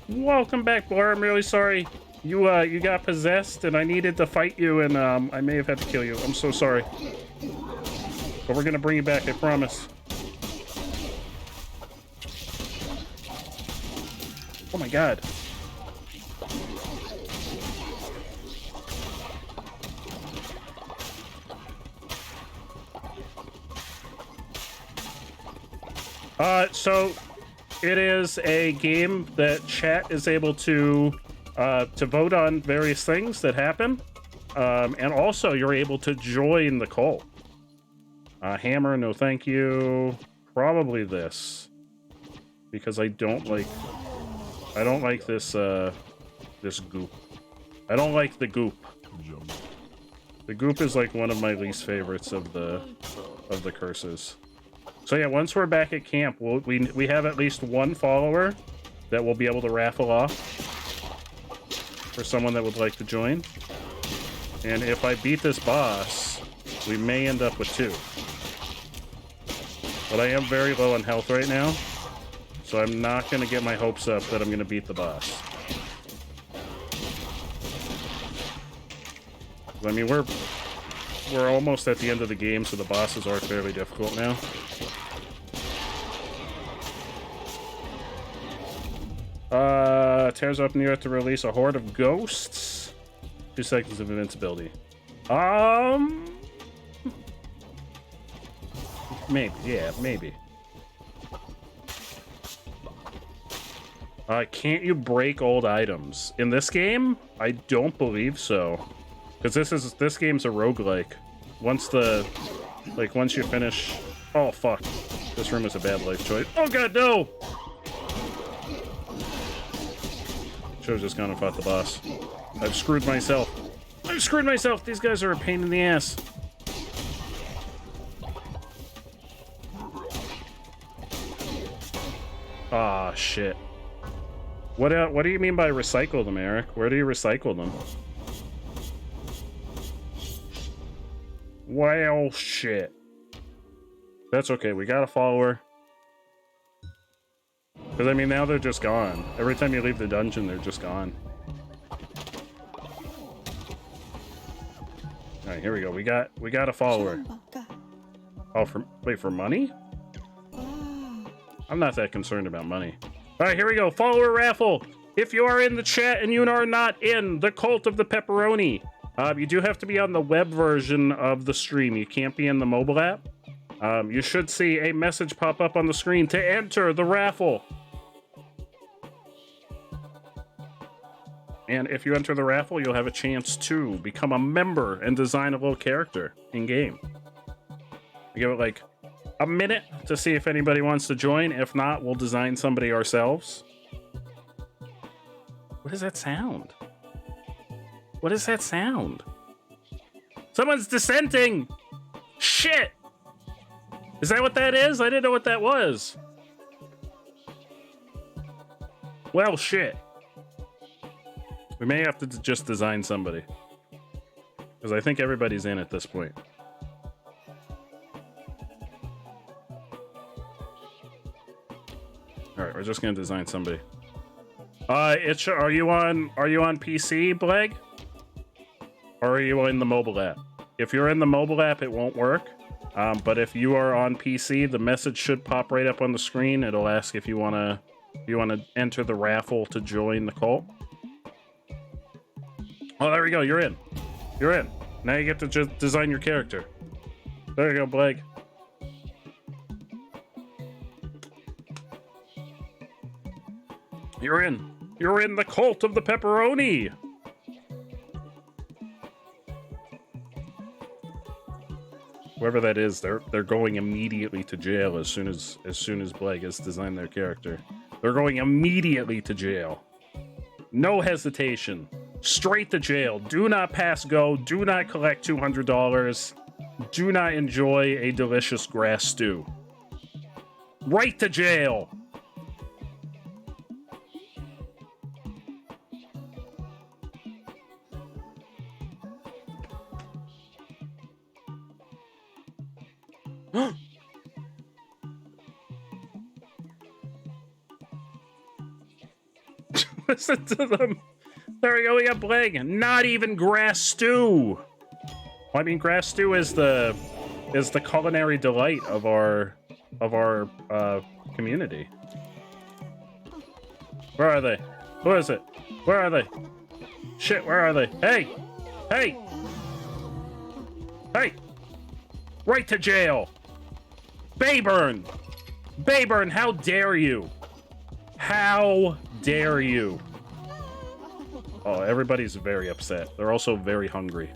Welcome back, Blur. I'm really sorry. You got possessed and I needed to fight you and I may have had to kill you. I'm so sorry. But we're gonna bring you back, I promise. Oh my god. So it is a game that chat is able to vote on various things that happen. And also you're able to join the cult. Hammer, no thank you. Probably this. Because I don't like this this goop. I don't like the goop. The goop is like one of my least favorites of the curses. So yeah, once we're back at camp, we have at least one follower that we'll be able to raffle off for someone that would like to join. And if I beat this boss, we may end up with 2. But I am very low on health right now, so I'm not going to get my hopes up that I'm going to beat the boss. I mean, we're almost at the end of the game, so the bosses are fairly difficult now. Tears open the earth to release a horde of ghosts. 2 seconds of invincibility. Maybe, yeah, maybe. Can't you break old items? In this game? I don't believe so. Because this game's a roguelike. Once you finish... Oh, fuck. This room is a bad life choice. Oh, God, no! Should've just gone and fought the boss. I've screwed myself. I've screwed myself! These guys are a pain in the ass. Ah, shit. What do you mean by recycle them, Eric? Where do you recycle them? Well, shit. That's okay, we got a follower. Because, I mean, now they're just gone. Every time you leave the dungeon, they're just gone. Alright, here we go. We got a follower. Oh, for money? I'm not that concerned about money. Alright, here we go. Follower raffle. If you are in the chat and you are not in the Cult of the Pepperoni, you do have to be on the web version of the stream. You can't be in the mobile app. You should see a message pop up on the screen to enter the raffle. And if you enter the raffle, you'll have a chance to become a member and design a little character in-game. We give it like a minute to see if anybody wants to join. If not, we'll design somebody ourselves. What does that sound? What is that sound? Someone's dissenting! Shit! Is that what that is? I didn't know what that was. Well, shit. We may have to just design somebody. Because I think everybody's in at this point. Alright, we're just gonna design somebody. Are you on PC, Bleg? Or are you in the mobile app? If you're in the mobile app, it won't work. But if you are on PC, the message should pop right up on the screen. It'll ask if you wanna enter the raffle to join the cult. Oh, there we go. You're in. You're in. Now you get to just design your character. There you go, Blake. You're in. You're in the cult of the pepperoni. Whoever that is, they're going immediately to jail as soon as Blake has designed their character. They're going immediately to jail. No hesitation. Straight to jail. Do not pass go. Do not collect $200. Do not enjoy a delicious grass stew. Right to jail. Listen to them. There we go. We got Bleg. Not even grass stew. Well, I mean, grass stew is the culinary delight of our community. Where are they? Who is it? Where are they? Shit, where are they? Hey! Hey! Hey! Right to jail! Bayburn! Bayburn, how dare you? How dare you? Oh, everybody's very upset. They're also very hungry.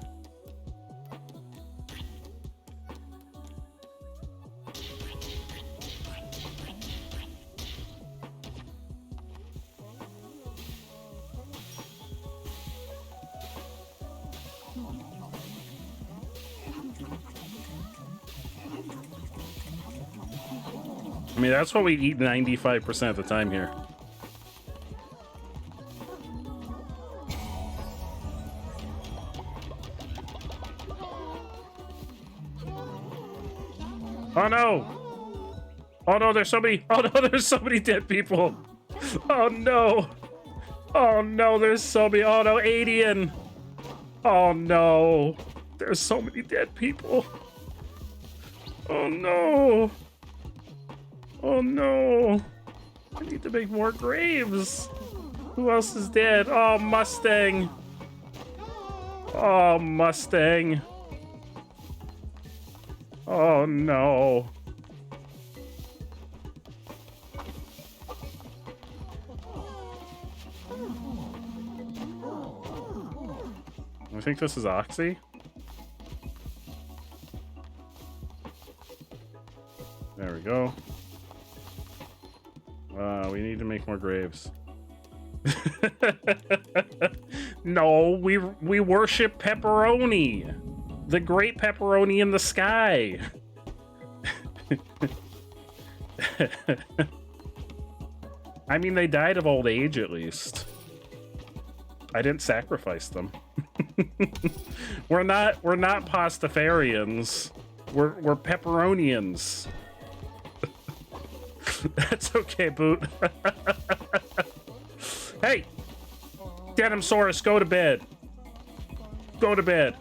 I mean, that's what we eat 95% of the time here. Oh no! Oh no, there's so many. Oh no, there's so many dead people. Oh no! Oh no, there's so many. Oh no, Adian. Oh no, there's so many dead people. Oh no! Oh no! I need to make more graves. Who else is dead? Oh, Mustang. Oh, Mustang. Oh no. I think this is Oxy. There we go. We need to make more graves. No, we worship pepperoni. The great pepperoni in the sky. I mean, they died of old age at least. I didn't sacrifice them. We're not pastafarians. We're pepperonians. That's okay, Boot. Hey! Denimsaurus, go to bed. Go to bed.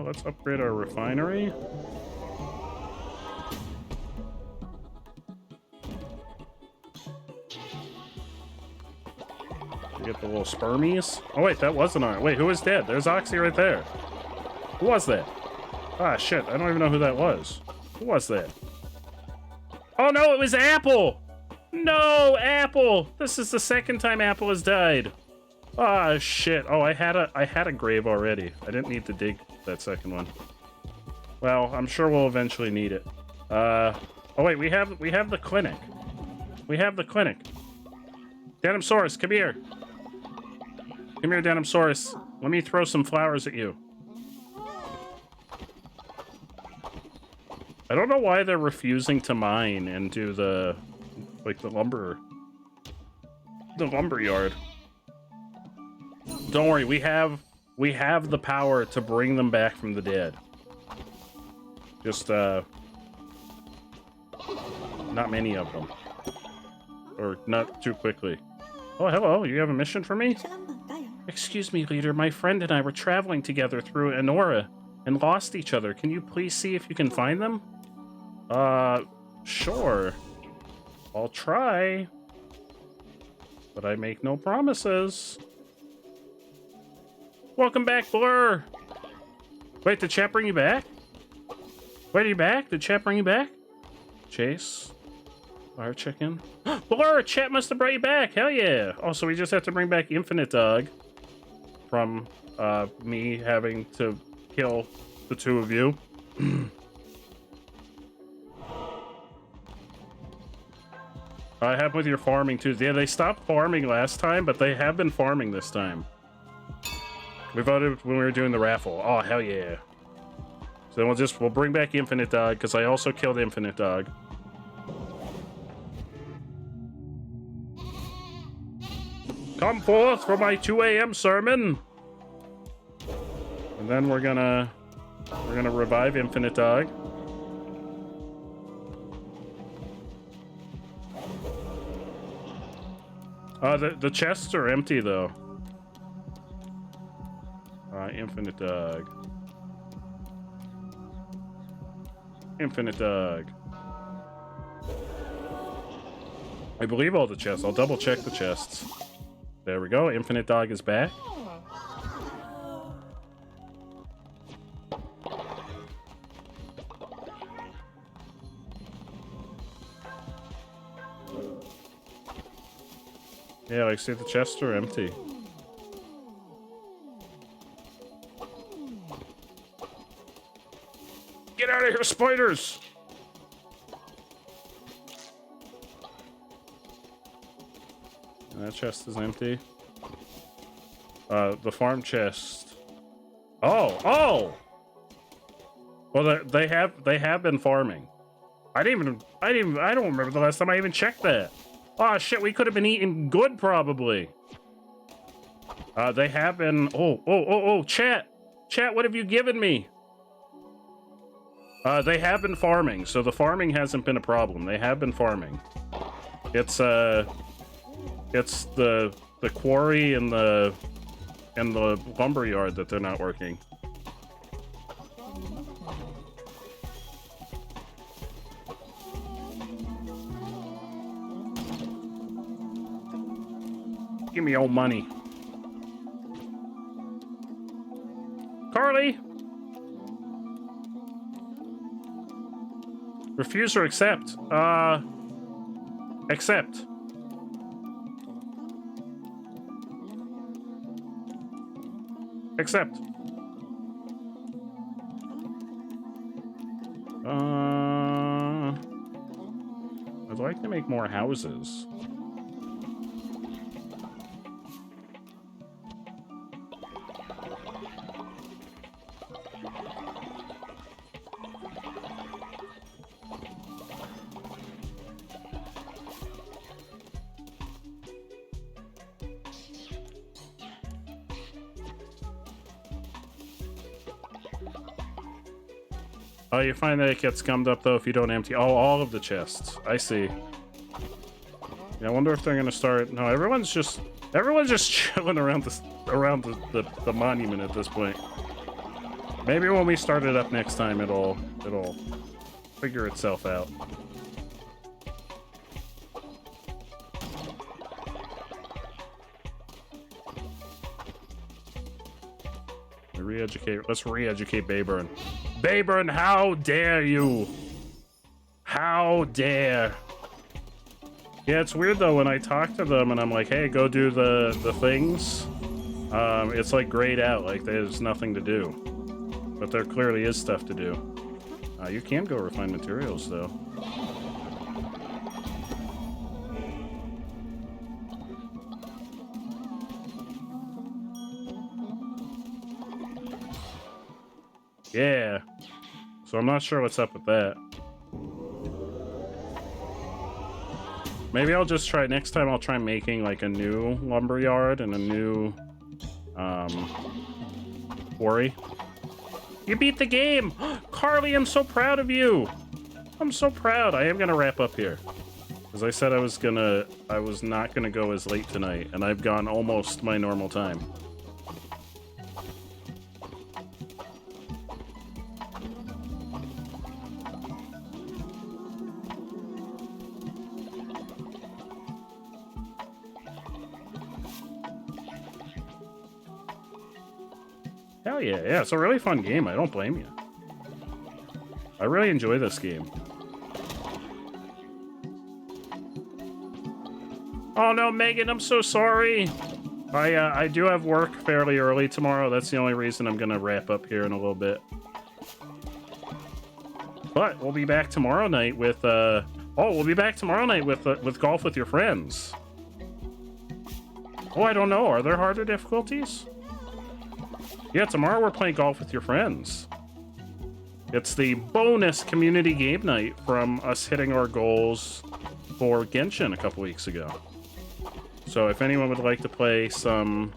Let's upgrade our refinery. Get the little spermies. Oh wait, that wasn't our. Wait, who is dead? There's Oxy right there. Who was that? Ah shit, I don't even know who that was. Who was that? Oh no, it was Apple! No, Apple! This is the second time Apple has died. Ah shit. Oh, I had a grave already. I didn't need to dig that second one. Well, I'm sure we'll eventually need it. Oh wait, we have the clinic. We have the clinic. Denimsaurus, come here. Come here, Denimsaurus. Let me throw some flowers at you. I don't know why they're refusing to mine and do the lumber yard. Don't worry, we have the power to bring them back from the dead. Just not many of them. Or not too quickly. Oh, hello, you have a mission for me? Excuse me, leader, my friend and I were traveling together through Enora and lost each other. Can you please see if you can find them? Sure. I'll try. But I make no promises. Welcome back, Blur! Wait, did chat bring you back? Wait, are you back? Did chat bring you back? Chase? Fire chicken? Blur! Chat must have brought you back! Hell yeah! Also, we just have to bring back Infinite Dog. From, me having to kill the two of you. I have with your farming too. Yeah, they stopped farming last time, but they have been farming this time. We voted when we were doing the raffle. Oh, hell yeah. So we'll bring back Infinite Dog, because I also killed Infinite Dog. Come forth for my 2 a.m. sermon. And then we're gonna revive Infinite Dog. The chests are empty though. Infinite Dog. Infinite Dog. I believe all the chests. I'll double check the chests. There we go. Infinite Dog is back. Yeah, like, see, the chests are empty. Get out of here, spiders! And that chest is empty. The farm chest. Oh! Well, they have been farming. I don't remember the last time I even checked that. Oh shit, we could have been eating good probably. They have been. Oh, chat, what have you given me? They have been farming, so the farming hasn't been a problem. They have been farming. It's the quarry and the lumber yard that they're not working. Give me your money. Carly! Refuse or accept? Accept. Accept. I'd like to make more houses. Oh, you find that it gets gummed up though if you don't empty. Oh, all of the chests. I see. Yeah, I wonder if they're gonna start. No, everyone's just chilling around the monument at this point. Maybe when we start it up next time, it'll figure itself out. Let's re-educate Bayburn. Bayburn, how dare you? How dare? Yeah, it's weird though when I talk to them and I'm like, hey, go do the things. It's like grayed out, like there's nothing to do. But there clearly is stuff to do. You can go refine materials though. Yeah. So I'm not sure what's up with that. Maybe I'll just try, next time I'll try making like a new lumberyard and a new quarry. You beat the game! Carly, I'm so proud of you! I'm so proud. I am gonna wrap up here. As I said, I was not gonna go as late tonight, and I've gone almost my normal time. Hell yeah, yeah, it's a really fun game. I don't blame you. I really enjoy this game. Oh no, Megan, I'm so sorry. I do have work fairly early tomorrow. That's the only reason I'm gonna wrap up here in a little bit. But we'll be back tomorrow night with we'll be back tomorrow night with golf with your friends. Oh, I don't know. Are there harder difficulties? Yeah, tomorrow we're playing golf with your friends. It's the bonus community game night from us hitting our goals for Genshin a couple weeks ago. So if anyone would like to play some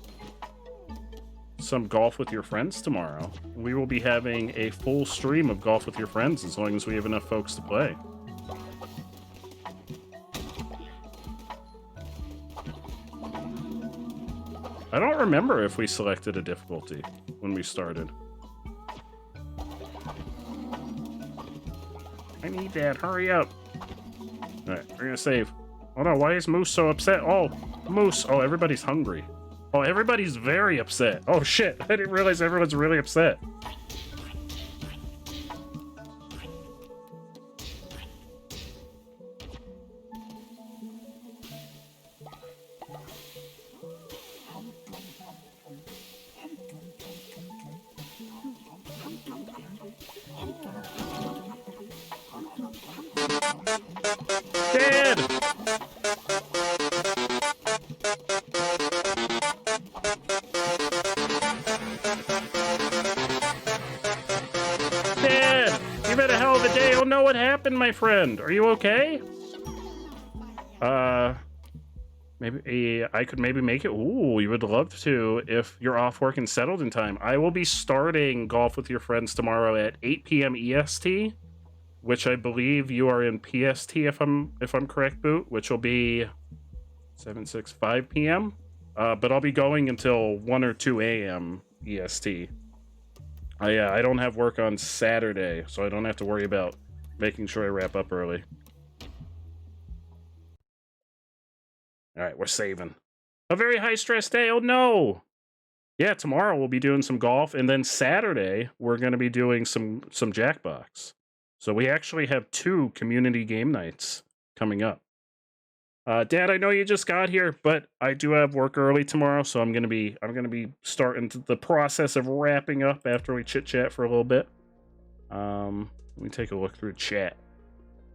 golf with your friends tomorrow, we will be having a full stream of golf with your friends as long as we have enough folks to play. I don't remember if we selected a difficulty when we started. I need that. Hurry up. Alright, we're gonna save. Oh no, why is Moose so upset? Oh, Moose. Oh, everybody's hungry. Oh, everybody's very upset. Oh shit, I didn't realize everyone's really upset. Dad! Dad! You've had a hell of a day. Oh no, what happened, my friend? Are you okay? Maybe I could maybe make it. Ooh, you would love to if you're off work and settled in time. I will be starting golf with your friends tomorrow at 8 p.m. EST, which I believe you are in PST if I'm correct, Boot, which will be 5 p.m. But I'll be going until 1 or 2 a.m. EST. I don't have work on Saturday, so I don't have to worry about making sure I wrap up early. All right, we're saving. A very high-stress day. Oh, no. Yeah, tomorrow we'll be doing some golf, and then Saturday we're going to be doing some Jackbox. So we actually have 2 community game nights coming up. Dad, I know you just got here, but I do have work early tomorrow, so I'm gonna be starting the process of wrapping up after we chit-chat for a little bit. Let me take a look through chat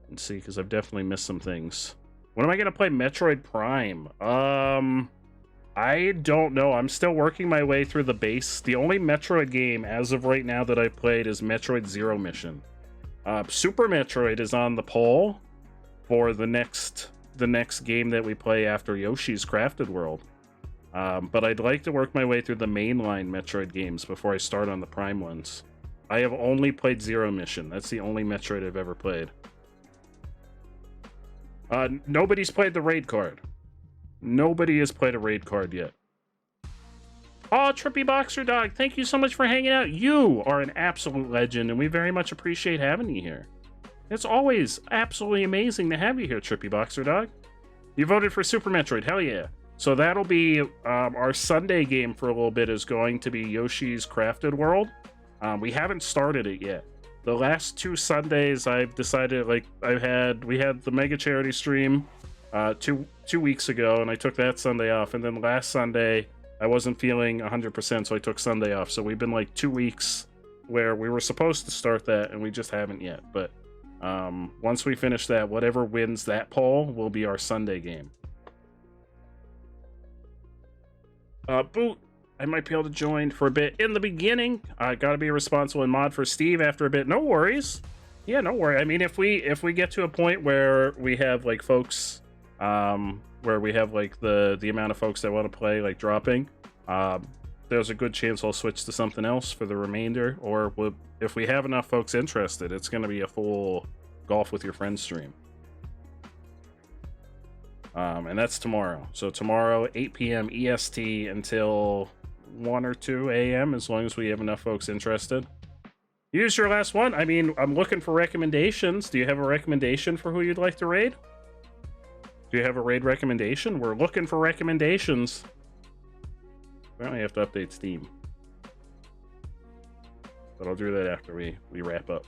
and see, because I've definitely missed some things. When am I gonna play Metroid Prime? I don't know. I'm still working my way through the base. The only Metroid game as of right now that I've played is Metroid Zero Mission. Super Metroid is on the poll for the next game that we play after Yoshi's Crafted World. But I'd like to work my way through the mainline Metroid games before I start on the Prime ones. I have only played Zero Mission. That's the only Metroid I've ever played. Nobody's played the raid card. Nobody has played a raid card yet. Oh, Trippy Boxer Dog, thank you so much for hanging out. You are an absolute legend, and we very much appreciate having you here. It's always absolutely amazing to have you here, Trippy Boxer Dog. You voted for Super Metroid, hell yeah. So that'll be our Sunday game for a little bit is going to be Yoshi's Crafted World. We haven't started it yet. The last 2 Sundays I've decided, like, we had the Mega Charity stream two weeks ago, and I took that Sunday off, and then last Sunday I wasn't feeling 100%, so I took Sunday off. So we've been like 2 weeks where we were supposed to start that, and we just haven't yet. But once we finish that, whatever wins that poll will be our Sunday game. Boot, I might be able to join for a bit in the beginning. I gotta be responsible and mod for Steve after a bit. No worries. Yeah, don't worry. I mean, if we get to a point where we have like folks, where we have like the amount of folks that want to play like dropping, there's a good chance I'll switch to something else for the remainder. Or if we have enough folks interested, it's going to be a full golf with your friends stream. And that's tomorrow. So tomorrow, 8 p.m. EST until 1 or 2 a.m. as long as we have enough folks interested. Use your last one. I mean, I'm looking for recommendations. Do you have a recommendation for who you'd like to raid? Do you have a raid recommendation? We're looking for recommendations. Apparently I have to update Steam. But I'll do that after we wrap up.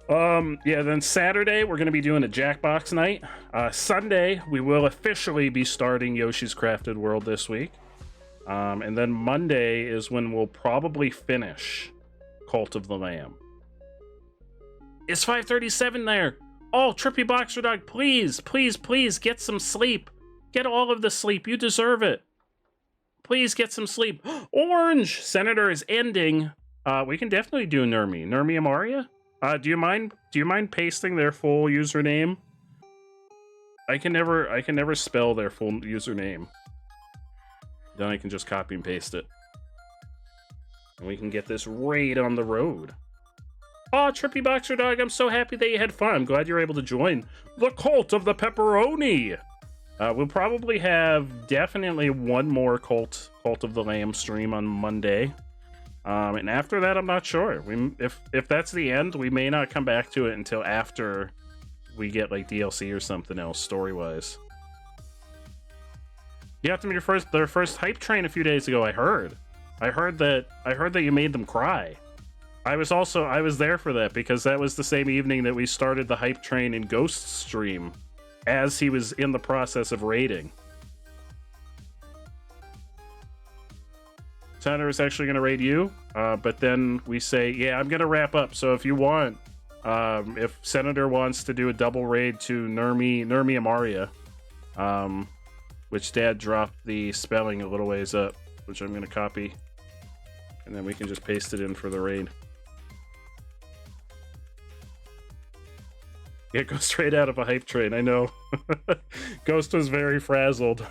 Yeah, then Saturday, we're going to be doing a Jackbox night. Sunday, we will officially be starting Yoshi's Crafted World this week. And then Monday is when we'll probably finish Cult of the Lamb. It's 5:37 there. Oh, Trippy Boxer Dog, please, please, please get some sleep. Get all of the sleep. You deserve it. Please get some sleep. Orange Senator is ending. We can definitely do Nermi Amaria. Do you mind pasting their full username? I can never spell their full username. Then I can just copy and paste it. And we can get this raid on the road. Oh, Trippy Boxer Dog, I'm so happy that you had fun. I'm glad you're able to join the Cult of the Pepperoni. We'll probably have definitely one more Cult of the Lamb stream on Monday. And after that, I'm not sure. If that's the end, we may not come back to it until after we get like DLC or something else story-wise. You have to meet their first hype train a few days ago. I heard that you made them cry. I was there for that because that was the same evening that we started the hype train in Ghost's stream as he was in the process of raiding. Senator is actually going to raid you, but then we say, yeah, I'm going to wrap up. So if you want, if Senator wants to do a double raid to Nermi Amaria, which Dad dropped the spelling a little ways up, which I'm going to copy, and then we can just paste it in for the raid. Yeah, go straight out of a hype train. I know. Ghost was very frazzled.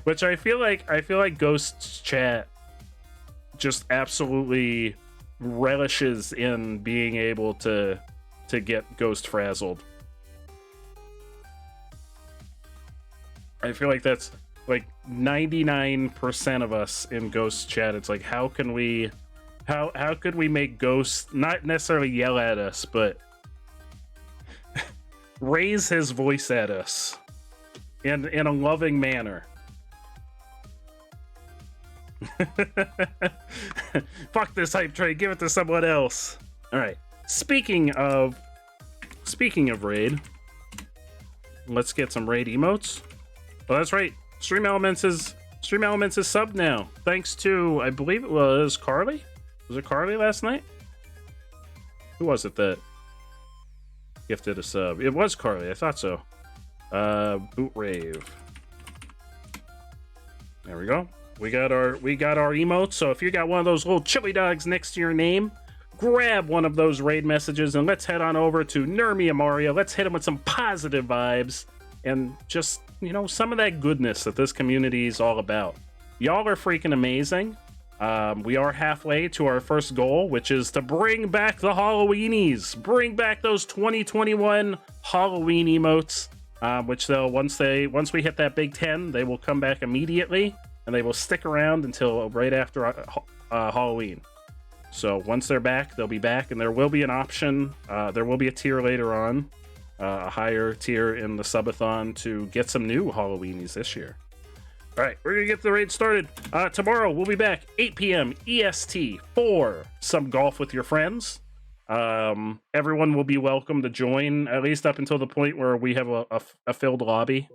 Which I feel like Ghost's chat just absolutely relishes in being able to get Ghost frazzled. I feel like that's like 99% of us in Ghost's chat. It's like, how could we make Ghost not necessarily yell at us, but raise his voice at us in a loving manner. Fuck this hype train, give it to someone else. All right. Speaking of raid, let's get some raid emotes. Oh, that's right. Stream Elements is subbed now. Thanks to, I believe it was Carly. Was it Carly last night? Who was it that gifted a sub? It was Carly. I thought so. Boot Rave. There we go. We got our emotes. So if you got one of those little chili dogs next to your name, grab one of those raid messages and let's head on over to Nermi Amaria. Let's hit him with some positive vibes and just, you know, some of that goodness that this community is all about. Y'all are freaking amazing. We are halfway to our first goal, which is to bring back the Halloweenies. Bring back those 2021 Halloween emotes, which they'll once we hit that big 10, they will come back immediately, and they will stick around until right after Halloween. So once they're back, they'll be back, and there will be an option. There will be a tier later on, a higher tier in the subathon to get some new Halloweenies this year. All right, we're going to get the raid started. Tomorrow, we'll be back 8 p.m. EST for some golf with your friends. Everyone will be welcome to join, at least up until the point where we have a filled lobby.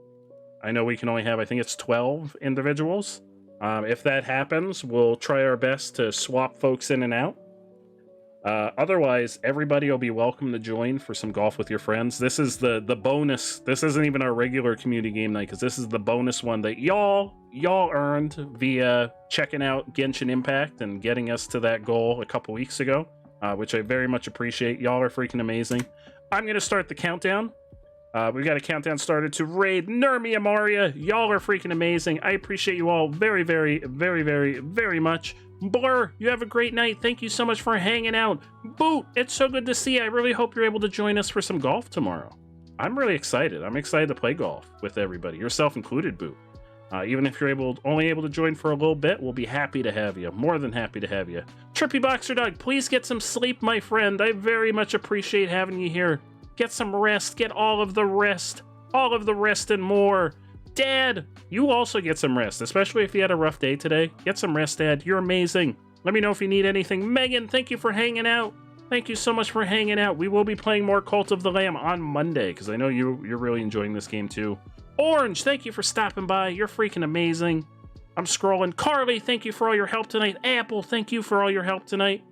I know we can only have, I think it's 12 individuals. If that happens, we'll try our best to swap folks in and out. Otherwise, everybody will be welcome to join for some golf with your friends. This is the bonus. This isn't even our regular community game night, because this is the bonus one that y'all earned via checking out Genshin Impact and getting us to that goal a couple weeks ago. which I very much appreciate. Y'all are freaking amazing. I'm going to start the countdown. We've got a countdown started to raid Nurmia Maria. Y'all are freaking amazing. I appreciate you all very, very, very, very, very much. Blur, you have a great night. Thank you so much for hanging out. Boot, it's so good to see you. I really hope you're able to join us for some golf tomorrow. I'm really excited. I'm excited to play golf with everybody, yourself included, Boot. Even if you're only able to join for a little bit, we'll be happy to have you. More than happy to have you. Trippy Boxer Dog, please get some sleep, my friend. I very much appreciate having you here. Get some rest. Get all of the rest. All of the rest and more. Dad, you also get some rest, especially if you had a rough day today. Get some rest, Dad. You're amazing. Let me know if you need anything. Megan, thank you for hanging out. Thank you so much for hanging out. We will be playing more Cult of the Lamb on Monday, because I know you're really enjoying this game too. Orange, thank you for stopping by. You're freaking amazing. I'm scrolling. Carly, thank you for all your help tonight. Apple, thank you for all your help tonight.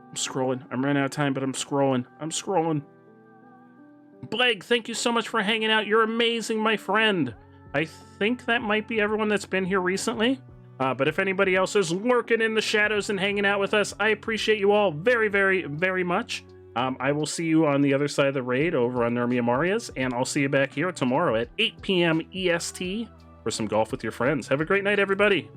I'm scrolling. I'm running out of time, but I'm scrolling. I'm scrolling. Blake, thank you so much for hanging out. You're amazing, my friend. I think that might be everyone that's been here recently. But if anybody else is lurking in the shadows and hanging out with us, I appreciate you all very, very, very much. I will see you on the other side of the raid over on Nurmia Maria's, and I'll see you back here tomorrow at 8 p.m. EST for some golf with your friends. Have a great night, everybody.